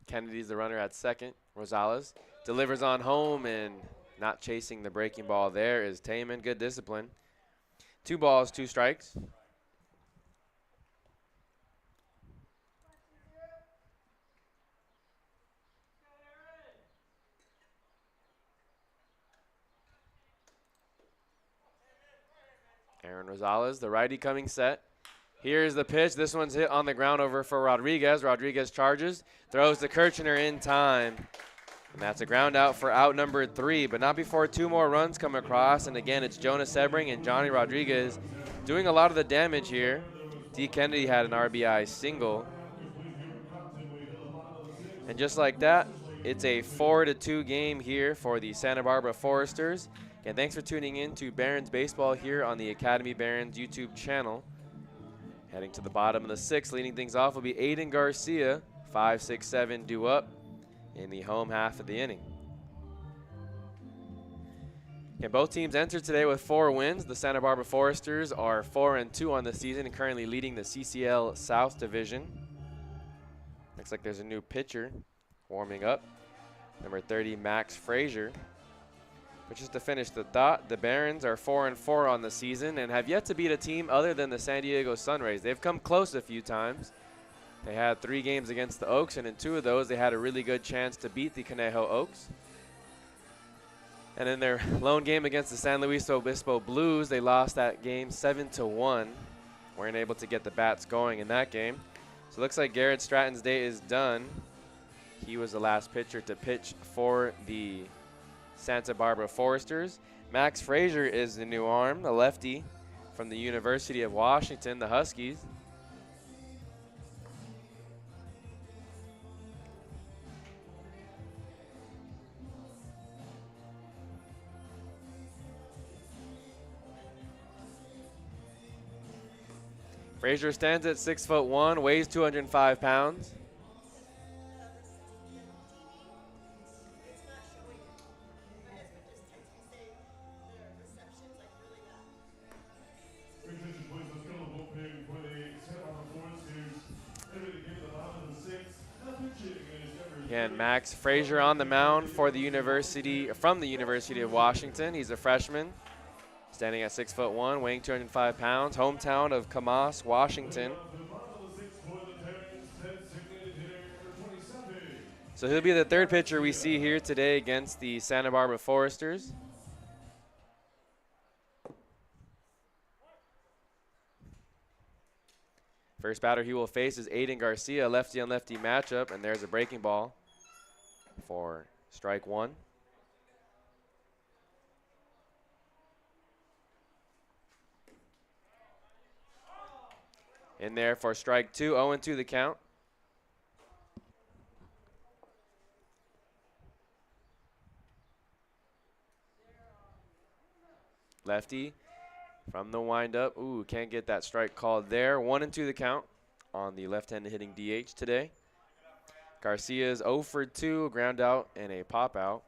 Kennedy's the runner at second. Rosales delivers on home, and not chasing the breaking ball there is Taman. Good discipline. 2 balls, 2 strikes. Aaron Rosales, the righty, coming set. Here's the pitch. This one's hit on the ground over for Rodriguez. Rodriguez charges, throws to Kirchner in time. And that's a ground out for out number 3, but not before 2 more runs come across. And again, it's Jonas Sebring and Johnny Rodriguez doing a lot of the damage here. D. Kennedy had an RBI single. And just like that, it's a 4-2 game here for the Santa Barbara Foresters. And thanks for tuning in to Barons Baseball here on the Academy Barons YouTube channel. Heading to the bottom of the 6th, leading things off will be Aiden Garcia, 5-6-7 due up in the home half of the inning. And both teams entered today with 4 wins. The Santa Barbara Foresters are 4-2 on the season and currently leading the CCL South Division. Looks like there's a new pitcher warming up, number 30, Max Frazier. But just to finish the thought, the Barons are 4-4 on the season and have yet to beat a team other than the San Diego Sunrays. They've come close a few times. They had 3 games against the Oaks, and in 2 of those, they had a really good chance to beat the Conejo Oaks. And in their lone game against the San Luis Obispo Blues, they lost that game 7-1. Weren't able to get the bats going in that game. So it looks like Garrett Stratton's day is done. He was the last pitcher to pitch for the Santa Barbara Foresters. Max Frazier is the new arm, a lefty from the University of Washington, the Huskies. Frazier stands at 6'1", weighs 205 pounds. Again, Max Frazier on the mound for the University of Washington. He's a freshman, standing at 6'1", weighing 205 pounds. Hometown of Camas, Washington. So he'll be the 3rd pitcher we see here today against the Santa Barbara Foresters. First batter he will face is Aiden Garcia, lefty on lefty matchup, and there's a breaking ball for strike 1. In there for strike 2, 0-2 the count. Lefty from the windup. Ooh, can't get that strike called there. 1-2 the count on the left-handed hitting DH today. Garcia's 0 for 2, a ground out and a pop out.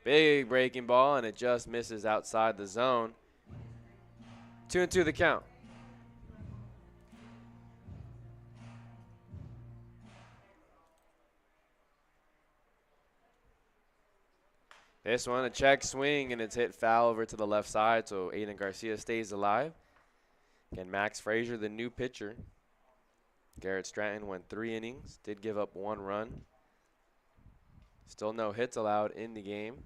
Big breaking ball, and it just misses outside the zone. 2-2 the count. This one, a check swing, and it's hit foul over to the left side, so Aiden Garcia stays alive. Again, Max Frazier, the new pitcher. Garrett Stratton went 3 innings, did give up 1 run. Still no hits allowed in the game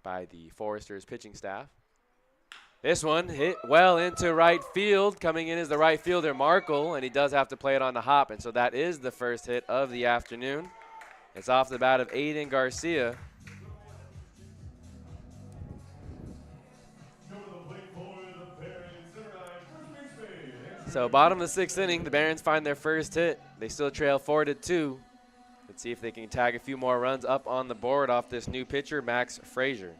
by the Foresters pitching staff. This one hit well into right field. Coming in is the right fielder, Markle, and he does have to play it on the hop, and so that is the first hit of the afternoon. It's off the bat of Aiden Garcia. So bottom of the 6th inning, the Barons find their first hit. They still trail 4-2. Let's see if they can tag a few more runs up on the board off this new pitcher, Max Frazier.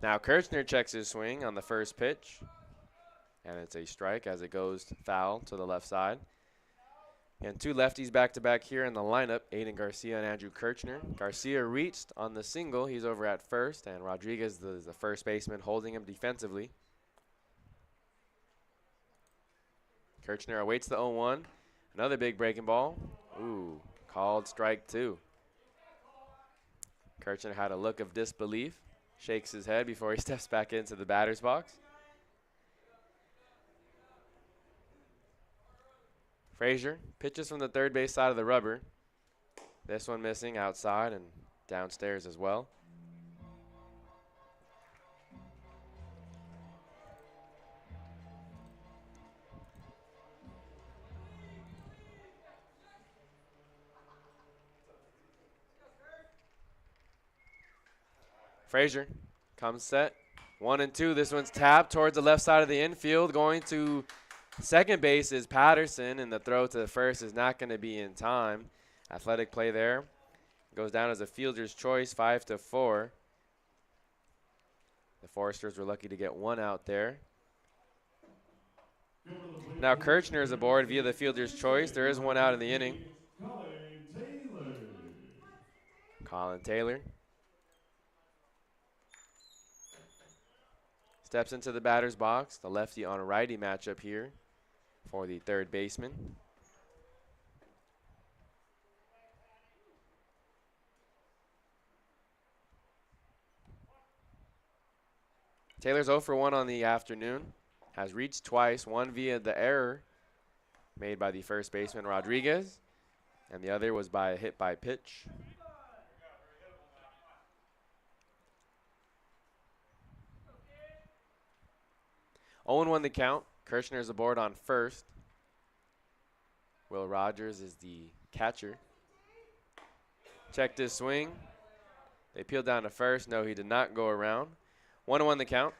Now Kirchner checks his swing on the first pitch, and it's a strike as it goes foul to the left side. And two lefties back-to-back here in the lineup, Aiden Garcia and Andrew Kirchner. Garcia reached on the single. He's over at first, and Rodriguez is the first baseman holding him defensively. Kirchner awaits the 0-1. Another big breaking ball. Ooh, called strike two. Kirchner had a look of disbelief, shakes his head before he steps back into the batter's box. Frazier pitches from the third base side of the rubber. This one missing outside and downstairs as well. Frazier comes set. 1-2. This one's tapped towards the left side of the infield. Going to second base is Patterson, and the throw to the first is not going to be in time. Athletic play there. Goes down as a fielder's choice, 5-4. The Foresters were lucky to get one out there. Now Kirchner is aboard via the fielder's choice. There is one out in the inning. Colin Taylor steps into the batter's box. The lefty on righty matchup here for the third baseman. Taylor's 0 for 1 on the afternoon. Has reached twice, one via the error made by the first baseman Rodriguez, and the other was by a hit by pitch. Owen won the count. Kirchner's aboard on first. Will Rogers is the catcher. Checked his swing. They peeled down to first. No, he did not go around. 1-1 the count.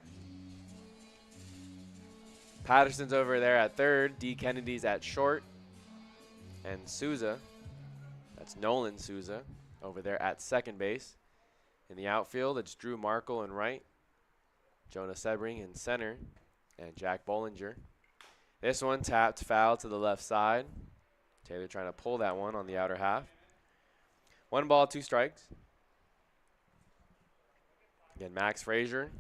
Patterson's over there at third. D. Kennedy's at short. And Souza, that's Nolan Souza, over there at second base. In the outfield, it's Drew Markle in right. Jonah Sebring in center. And Jack Bollinger. This one tapped foul to the left side. Taylor trying to pull that one on the outer half. 1 ball, 2 strikes. Again, Max Frazier,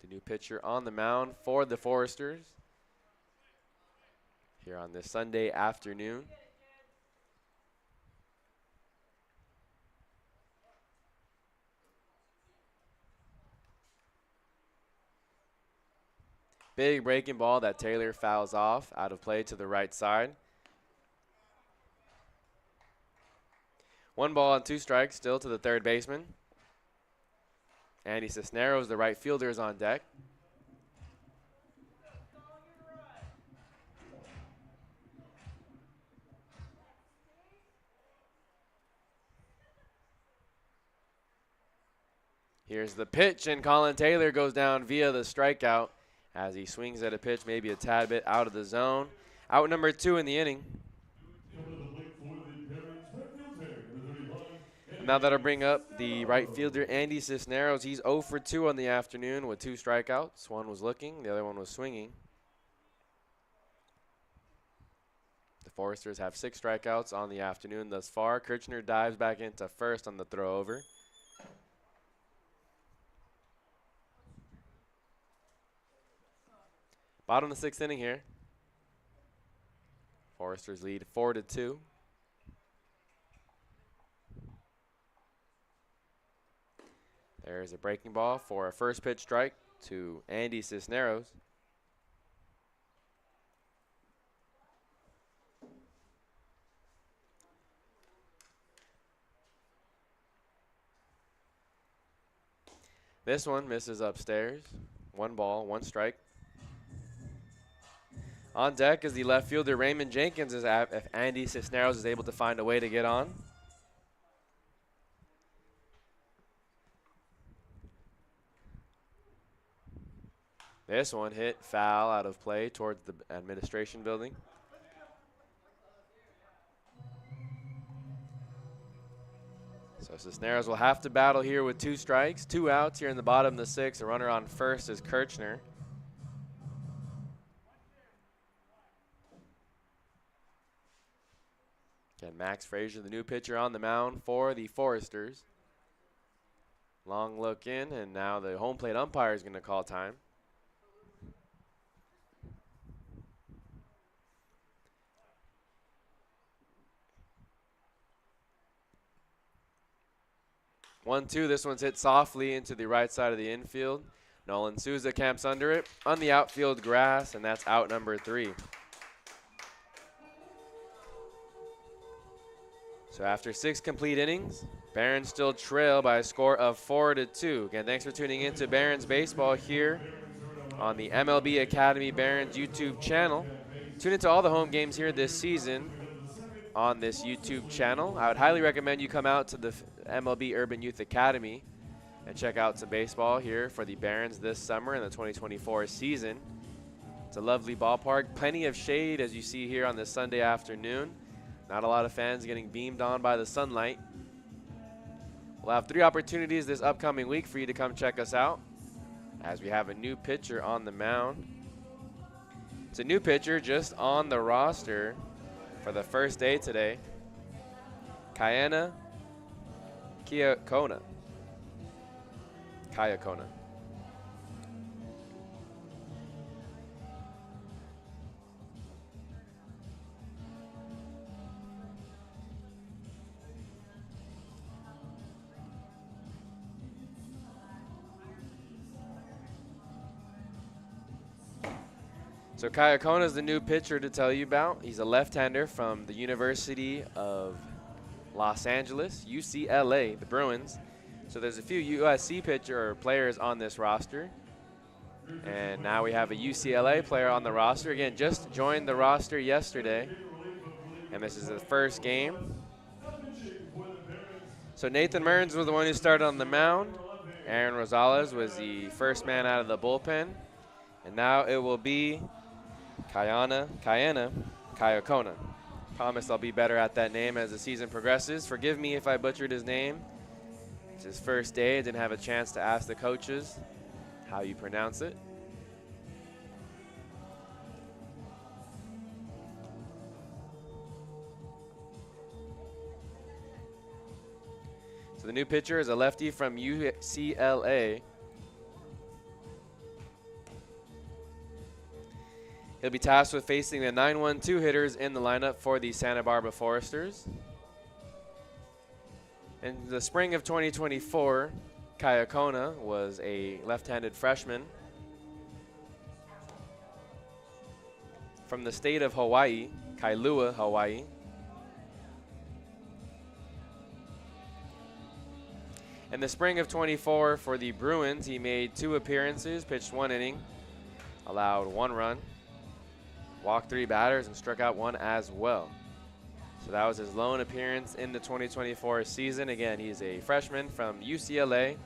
the new pitcher on the mound for the Foresters here on this Sunday afternoon. Big breaking ball that Taylor fouls off out of play to the right side. 1 ball and 2 strikes still to the third baseman. Andy Cisneros, the right fielder, is on deck. Here's the pitch, and Colin Taylor goes down via the strikeout as he swings at a pitch maybe a tad bit out of the zone. Out number 2 in the inning. Now that'll bring up the right fielder, Andy Cisneros. He's 0 for 2 on the afternoon with 2 strikeouts. One was looking, the other one was swinging. The Foresters have 6 strikeouts on the afternoon thus far. Kirchner dives back into first on the throw over. Bottom of the 6th inning here. Foresters lead 4-2. There's a breaking ball for a first pitch strike to Andy Cisneros. This one misses upstairs. 1 ball, 1 strike. On deck is the left fielder Raymond Jenkins if Andy Cisneros is able to find a way to get on. This one hit foul out of play towards the administration building. So Cisneros will have to battle here with 2 strikes, 2 outs here in the bottom of the 6th. A runner on first is Kirchner. Again, Max Frazier, the new pitcher on the mound for the Foresters. Long look in, and now the home plate umpire is going to call time. One-two. This one's hit softly into the right side of the infield. Nolan Souza camps under it on the outfield grass, and that's out number 3. So after 6 complete innings, Barons still trail by a score of 4-2. Again, thanks for tuning in to Barons Baseball here on the MLB Academy Barons YouTube channel. Tune into all the home games here this season on this YouTube channel. I would highly recommend you come out to the MLB Urban Youth Academy and check out some baseball here for the Barons this summer in the 2024 season. It's a lovely ballpark, plenty of shade as you see here on this Sunday afternoon. Not a lot of fans getting beamed on by the sunlight. We'll have 3 opportunities this upcoming week for you to come check us out as we have a new pitcher on the mound. It's a new pitcher just on the roster for the first day today. Kayana Kayakona. So Kayakona is the new pitcher to tell you about. He's a left-hander from the University of Los Angeles, UCLA, the Bruins. So there's a few USC pitcher or players on this roster. And now we have a UCLA player on the roster. Again, just joined the roster yesterday. And this is the first game. So Nathan Mearns was the one who started on the mound. Aaron Rosales was the first man out of the bullpen. And now it will be Kayana Kayakona. Promise I'll be better at that name as the season progresses. Forgive me if I butchered his name. It's his first day. I didn't have a chance to ask the coaches how you pronounce it. So the new pitcher is a lefty from UCLA. He'll be tasked with facing the 9-1-2 hitters in the lineup for the Santa Barbara Foresters. In the spring of 2024, Kayakona was a left-handed freshman from the state of Hawaii, Kailua, Hawaii. In the spring of 24 for the Bruins, he made 2 appearances, pitched 1 inning, allowed 1 run, walked 3 batters, and struck out 1 as well. So that was his lone appearance in the 2024 season. Again, he's a freshman from UCLA,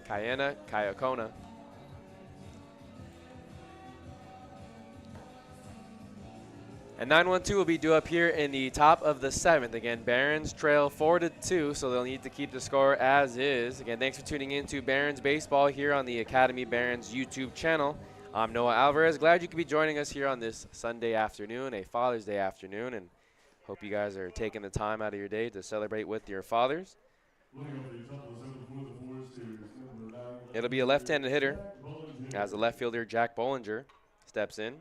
Kayana Kayakona. And 9-1-2 will be due up here in the top of the 7th. Again, Barons trail 4-2, so they'll need to keep the score as is. Again, thanks for tuning in to Barons Baseball here on the Academy Barons YouTube channel. I'm Noah Alvarez. Glad you could be joining us here on this Sunday afternoon, a Father's Day afternoon, and hope you guys are taking the time out of your day to celebrate with your fathers. It'll be a left-handed hitter as the left fielder Jack Bollinger steps in.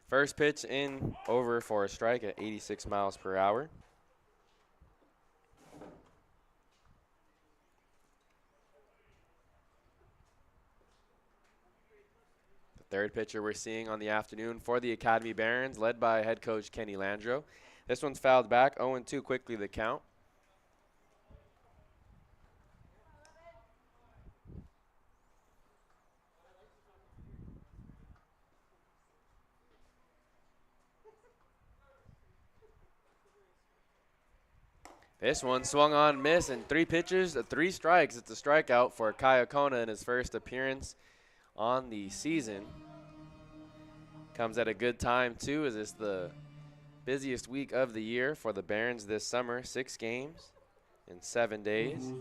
First pitch in, over for a strike at 86 miles per hour. Third pitcher we're seeing on the afternoon for the Academy Barons, led by head coach Kenny Landreau. This one's fouled back, 0-2 quickly the count. This one swung on, miss, and 3 pitches, 3 strikes. It's a strikeout for Kayakona in his first appearance on the season. Comes at a good time too, as it's the busiest week of the year for the Barons this summer. 6 games in 7 days.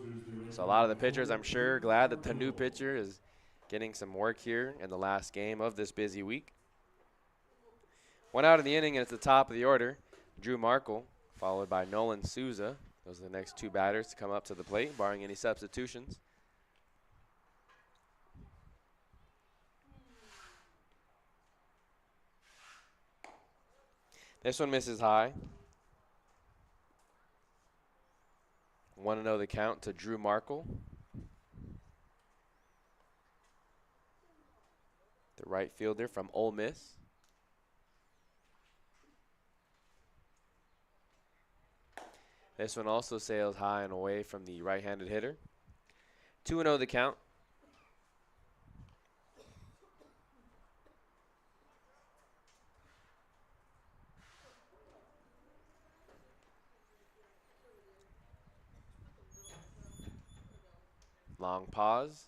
So a lot of the pitchers, I'm sure, glad that the new pitcher is getting some work here in the last game of this busy week. One out of the inning, and at the top of the order, Drew Markle, followed by Nolan Souza. Those are the next two batters to come up to the plate, barring any substitutions. This one misses high. 1-0 the count to Drew Markle. The right fielder from Ole Miss. This one also sails high and away from the right-handed hitter. 2-0 the count. Long pause.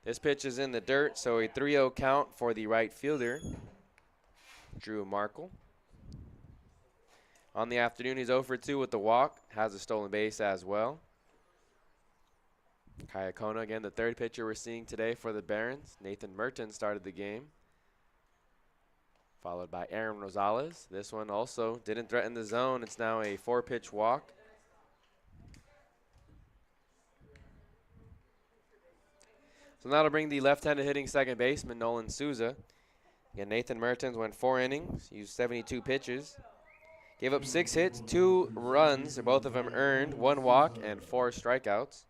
This pitch is in the dirt, so a 3-0 count for the right fielder, Drew Markle. On the afternoon, he's 0 for 2 with the walk, has a stolen base as well. Kayakona, again, the third pitcher we're seeing today for the Barons. Nathan Merton started the game, followed by Aaron Rosales. This one also didn't threaten the zone. It's now a 4-pitch walk. So that'll bring the left-handed hitting second baseman, Nolan Souza. Again, Nathan Mertens went 4 innings, used 72 pitches. Gave up 6 hits, 2 runs, both of them earned, 1 walk, and 4 strikeouts.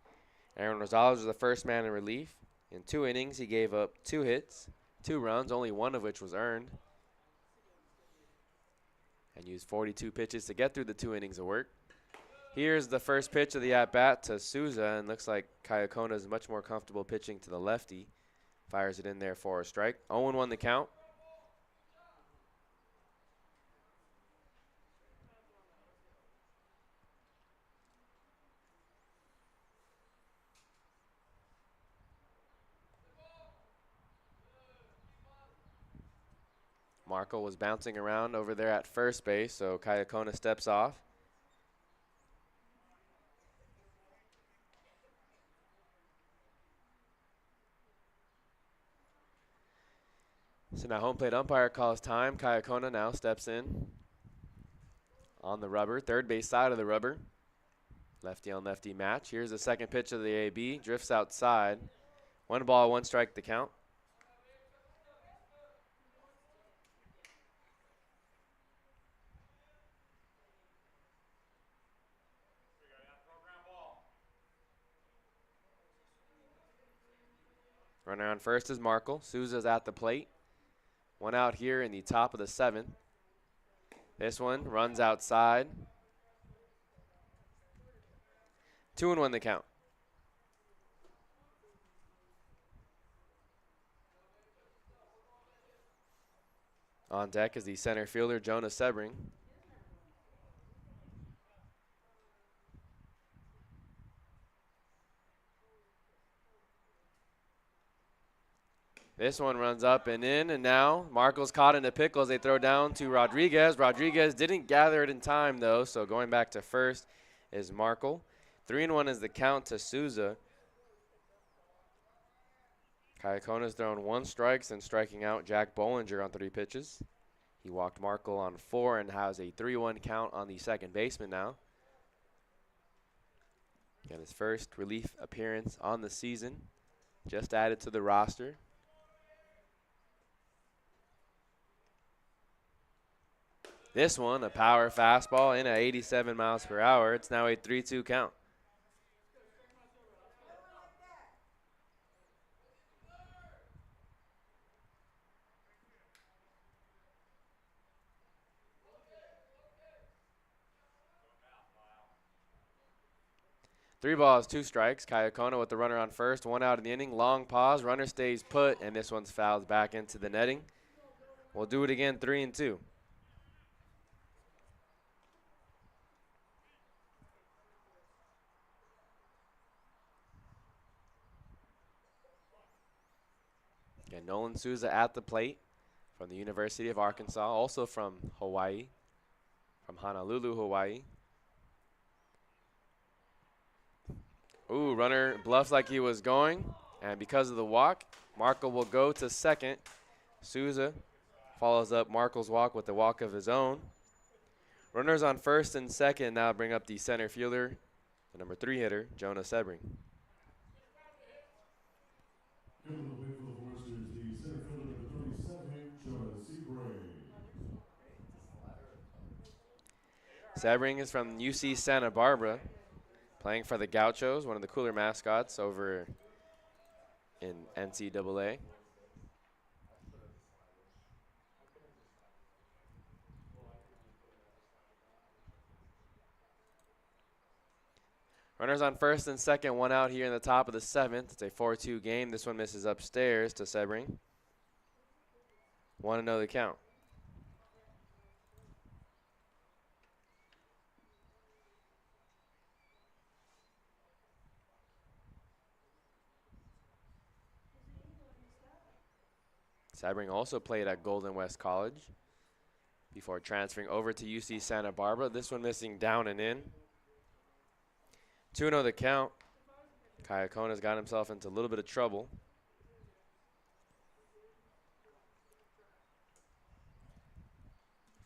Aaron Rosales was the first man in relief. In 2 innings, he gave up 2 hits, 2 runs, only 1 of which was earned, and used 42 pitches to get through the 2 innings of work. Here's the first pitch of the at-bat to Souza, and looks like Kayakona is much more comfortable pitching to the lefty. Fires it in there for a strike. 0-1 the count. Markle was bouncing around over there at first base, so Kayakona steps off. So now home plate umpire calls time. Kayakona now steps in on the rubber, third base side of the rubber. Lefty on lefty match. Here's the second pitch of the AB. Drifts outside. 1 ball, 1 strike the count. Runner on first is Markle. Souza's at the plate. 1 out here in the top of the 7th. This one runs outside. 2-1 the count. On deck is the center fielder, Jonah Sebring. This one runs up and in, and now Markle's caught in a pickle as they throw down to Rodriguez. Rodriguez didn't gather it in time, though, so going back to first is Markle. 3-1 is the count to Souza. Kayakona's thrown 1 strike and striking out Jack Bollinger on 3 pitches. He walked Markle on 4 and has a 3-1 count on the second baseman now. And his first relief appearance on the season, just added to the roster. This one, a power fastball in at 87 miles per hour. It's now a 3-2 count. Three balls, 2 strikes. Kayakona with the runner on first, 1 out in the inning. Long pause, runner stays put, and this one's fouled back into the netting. We'll do it again, 3-2. And Nolan Souza at the plate from the University of Arkansas, also from Hawaii, from Honolulu, Hawaii. Ooh, runner bluffs like he was going. And because of the walk, Markle will go to second. Souza follows up Markle's walk with a walk of his own. Runners on first and second now bring up the center fielder, the number 3 hitter, Jonah Sebring. Coming to the plate for the Foresters, the center fielder, number 37, Jonah Sebring. Sebring is from UC Santa Barbara, playing for the Gauchos, one of the cooler mascots over in NCAA. Runners on first and second, one out here in the top of the 7th. It's a 4-2 game. This one misses upstairs to Sebring. 1-0 the count. Sebring also played at Golden West College before transferring over to UC Santa Barbara. This one missing down and in. 2-0 the count. Iacona's got himself into a little bit of trouble.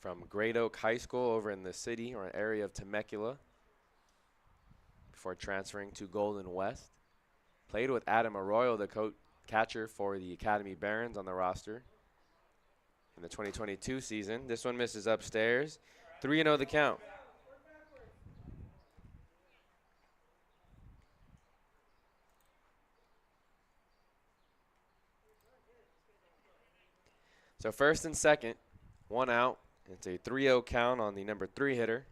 From Great Oak High School over in the city or an area of Temecula before transferring to Golden West. Played with Adam Arroyo, the catcher for the Academy Barons on the roster in the 2022 season. This one misses upstairs. 3-0 the count. So first and second, one out. It's a 3-0 count on the number 3 hitter.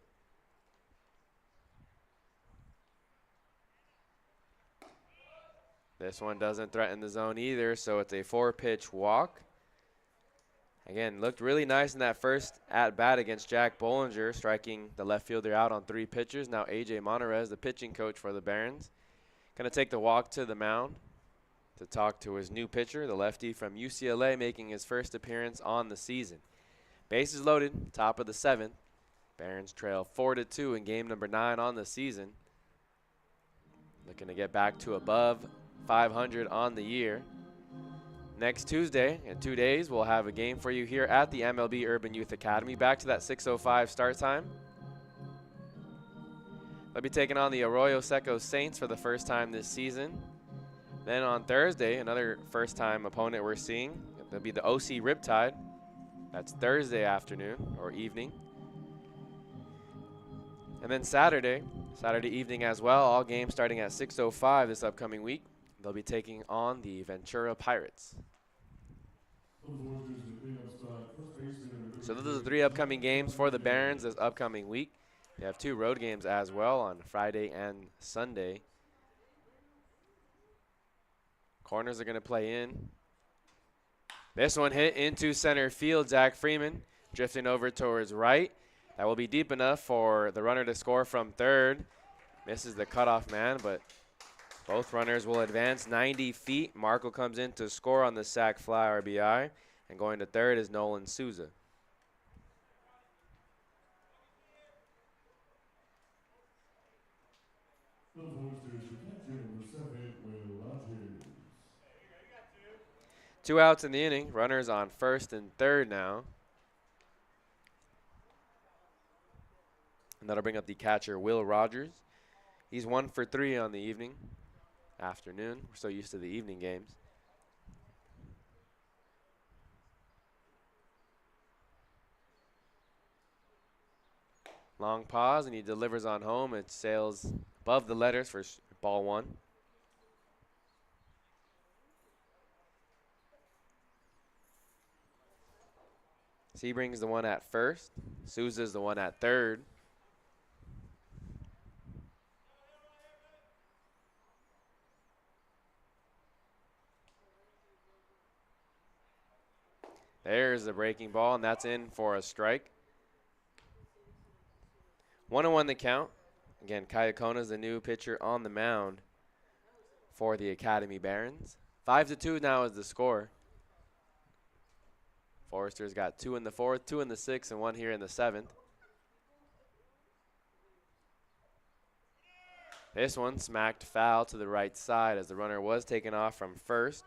This one doesn't threaten the zone either, so it's a 4-pitch walk. Again, looked really nice in that first at-bat against Jack Bollinger, striking the left fielder out on 3 pitches. Now A.J. Monterez, the pitching coach for the Barons, going to take the walk to the mound to talk to his new pitcher, the lefty from UCLA, making his first appearance on the season. Bases loaded, top of the 7th. Barons trail 4-2 in game number 9 on the season. Looking to get back to above 500 on the year. Next Tuesday, in 2 days, we'll have a game for you here at the MLB Urban Youth Academy. Back to that 6:05 start time. They'll be taking on the Arroyo Seco Saints for the first time this season. Then on Thursday, another first-time opponent we're seeing. It'll be the OC Riptide. That's Thursday afternoon or evening. And then Saturday evening as well, all games starting at 6:05 this upcoming week. They'll be taking on the Ventura Pirates. So those are the 3 upcoming games for the Barons this upcoming week. They have 2 road games as well on Friday and Sunday. Corners are going to play in. This one hit into center field. Zach Freeman drifting over towards right. That will be deep enough for the runner to score from third. Misses the cutoff man, but both runners will advance 90 feet. Markle comes in to score on the sac fly RBI. And going to third is Nolan Souza. Two outs in the inning. Runners on first and third now. And that'll bring up the catcher, Will Rogers. He's 1 for 3 on the afternoon. We're so used to the evening games. Long pause, and he delivers on home. It sails above the letters for ball 1. Sebring's the one at first. Souza's the one at third. There's the breaking ball, and that's in for a strike. 1-1 the count. Again, Iacona's the new pitcher on the mound for the Academy Barons. 5-2 now is the score. Foresters got 2 in the 4th, 2 in the 6th, and 1 here in the 7th. This one smacked foul to the right side as the runner was taken off from first.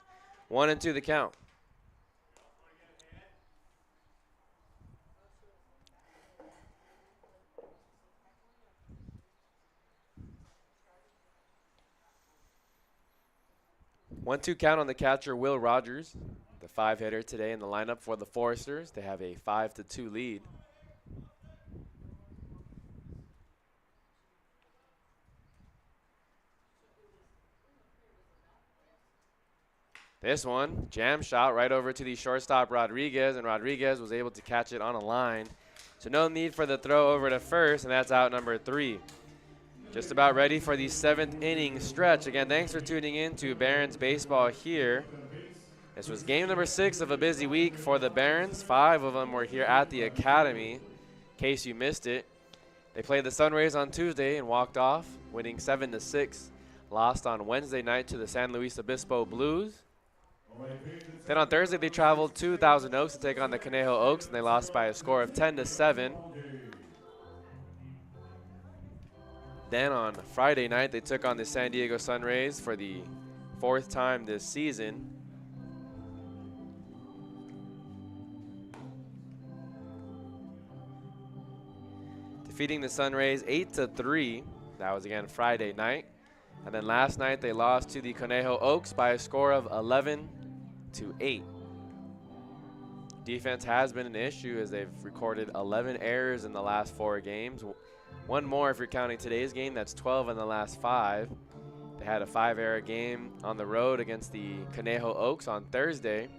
1-2 the count. One-two count on the catcher, Will Rogers, the 5-hitter today in the lineup for the Foresters. They have a 5-2 lead. This one, jam shot right over to the shortstop Rodriguez, and Rodriguez was able to catch it on a line. So no need for the throw over to first, and that's out number 3. Just about ready for the 7th inning stretch. Again, thanks for tuning in to Barons Baseball here. This was game number 6 of a busy week for the Barons. 5 of them were here at the Academy, in case you missed it. They played the Sunrays on Tuesday and walked off, winning 7-6. Lost on Wednesday night to the San Luis Obispo Blues. Then on Thursday, they traveled to Thousand Oaks to take on the Conejo Oaks, and they lost by a score of 10-7. Then on Friday night, they took on the San Diego Sunrays for the 4th time this season. Defeating the Sunrays 8-3. That was again Friday night. And then last night, they lost to the Conejo Oaks by a score of 11-8. Defense has been an issue as they've recorded 11 errors in the last 4 games. One more if you're counting today's game. That's 12 in the last 5. They had a 5-error game on the road against the Conejo Oaks on Thursday.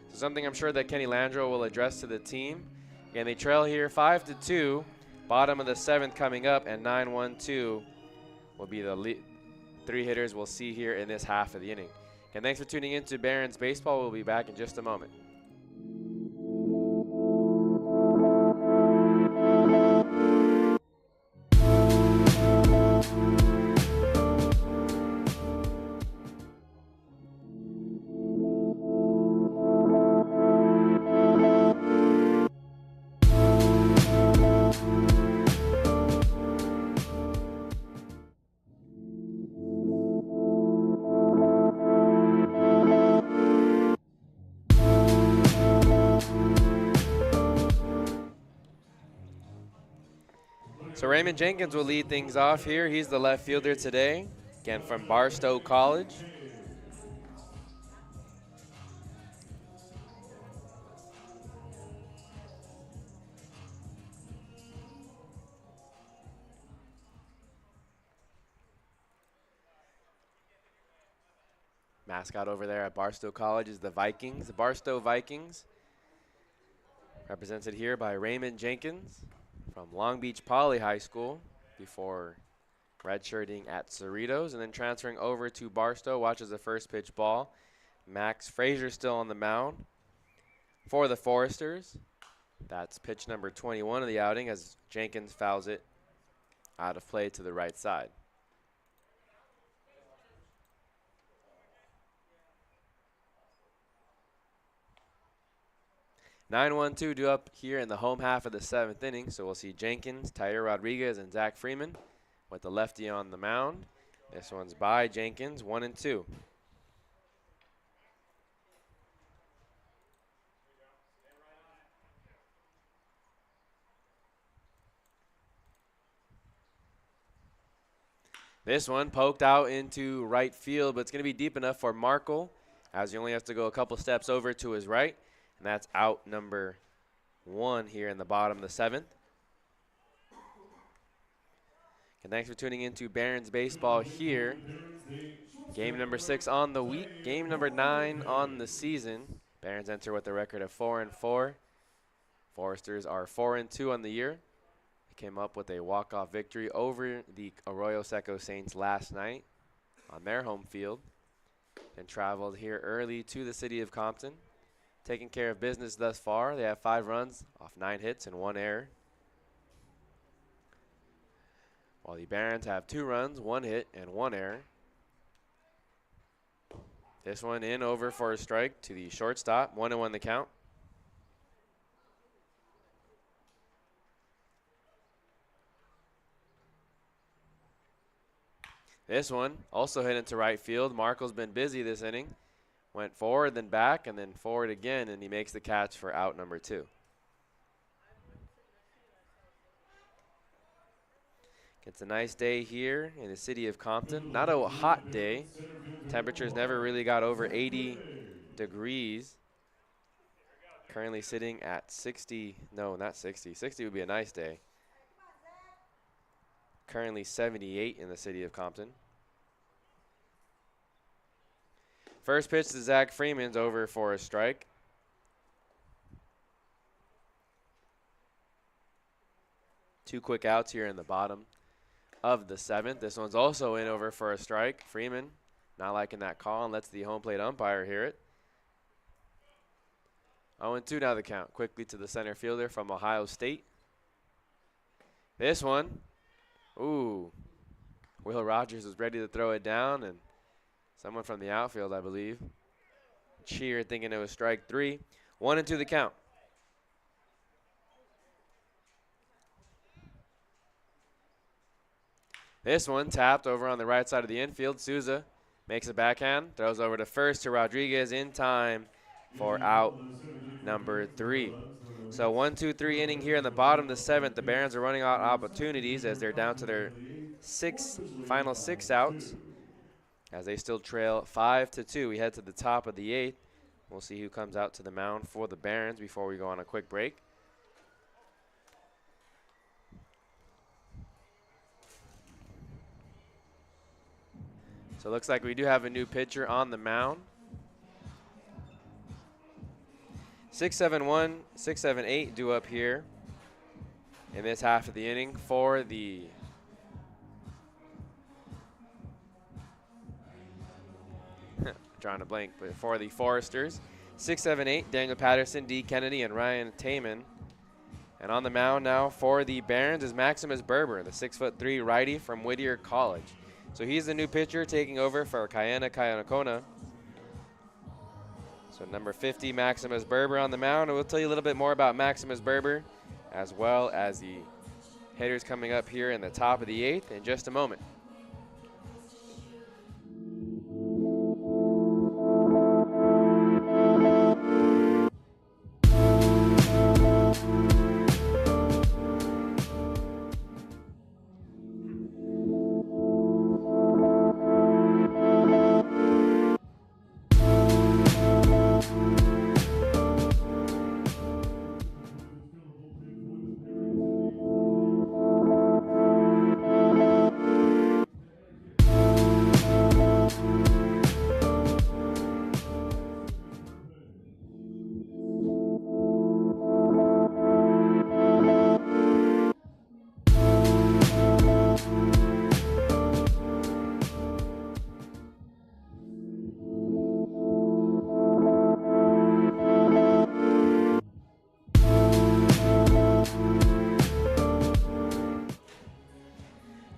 So something I'm sure that Kenny Landreau will address to the team. Again, they trail here 5-2. Bottom of the 7th coming up, and 9-1-2 will be the 3 hitters we'll see here in this half of the inning. And thanks for tuning in to Barons Baseball. We'll be back in just a moment. So Raymond Jenkins will lead things off here. He's the left fielder today, again from Barstow College. Mascot over there at Barstow College is the Vikings, the Barstow Vikings, represented here by Raymond Jenkins from Long Beach Poly High School before redshirting at Cerritos and then transferring over to Barstow. Watches the first pitch ball. Max Frazier still on the mound for the Foresters. That's pitch number 21 of the outing as Jenkins fouls it out of play to the right side. (9-1-2) due up here in the home half of the 7th inning. So we'll see Jenkins, Tyre Rodriguez, and Zach Freeman with the lefty on the mound. This one's by Jenkins, 1-2. This one poked out into right field, but it's going to be deep enough for Markle, as he only has to go a couple steps over to his right. And that's out number 1 here in the bottom of the 7th. And thanks for tuning in to Barons Baseball here. Game number 6 on the week, game number 9 on the season. Barons enter with a record of 4-4. Foresters are 4-2 on the year. They came up with a walk-off victory over the Arroyo Seco Saints last night on their home field and traveled here early to the city of Compton. Taking care of business thus far. They have 5 runs off 9 hits and 1 error. While the Barons have 2 runs, 1 hit, and 1 error. This one in over for a strike to the shortstop. 1-1 the count. This one also hit into right field. Marco's been busy this inning. Went forward, then back, and then forward again, and he makes the catch for out number 2. It's a nice day here in the city of Compton. Not a hot day. Temperatures never really got over 80 degrees. Currently sitting at 60. No, not 60. 60 would be a nice day. Currently 78 in the city of Compton. First pitch to Zach Freeman's over for a strike. Two quick outs here in the bottom of the 7th. This one's also in over for a strike. Freeman not liking that call and lets the home plate umpire hear it. 0-2 now the count. Quickly to the center fielder from Ohio State. This one, ooh, Will Rogers was ready to throw it down, and someone from the outfield, I believe, cheered thinking it was strike 3. 1-2 the count. This one tapped over on the right side of the infield. Souza makes a backhand, throws over to first to Rodriguez in time for out number 3. So 1-2-3 inning here in the bottom of the 7th. The Barons are running out opportunities as they're down to their final 6 outs, as they still trail 5-2. We head to the top of the 8th. We'll see who comes out to the mound for the Barons before we go on a quick break. So it looks like we do have a new pitcher on the mound. 6-7-1, 6-7-8 due up here in this half of the inning for the drawing a blank, but for the Foresters. 6-7-8, Daniel Patterson, D. Kennedy, and Ryan Taman. And on the mound now for the Barons is Maximus Berber, the 6'3" righty from Whittier College. So he's the new pitcher taking over for Kayana Kayanakona. So number 50, Maximus Berber on the mound. And we'll tell you a little bit more about Maximus Berber as well as the hitters coming up here in the top of the 8th in just a moment.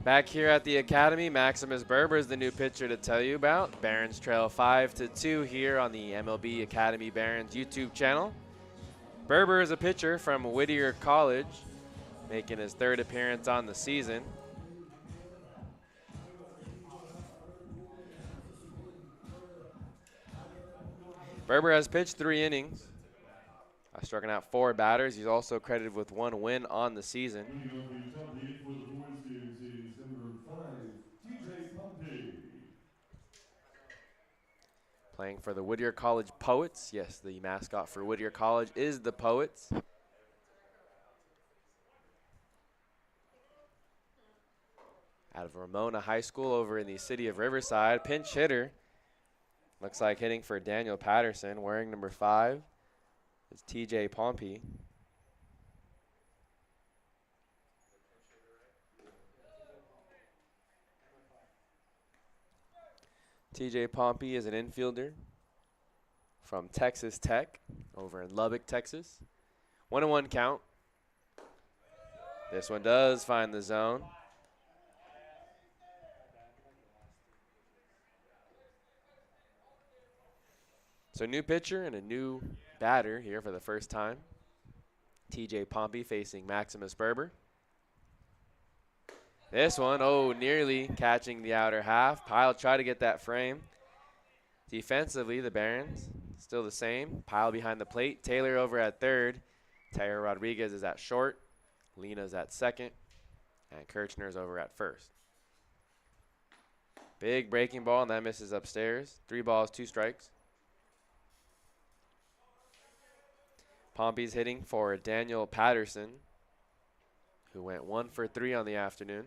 Back here at the Academy, Maximus Berber is the new pitcher to tell you about. Barons trail 5-2 here on the MLB Academy Barons YouTube channel. Berber is a pitcher from Whittier College, making his 3rd appearance on the season. Berber has pitched 3 innings, striking out 4 batters. He's also credited with 1 win on the season. Playing for the Whittier College Poets. Yes, the mascot for Whittier College is the Poets. Out of Ramona High School over in the city of Riverside. Pinch hitter. Looks like hitting for Daniel Patterson. Wearing number 5 is TJ Pompey. TJ Pompey is an infielder from Texas Tech over in Lubbock, Texas. 1-1 count. This one does find the zone. So new pitcher and a new batter here for the first time. TJ Pompey facing Maximus Berber. This one, oh, nearly catching the outer half. Pyle tried to get that frame. Defensively, the Barons still the same. Pyle behind the plate. Taylor over at third. Tyra Rodriguez is at short. Lena's at second. And Kirchner's over at first. Big breaking ball, and that misses upstairs. 3 balls, 2 strikes. Pompey's hitting for Daniel Patterson, who went 1 for 3 on the afternoon.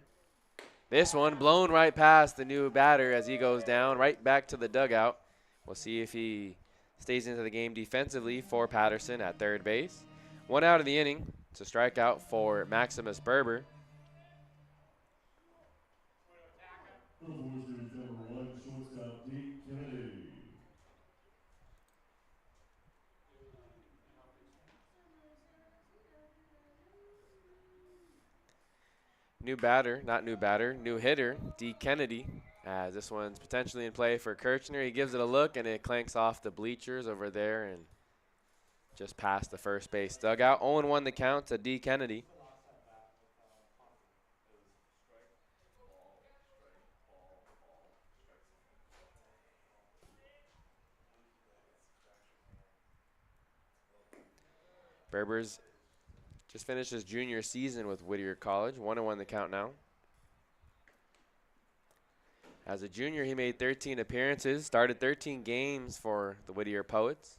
This one blown right past the new batter as he goes down, right back to the dugout. We'll see if he stays into the game defensively for Patterson at third base. 1 out of the inning. It's a strikeout for Maximus Berber. New hitter, D. Kennedy, as this one's potentially in play for Kirchner. He gives it a look, and it clanks off the bleachers over there and just past the first base dugout. 0-1 the count to D. Kennedy. Berber's just finished his junior season with Whittier College. 1-1 the count now. As a junior, he made 13 appearances, started 13 games for the Whittier Poets.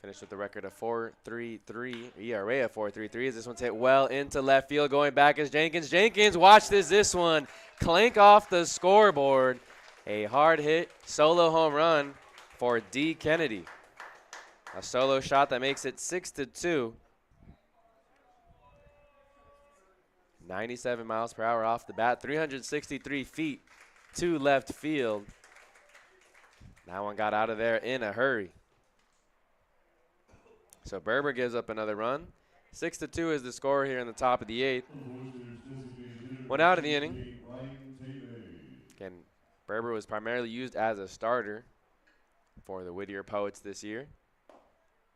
Finished with a record of 4.33, ERA of 4.33 as this one's hit well into left field. Going back is Jenkins. Jenkins, watch this one. Clank off the scoreboard. A hard hit solo home run for D. Kennedy. A solo shot that makes it 6-2. 97 miles per hour off the bat, 363 feet to left field. That one got out of there in a hurry. So Berber gives up another run. 6-2 is the score here in the top of the 8th. 1 out of the inning. Again, Berber was primarily used as a starter for the Whittier Poets this year.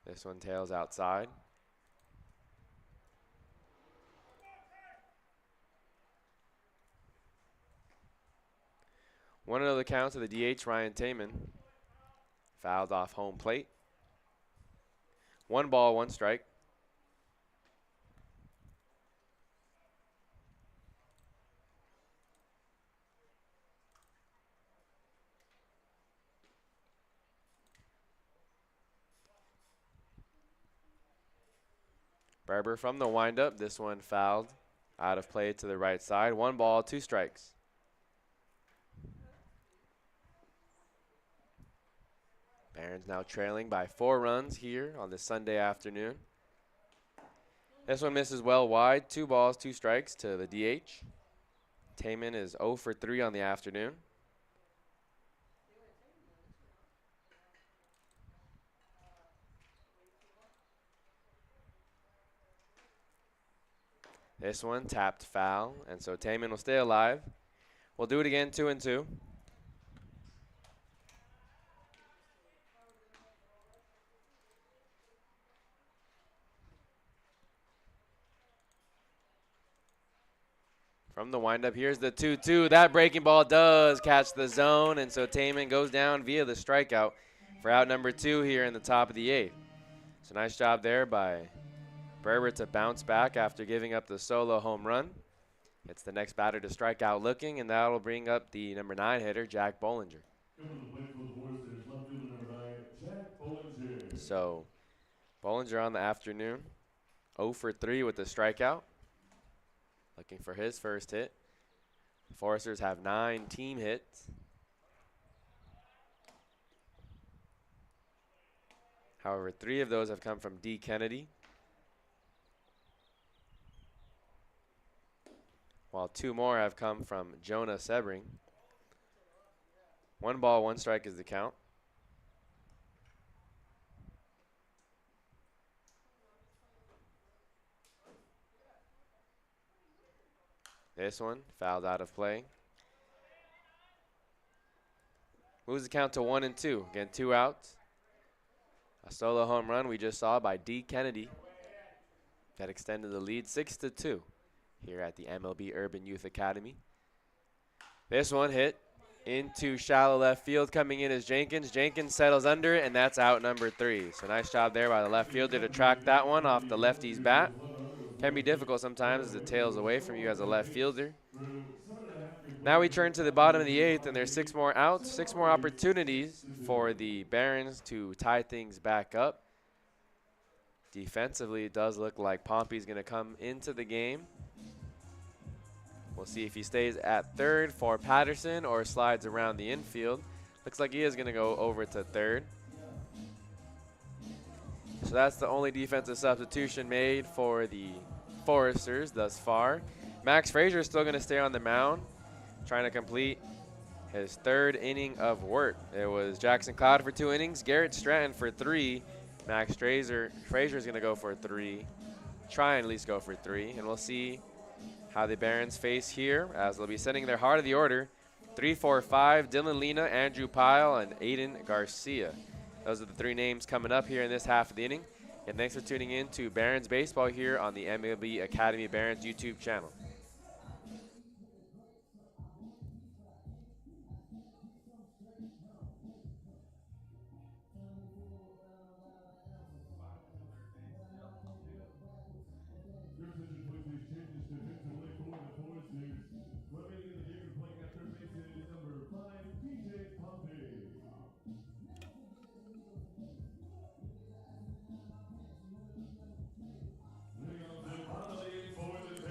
This one tails outside. One of the counts of the DH, Ryan Taman. Fouled off home plate. 1 ball, 1 strike. Berber from the windup. This one fouled out of play to the right side. 1 ball, 2 strikes. Barons now trailing by 4 runs here on this Sunday afternoon. This one misses well wide. 2 balls, 2 strikes to the DH. Taman is 0 for 3 on the afternoon. This one tapped foul, and so Taman will stay alive. We'll do it again, 2-2. From the windup, here's the 2-2. That breaking ball does catch the zone, and so Taman goes down via the strikeout for out number 2 here in the top of the 8th. So nice job there by Berber to bounce back after giving up the solo home run. It's the next batter to strike out looking, and that'll bring up the number 9 hitter, Jack Bollinger. So Bollinger on the afternoon, 0 for 3 with the strikeout. Looking for his first hit. The Foresters have 9 team hits. However, 3 of those have come from D. Kennedy, while 2 more have come from Jonah Sebring. 1 ball, 1 strike is the count. This one fouled out of play. Moves the count to 1-2. Again, 2 outs. A solo home run we just saw by D. Kennedy that extended the lead 6-2. here at the MLB Urban Youth Academy. This one hit into shallow left field. Coming in is Jenkins. Jenkins settles under it, and that's out number 3. So nice job there by the left fielder to track that one off the lefty's bat. Can be difficult sometimes as it tails away from you as a left fielder. Now we turn to the bottom of the 8th, and there's 6 more outs, 6 more opportunities for the Barons to tie things back up. Defensively, it does look like Pompey's going to come into the game. We'll see if he stays at third for Patterson or slides around the infield. Looks like he is going to go over to third. So that's the only defensive substitution made for the Foresters thus far. Max Frazier is still going to stay on the mound, trying to complete his 3rd inning of work. It was Jackson Cloud for 2 innings, Garrett Stratton for 3. Max Frazier is going to go for 3. Try and at least go for 3, and we'll see how the Barons face here as they'll be sending their heart of the order. 3, 4, 5, Dylan Lena, Andrew Pyle, and Aiden Garcia. Those are the 3 names coming up here in this half of the inning. And thanks for tuning in to Barons Baseball here on the MLB Academy Barons YouTube channel.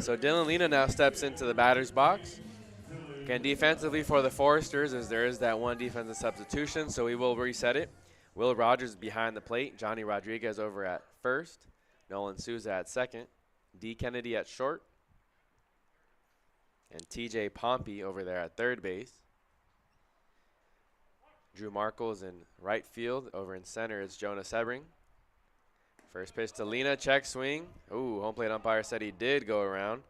So Dylan Lena now steps into the batter's box. Again, defensively for the Foresters, as there is that 1 defensive substitution, so we will reset it. Will Rogers behind the plate. Johnny Rodriguez over at first. Nolan Souza at second. D. Kennedy at short. And TJ Pompey over there at third base. Drew Markles in right field. Over in center is Jonah Sebring. First pitch to Lena, check swing. Ooh, home plate umpire said he did go around.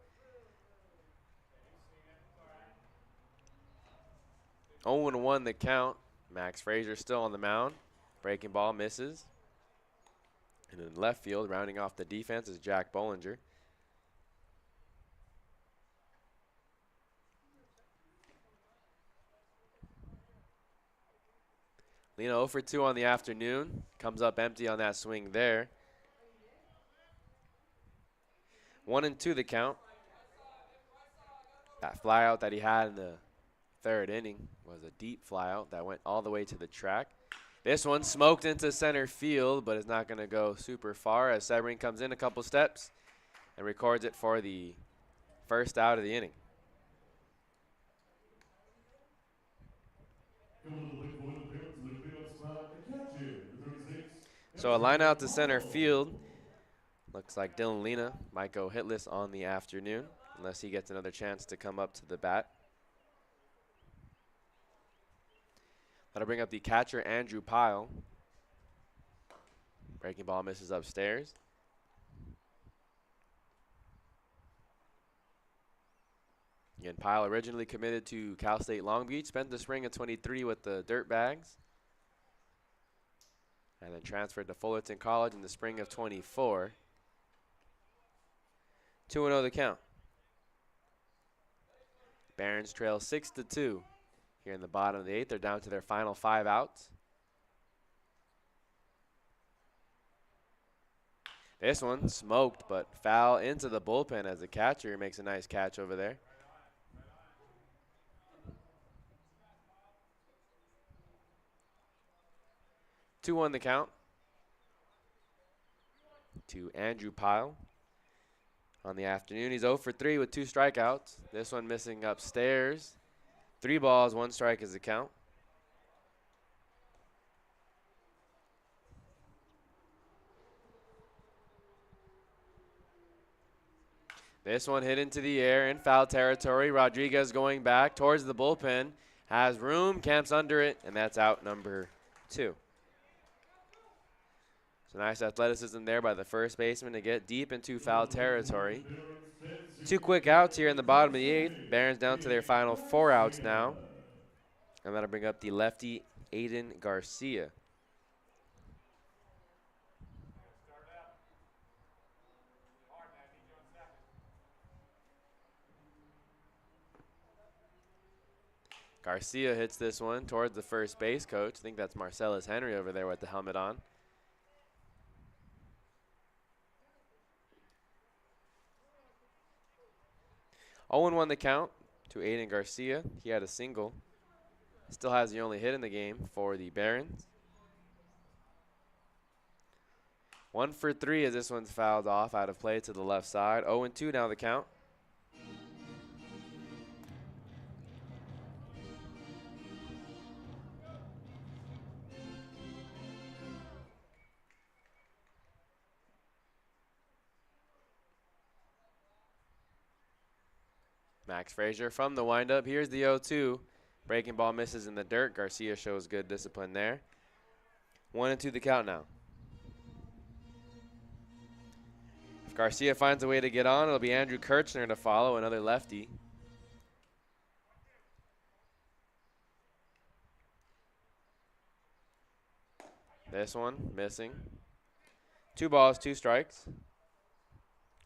0-1 the count. Max Frazier still on the mound. Breaking ball misses. And in left field, rounding off the defense is Jack Bollinger. Lena 0 for 2 on the afternoon. Comes up empty on that swing there. 1-2 the count. That fly out that he had in the 3rd inning was a deep fly out that went all the way to the track. This one smoked into center field, but it's not going to go super far as Sebring comes in a couple steps and records it for the first out of the inning. So a line out to center field. Looks like Dylan Lena might go hitless on the afternoon unless he gets another chance to come up to the bat. That'll bring up the catcher, Andrew Pyle. Breaking ball misses upstairs. Again, Pyle originally committed to Cal State Long Beach, spent the spring of 23 with the Dirtbags, and then transferred to Fullerton College in the spring of 24. 2-0 the count. Barons trail 6-2 here in the bottom of the 8th. They're down to their final 5 outs. This one smoked, but foul into the bullpen as the catcher makes a nice catch over there. Two on the count to Andrew Pyle. On the afternoon, he's 0 for 3 with 2 strikeouts. This one missing upstairs. 3 balls, 1 strike is the count. This one hit into the air in foul territory. Rodriguez going back towards the bullpen. Has room, camps under it, and that's out number 2. So nice athleticism there by the first baseman to get deep into foul territory. 2 quick outs here in the bottom of the 8th. Barons down to their final 4 outs now. And that'll bring up the lefty, Aiden Garcia. Garcia hits this one towards the first base coach. I think that's Marcellus Henry over there with the helmet on. 0-1 the count to Aiden Garcia. He had a single. Still has the only hit in the game for the Barons. 1 for 3 as this one's fouled off out of play to the left side. 0-2 now the count. Max Frazier from the windup. Here's the 0-2. Breaking ball misses in the dirt. Garcia shows good discipline there. 1-2 the count now. If Garcia finds a way to get on, it'll be Andrew Kirchner to follow, another lefty. This one missing. 2 balls, 2 strikes.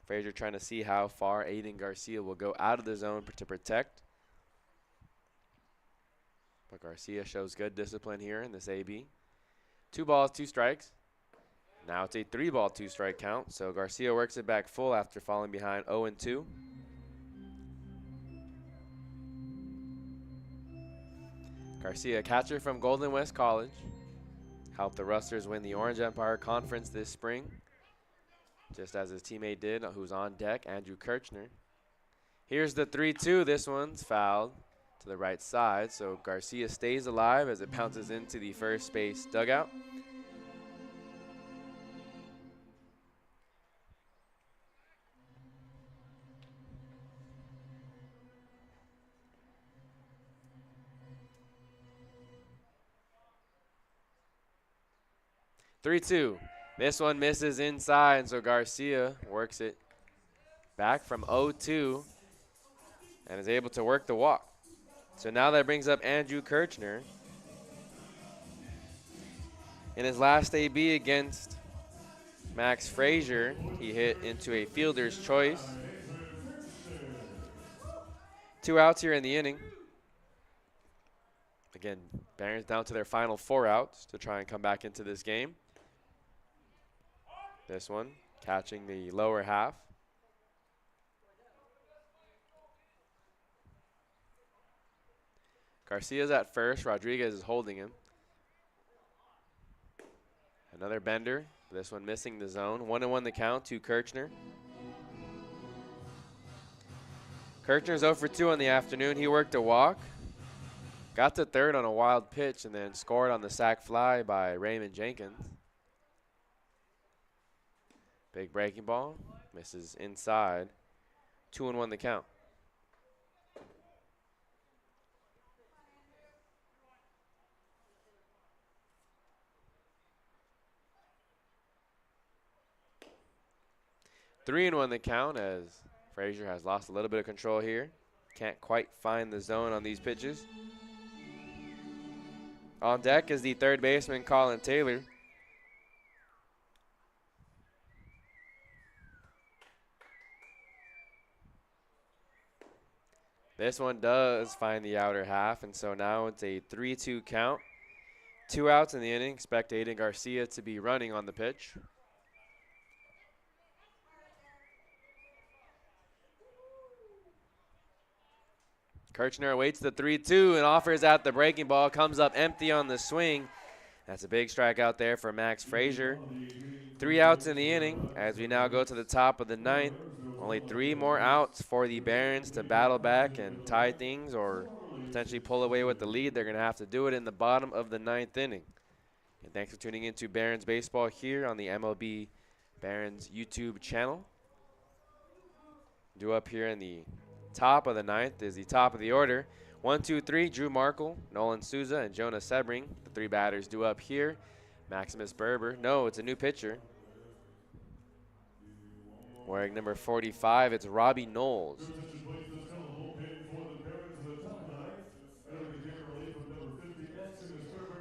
Frazier trying to see how far Aiden Garcia will go out of the zone to protect. But Garcia shows good discipline here in this AB. 2 balls, 2 strikes. Now it's a 3-ball, 2-strike count. So Garcia works it back full after falling behind 0-2. Garcia, catcher from Golden West College. Helped the Rusters win the Orange Empire Conference this spring, just as his teammate did, who's on deck, Andrew Kirchner. Here's the 3-2. This one's fouled to the right side, so Garcia stays alive as it bounces into the first base dugout. Three-two. This one misses inside, so Garcia works it back from 0-2 and is able to work the walk. So now that brings up Andrew Kirchner. In his last AB against Max Frazier, he hit into a fielder's choice. 2 outs here in the inning. Again, Barons down to their final 4 outs to try and come back into this game. This one catching the lower half. Garcia's at first. Rodriguez is holding him. Another bender. This one missing the zone. 1-1 the count to Kirchner. Kirchner's 0 for 2 on the afternoon. He worked a walk. Got to third on a wild pitch and then scored on the sac fly by Raymond Jenkins. Big breaking ball, misses inside. 2-1 the count. Three and 1 the count as Frazier has lost a little bit of control here. Can't quite find the zone on these pitches. On deck is the third baseman, Colin Taylor. This one does find the outer half, and so now it's a 3-2 count. 2 outs in the inning. Expect Aiden Garcia to be running on the pitch. Kirchner awaits the 3-2 and offers at the breaking ball. Comes up empty on the swing. That's a big strikeout there for Max Frazier. 3 outs in the inning as we now go to the top of the 9th. Only 3 more outs for the Barons to battle back and tie things or potentially pull away with the lead. They're going to have to do it in the bottom of the 9th inning. And thanks for tuning in to Barons Baseball here on the MLB Barons YouTube channel. Due up here in the top of the 9th is the top of the order. 1, 2, 3, Drew Markle, Nolan Souza, and Jonas Sebring. The 3 batters due up here. Maximus Berber. No, it's a new pitcher. Wearing number 45, it's Robbie Knowles.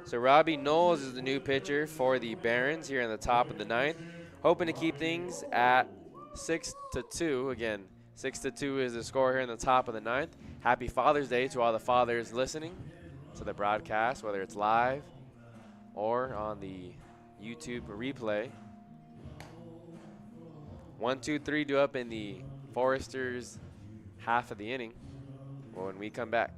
So Robbie Knowles is the new pitcher for the Barons here in the top of the 9th. Hoping to keep things at 6-2. Again, 6-2 is the score here in the top of the 9th. Happy Father's Day to all the fathers listening. to the broadcast, whether it's live or on the YouTube replay. 1, 2, 3 due up in the Foresters' half of the inning when we come back.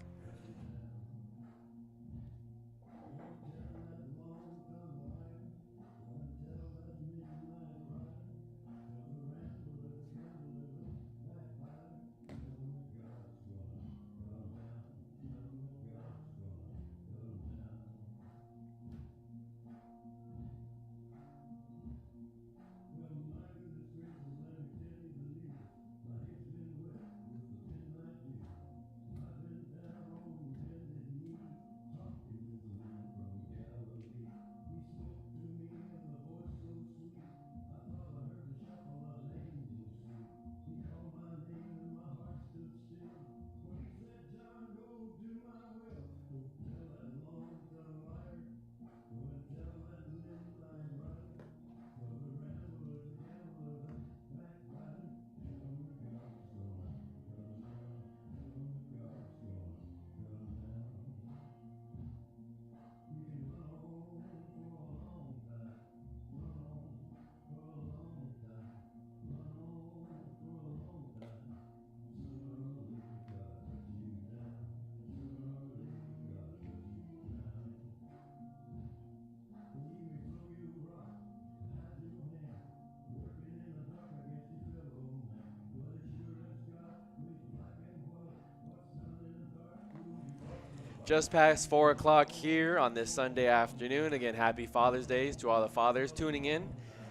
Just past 4 o'clock here on this Sunday afternoon. Again, happy Father's Day to all the fathers tuning in.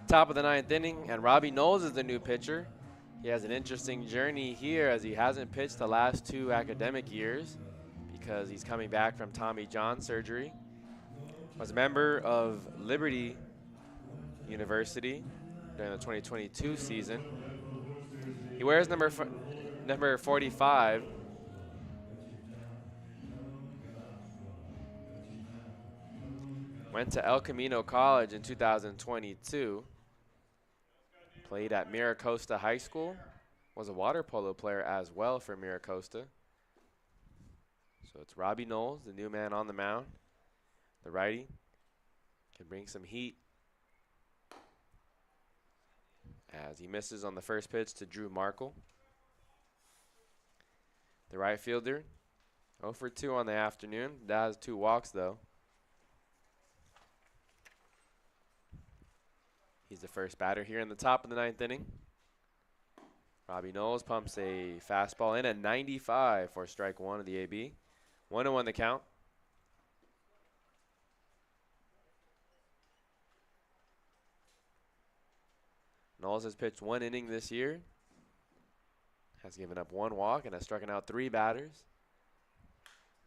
Top of the 9th inning, and Robbie Knowles is the new pitcher. He has an interesting journey here as he hasn't pitched the last 2 academic years because he's coming back from Tommy John surgery. Was a member of Liberty University during the 2022 season. He wears number 45. Went to El Camino College in 2022. Played at Miracosta High School. Was a water polo player as well for Miracosta. So it's Robbie Knowles, the new man on the mound. The righty can bring some heat as he misses on the first pitch to Drew Markle. The right fielder, 0 for 2 on the afternoon. That has 2 walks, though. He's the first batter here in the top of the 9th inning. Robbie Knowles pumps a fastball in at 95 for strike 1 of the AB. 1-1 the count. Knowles has pitched 1 inning this year. Has given up 1 walk and has struck out 3 batters.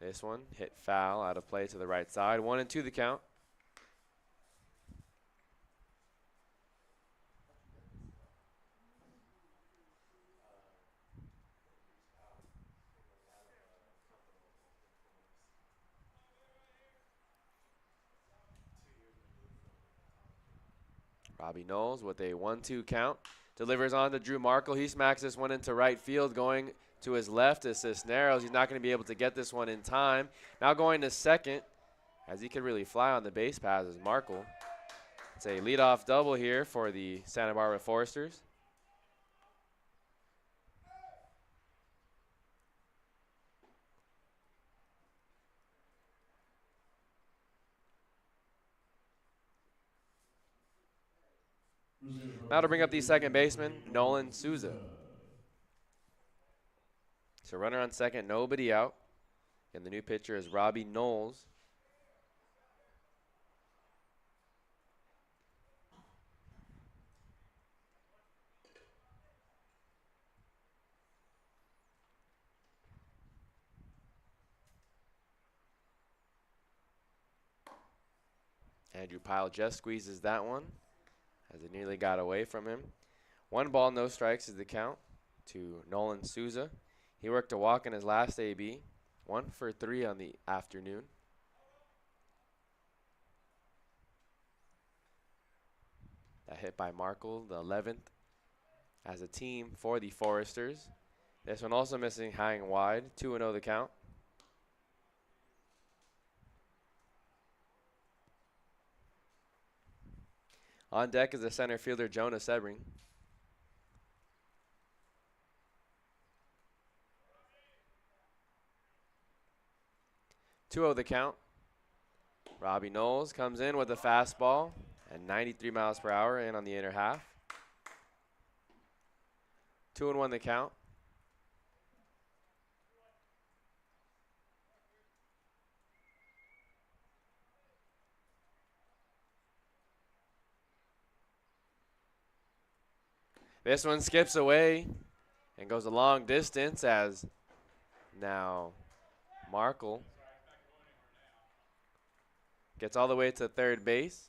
This one hit foul out of play to the right side. 1-2 the count. Robbie Knowles with a 1-2 count. Delivers on to Drew Markle. He smacks this one into right field. Going to his left is Cisneros. He's not going to be able to get this one in time. Now going to second, as he could really fly on the base paths, is Markle. It's a leadoff double here for the Santa Barbara Foresters. Now to bring up the second baseman, Nolan Souza. So runner on second, nobody out. And the new pitcher is Robbie Knowles. Andrew Pyle just squeezes that one as it nearly got away from him. 1 ball, no strikes is the count to Nolan Souza. He worked a walk in his last AB. 1 for 3 on the afternoon. That hit by Markle, the 11th as a team for the Foresters. This one also missing high and wide. 2-0 the count. On deck is the center fielder, Jonah Sebring. 2-0 the count. Robbie Knowles comes in with a fastball at 93 miles per hour in on the inner half. 2-1 the count. This one skips away and goes a long distance as now Markle gets all the way to third base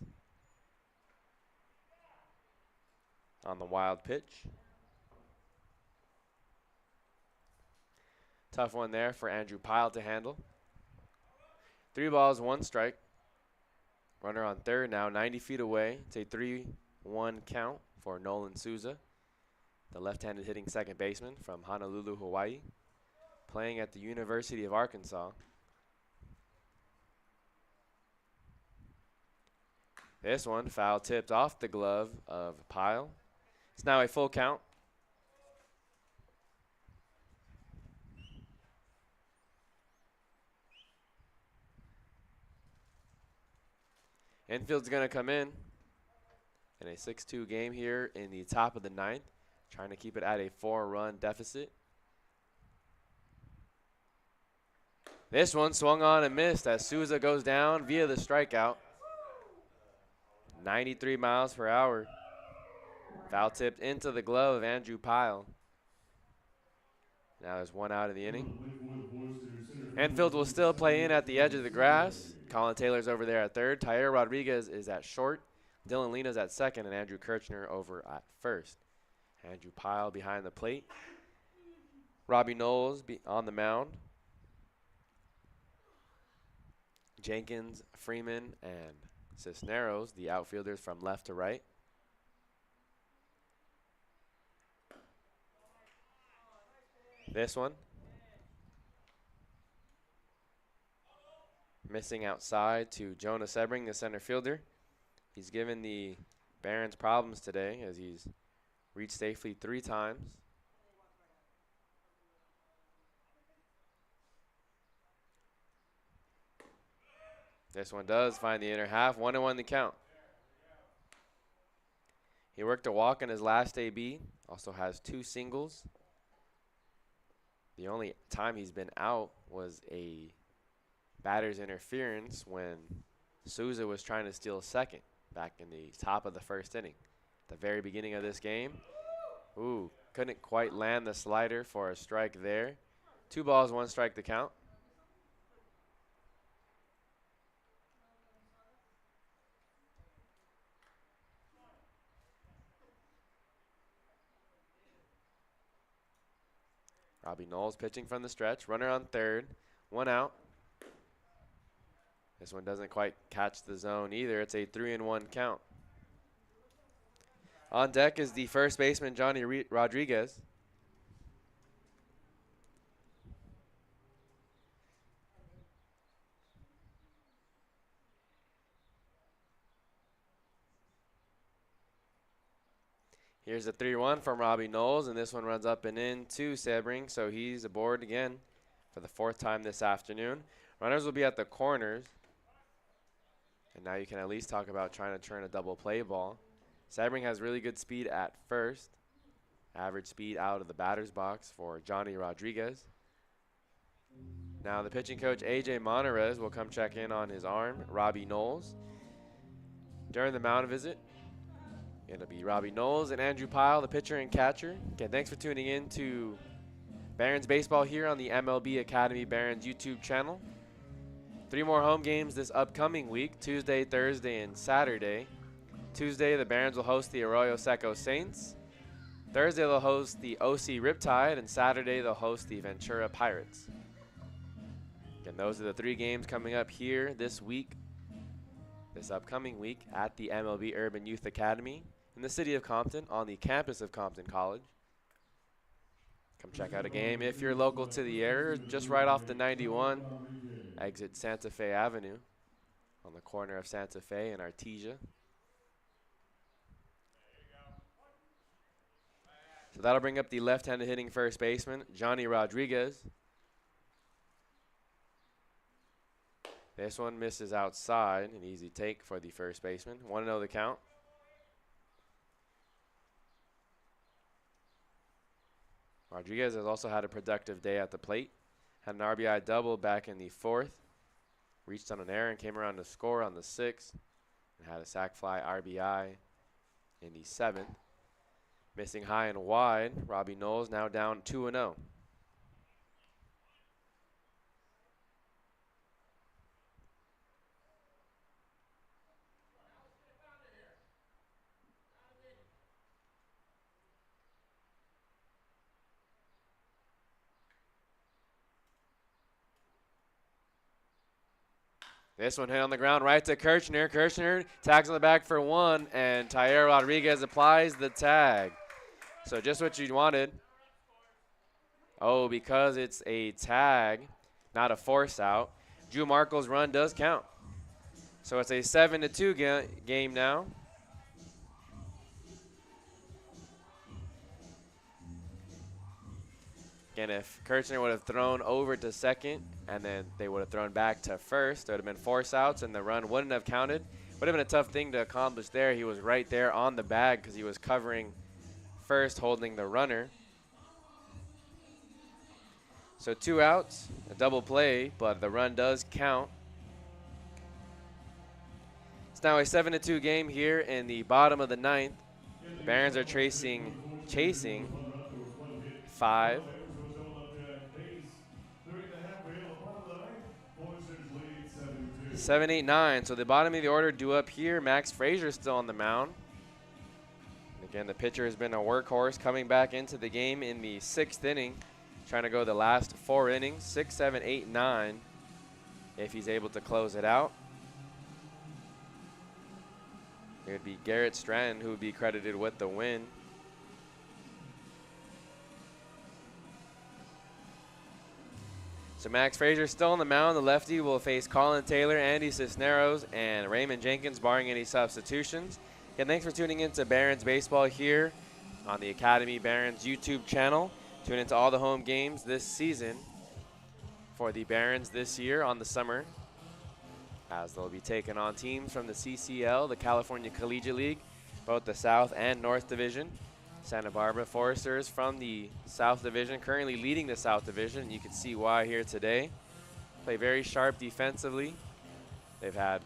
on the wild pitch. Tough one there for Andrew Pyle to handle. 3 balls, 1 strike. Runner on third now, 90 feet away. It's a 3-1 count for Nolan Souza, the left-handed hitting second baseman from Honolulu, Hawaii, playing at the University of Arkansas. This one foul tipped off the glove of Pyle. It's now a full count. Infield's going to come in a 6-2 game here in the top of the 9th, trying to keep it at a 4-run deficit. This one swung on and missed as Souza goes down via the strikeout. 93 miles per hour. Foul tipped into the glove of Andrew Pyle. Now there's 1 out of the inning. Enfield will still play in at the edge of the grass. Colin Taylor's over there at third. Tyler Rodriguez is at short. Dylan Lina's at second, and Andrew Kirchner over at first. Andrew Pyle behind the plate. Robbie Knowles on the mound. Jenkins, Freeman, and Cisneros, the outfielders from left to right. This one missing outside to Jonah Sebring, the center fielder. He's given the Barons problems today as he's reached safely 3 times. This one does find the inner half. 1-1 the count. He worked a walk in his last AB. Also has 2 singles. The only time he's been out was a batter's interference when Souza was trying to steal second back in the top of the first inning. The very beginning of this game. Ooh, couldn't quite land the slider for a strike there. 2 balls, 1 strike to count. Robbie Knowles pitching from the stretch. Runner on third. 1 out. This one doesn't quite catch the zone either. It's a 3-1 count. On deck is the first baseman, Johnny Rodriguez. Here's a 3-1 from Robbie Knowles, and this one runs up and in to Sebring, so he's aboard again for the 4th time this afternoon. Runners will be at the corners, and now you can at least talk about trying to turn a double play ball. Sebring has really good speed at first. Average speed out of the batter's box for Johnny Rodriguez. Now the pitching coach, A.J. Monterez, will come check in on his arm, Robbie Knowles. During the mound visit, it'll be Robbie Knowles and Andrew Pyle, the pitcher and catcher. Again, thanks for tuning in to Barons Baseball here on the MLB Academy Barons YouTube channel. 3 more home games this upcoming week, Tuesday, Thursday, and Saturday. Tuesday, the Barons will host the Arroyo Seco Saints. Thursday, they'll host the OC Riptide, and Saturday, they'll host the Ventura Pirates. Again, those are the 3 games coming up here this week, this upcoming week at the MLB Urban Youth Academy in the city of Compton on the campus of Compton College. Come check out a game if you're local to the area, just right off the 91, exit Santa Fe Avenue on the corner of Santa Fe and Artesia. So that'll bring up the left-handed hitting first baseman, Johnny Rodriguez. This one misses outside, an easy take for the first baseman. 1-0 the count. Rodriguez has also had a productive day at the plate. Had an RBI double back in the 4th. Reached on an error and came around to score on the 6th. And had a sac fly RBI in the 7th. Missing high and wide, Robbie Knowles now down 2-0. This one hit on the ground right to Kirchner. Kirchner tags on the back for 1, and Tair Rodriguez applies the tag. So just what you wanted. Oh, because it's a tag, not a force out, Drew Markle's run does count. So it's a 7-2 game now. Again, if Kirchner would have thrown over to second and then they would have thrown back to first, there would have been force outs and the run wouldn't have counted. Would have been a tough thing to accomplish there. He was right there on the bag because he was covering first, holding the runner. So 2 outs, a double play, but the run does count. It's now a 7-2 game here in the bottom of the 9th. The Barons are chasing 5. 7, 8, 9. So the bottom of the order due up here. Max Frazier still on the mound. Again, the pitcher has been a workhorse coming back into the game in the 6th inning. Trying to go the last 4 innings. 6, 7, 8, 9. If he's able to close it out. It would be Garrett Stratton who would be credited with the win. So Max Frazier still on the mound. The lefty will face Colin Taylor, Andy Cisneros, and Raymond Jenkins, barring any substitutions. Again, thanks for tuning in to Barons Baseball here on the Academy Barons YouTube channel. Tune into all the home games this season for the Barons this year on the summer, as they'll be taking on teams from the CCL, the California Collegiate League, both the South and North Division. Santa Barbara Foresters from the South Division, currently leading the South Division. You can see why here today. Play very sharp defensively. They've had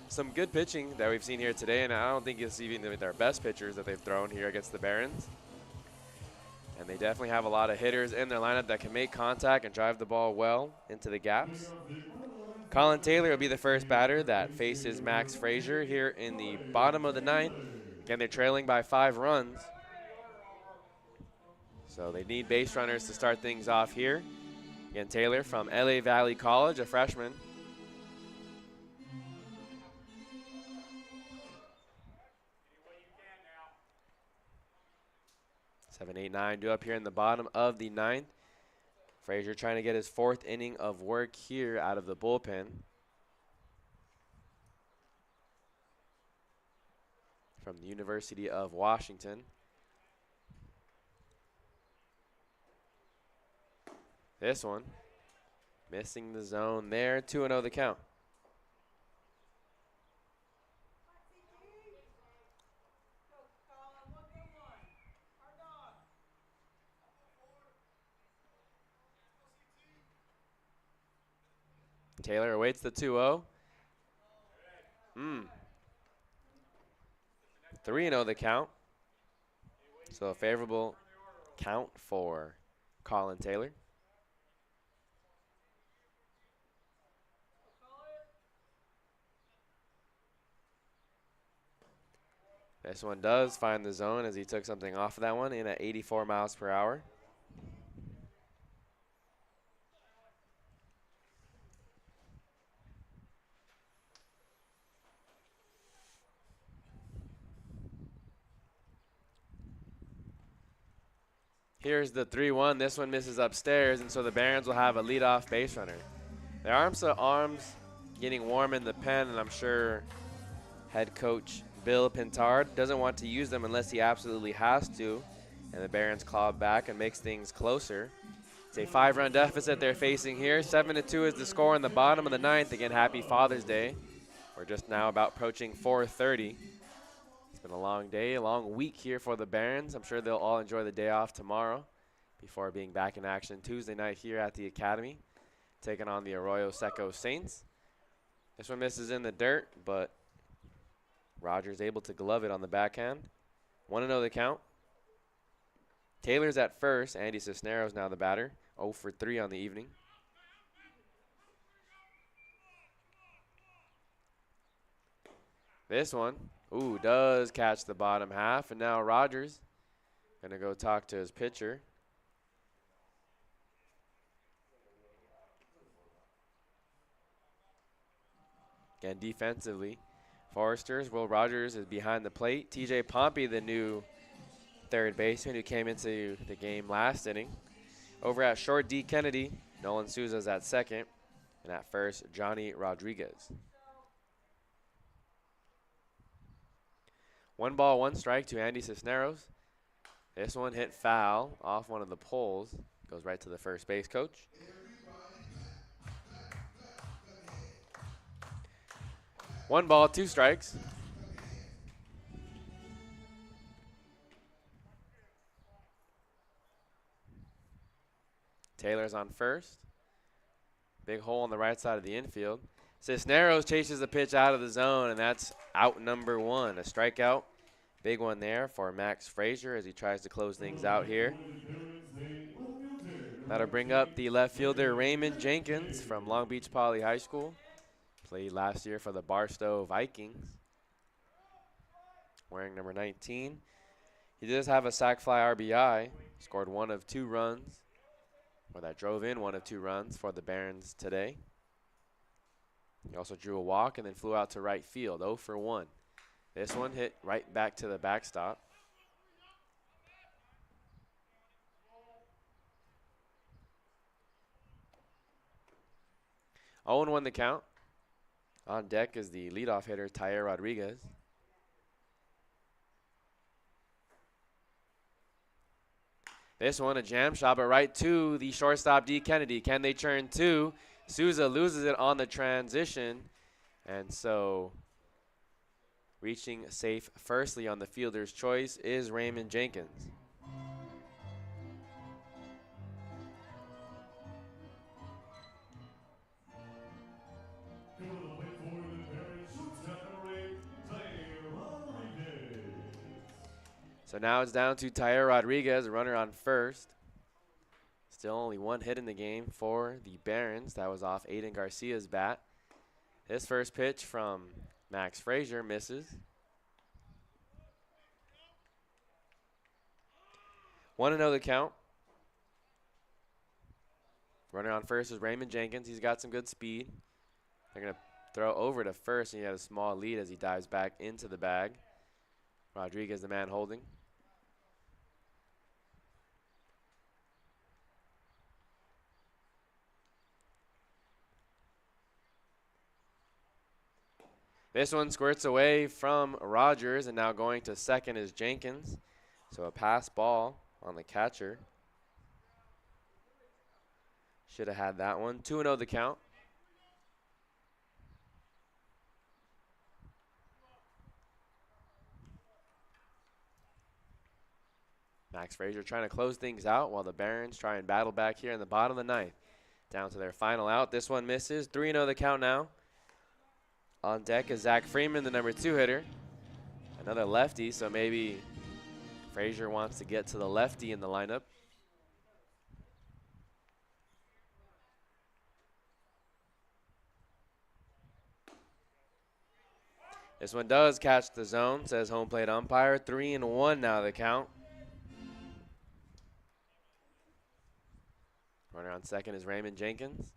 some good pitching that we've seen here today, and I don't think it's even their best pitchers that they've thrown here against the Barons. And they definitely have a lot of hitters in their lineup that can make contact and drive the ball well into the gaps. Colin Taylor will be the first batter that faces Max Frazier here in the bottom of the 9th. Again, they're trailing by 5 runs. So they need base runners to start things off here. Again, Taylor from LA Valley College, a freshman. Seven, 8, 9 due up here in the bottom of the 9th. Frazier trying to get his 4th inning of work here out of the bullpen. From the University of Washington. This one, missing the zone there. 2-0 the count. Taylor awaits the 2-0. 3-0 the count. So a favorable count for Colin Taylor. This one does find the zone as he took something off of that one in at 84 miles per hour. Here's the 3-1. This one misses upstairs, and so the Barons will have a leadoff base runner. The arms getting warm in the pen, and I'm sure head coach Bill Pintard doesn't want to use them unless he absolutely has to. And the Barons claw back and makes things closer. It's a 5-run deficit they're facing here. 7-2 is the score in the bottom of the 9th. Again, happy Father's Day. We're just now about approaching 4:30. It's been a long day, a long week here for the Barons. I'm sure they'll all enjoy the day off tomorrow before being back in action Tuesday night here at the Academy, taking on the Arroyo Seco Saints. This one misses in the dirt, but Rogers able to glove it on the backhand. 1-0 the count. Taylor's at first. Andy Cisneros now the batter. 0 for 3 on the evening. This one, does catch the bottom half. And now Rogers going to go talk to his pitcher. Again, defensively, Foresters, Will Rogers is behind the plate. TJ Pompey, the new third baseman who came into the game last inning. Over at short, D. Kennedy. Nolan Souza's at second. And at first, Johnny Rodriguez. 1 ball, 1 strike to Andy Cisneros. This one hit foul off one of the poles. Goes right to the first base coach. One ball, 2 strikes. Taylor's on first. Big hole on the right side of the infield. Cisneros chases the pitch out of the zone, and that's out number 1. A strikeout. Big one there for Max Frazier as he tries to close things out here. That'll bring up the left fielder Raymond Jenkins from Long Beach Poly High School. Played last year for the Barstow Vikings. Wearing number 19. He does have a sac fly RBI. Scored 1 of 2 runs. Or that drove in 1 of 2 runs for the Barons today. He also drew a walk and then flew out to right field. 0 for 1. This one hit right back to the backstop. Oh, 0-1 the count. On deck is the leadoff hitter, Tair Rodriguez. This one, a jam shot, but right to the shortstop, D. Kennedy. Can they turn 2? Souza loses it on the transition. And so reaching safe firstly on the fielder's choice is Raymond Jenkins. So now it's down to Tair Rodriguez, a runner on first. Still only 1 hit in the game for the Barons. That was off Aiden Garcia's bat. His first pitch from Max Frazier misses. 1-0 the count. Runner on first is Raymond Jenkins. He's got some good speed. They're going to throw over to first, and he had a small lead as he dives back into the bag. Rodriguez, the man holding. This one squirts away from Rogers, and now going to second is Jenkins. So a pass ball on the catcher. Should have had that one. 2-0 the count. Max Frazier trying to close things out while the Barons try and battle back here in the bottom of the 9th. Down to their final out. This one misses. 3-0 the count now. On deck is Zach Freeman, the number 2 hitter. Another lefty, so maybe Frazier wants to get to the lefty in the lineup. This one does catch the zone, says home plate umpire. 3-1 now the count. Runner on second is Raymond Jenkins.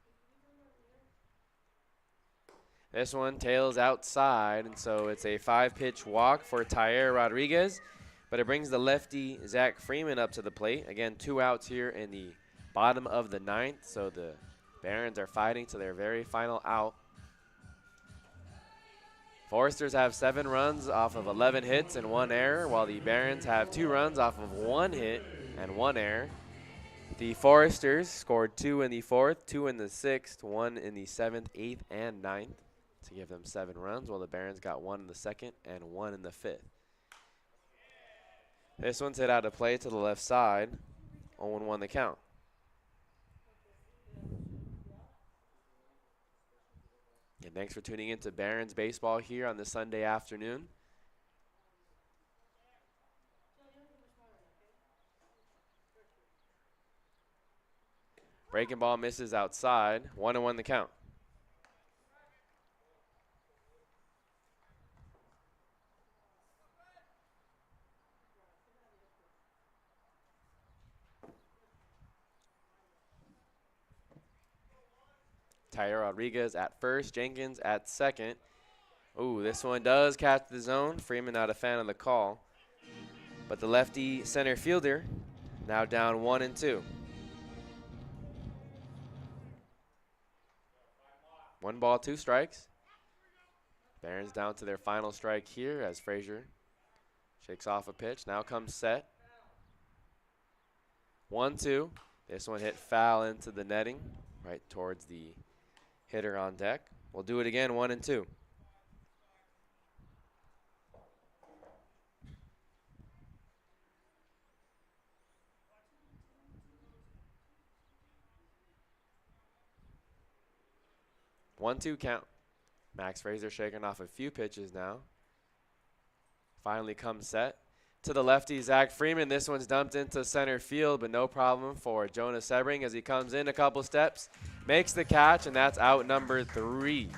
This one tails outside, and so it's a 5-pitch walk for Tair Rodriguez, but it brings the lefty Zach Freeman up to the plate. Again, 2 outs here in the bottom of the 9th, so the Barons are fighting to their very final out. Foresters have 7 runs off of 11 hits and 1 error, while the Barons have 2 runs off of 1 hit and 1 error. The Foresters scored 2 in the 4th, 2 in the 6th, 1 in the 7th, 8th, and 9th to give them 7 runs, while the Barons got 1 in the 2nd and 1 in the 5th. This one's hit out of play to the left side, 0-1 the count. And thanks for tuning in to Barons Baseball here on this Sunday afternoon. Breaking ball misses outside, 1-1 the count. Tyler Rodriguez at first, Jenkins at second. Ooh, this one does catch the zone. Freeman not a fan of the call. But the lefty center fielder now down 1-2. 1 ball, 2 strikes. Barons down to their final strike here as Frazier shakes off a pitch. Now comes set. 1-2. This one hit foul into the netting, right towards the hitter on deck. We'll do it again, 1-2. One-two count. Max Frazier shaking off a few pitches now. Finally comes set. To the lefty, Zach Freeman. This one's dumped into center field, but no problem for Jonas Sebring as he comes in a couple steps, makes the catch, and that's out number 3.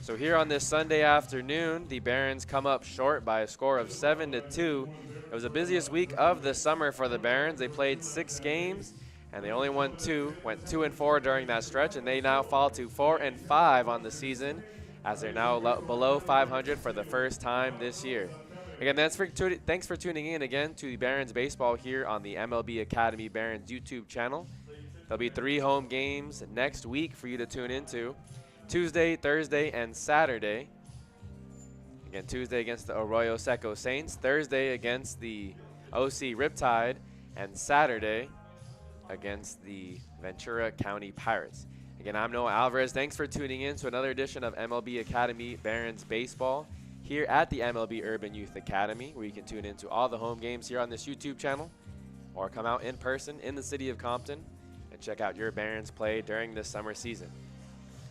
So here on this Sunday afternoon, the Barons come up short by a score of 7-2. It was the busiest week of the summer for the Barons. They played 6 games, and they only won 2, went 2-4 during that stretch, and they now fall to 4-5 on the season as they're now below 500 for the first time this year. Again, thanks for tuning in again to the Barons Baseball here on the MLB Academy Barons YouTube channel. There'll be 3 home games next week for you to tune into. Tuesday, Thursday, and Saturday. Again, Tuesday against the Arroyo Seco Saints, Thursday against the OC Riptide, and Saturday against the Ventura County Pirates. Again, I'm Noah Alvarez. Thanks for tuning in to another edition of MLB Academy Barons Baseball here at the MLB Urban Youth Academy, where you can tune into all the home games here on this YouTube channel or come out in person in the city of Compton and check out your Barons play during this summer season.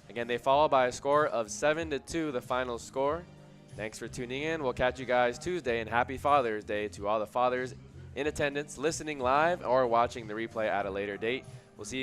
Again, they fall by a score of 7-2, the final score. Thanks for tuning in. We'll catch you guys Tuesday, and happy Father's Day to all the fathers in attendance, listening live, or watching the replay at a later date. We'll see you guys.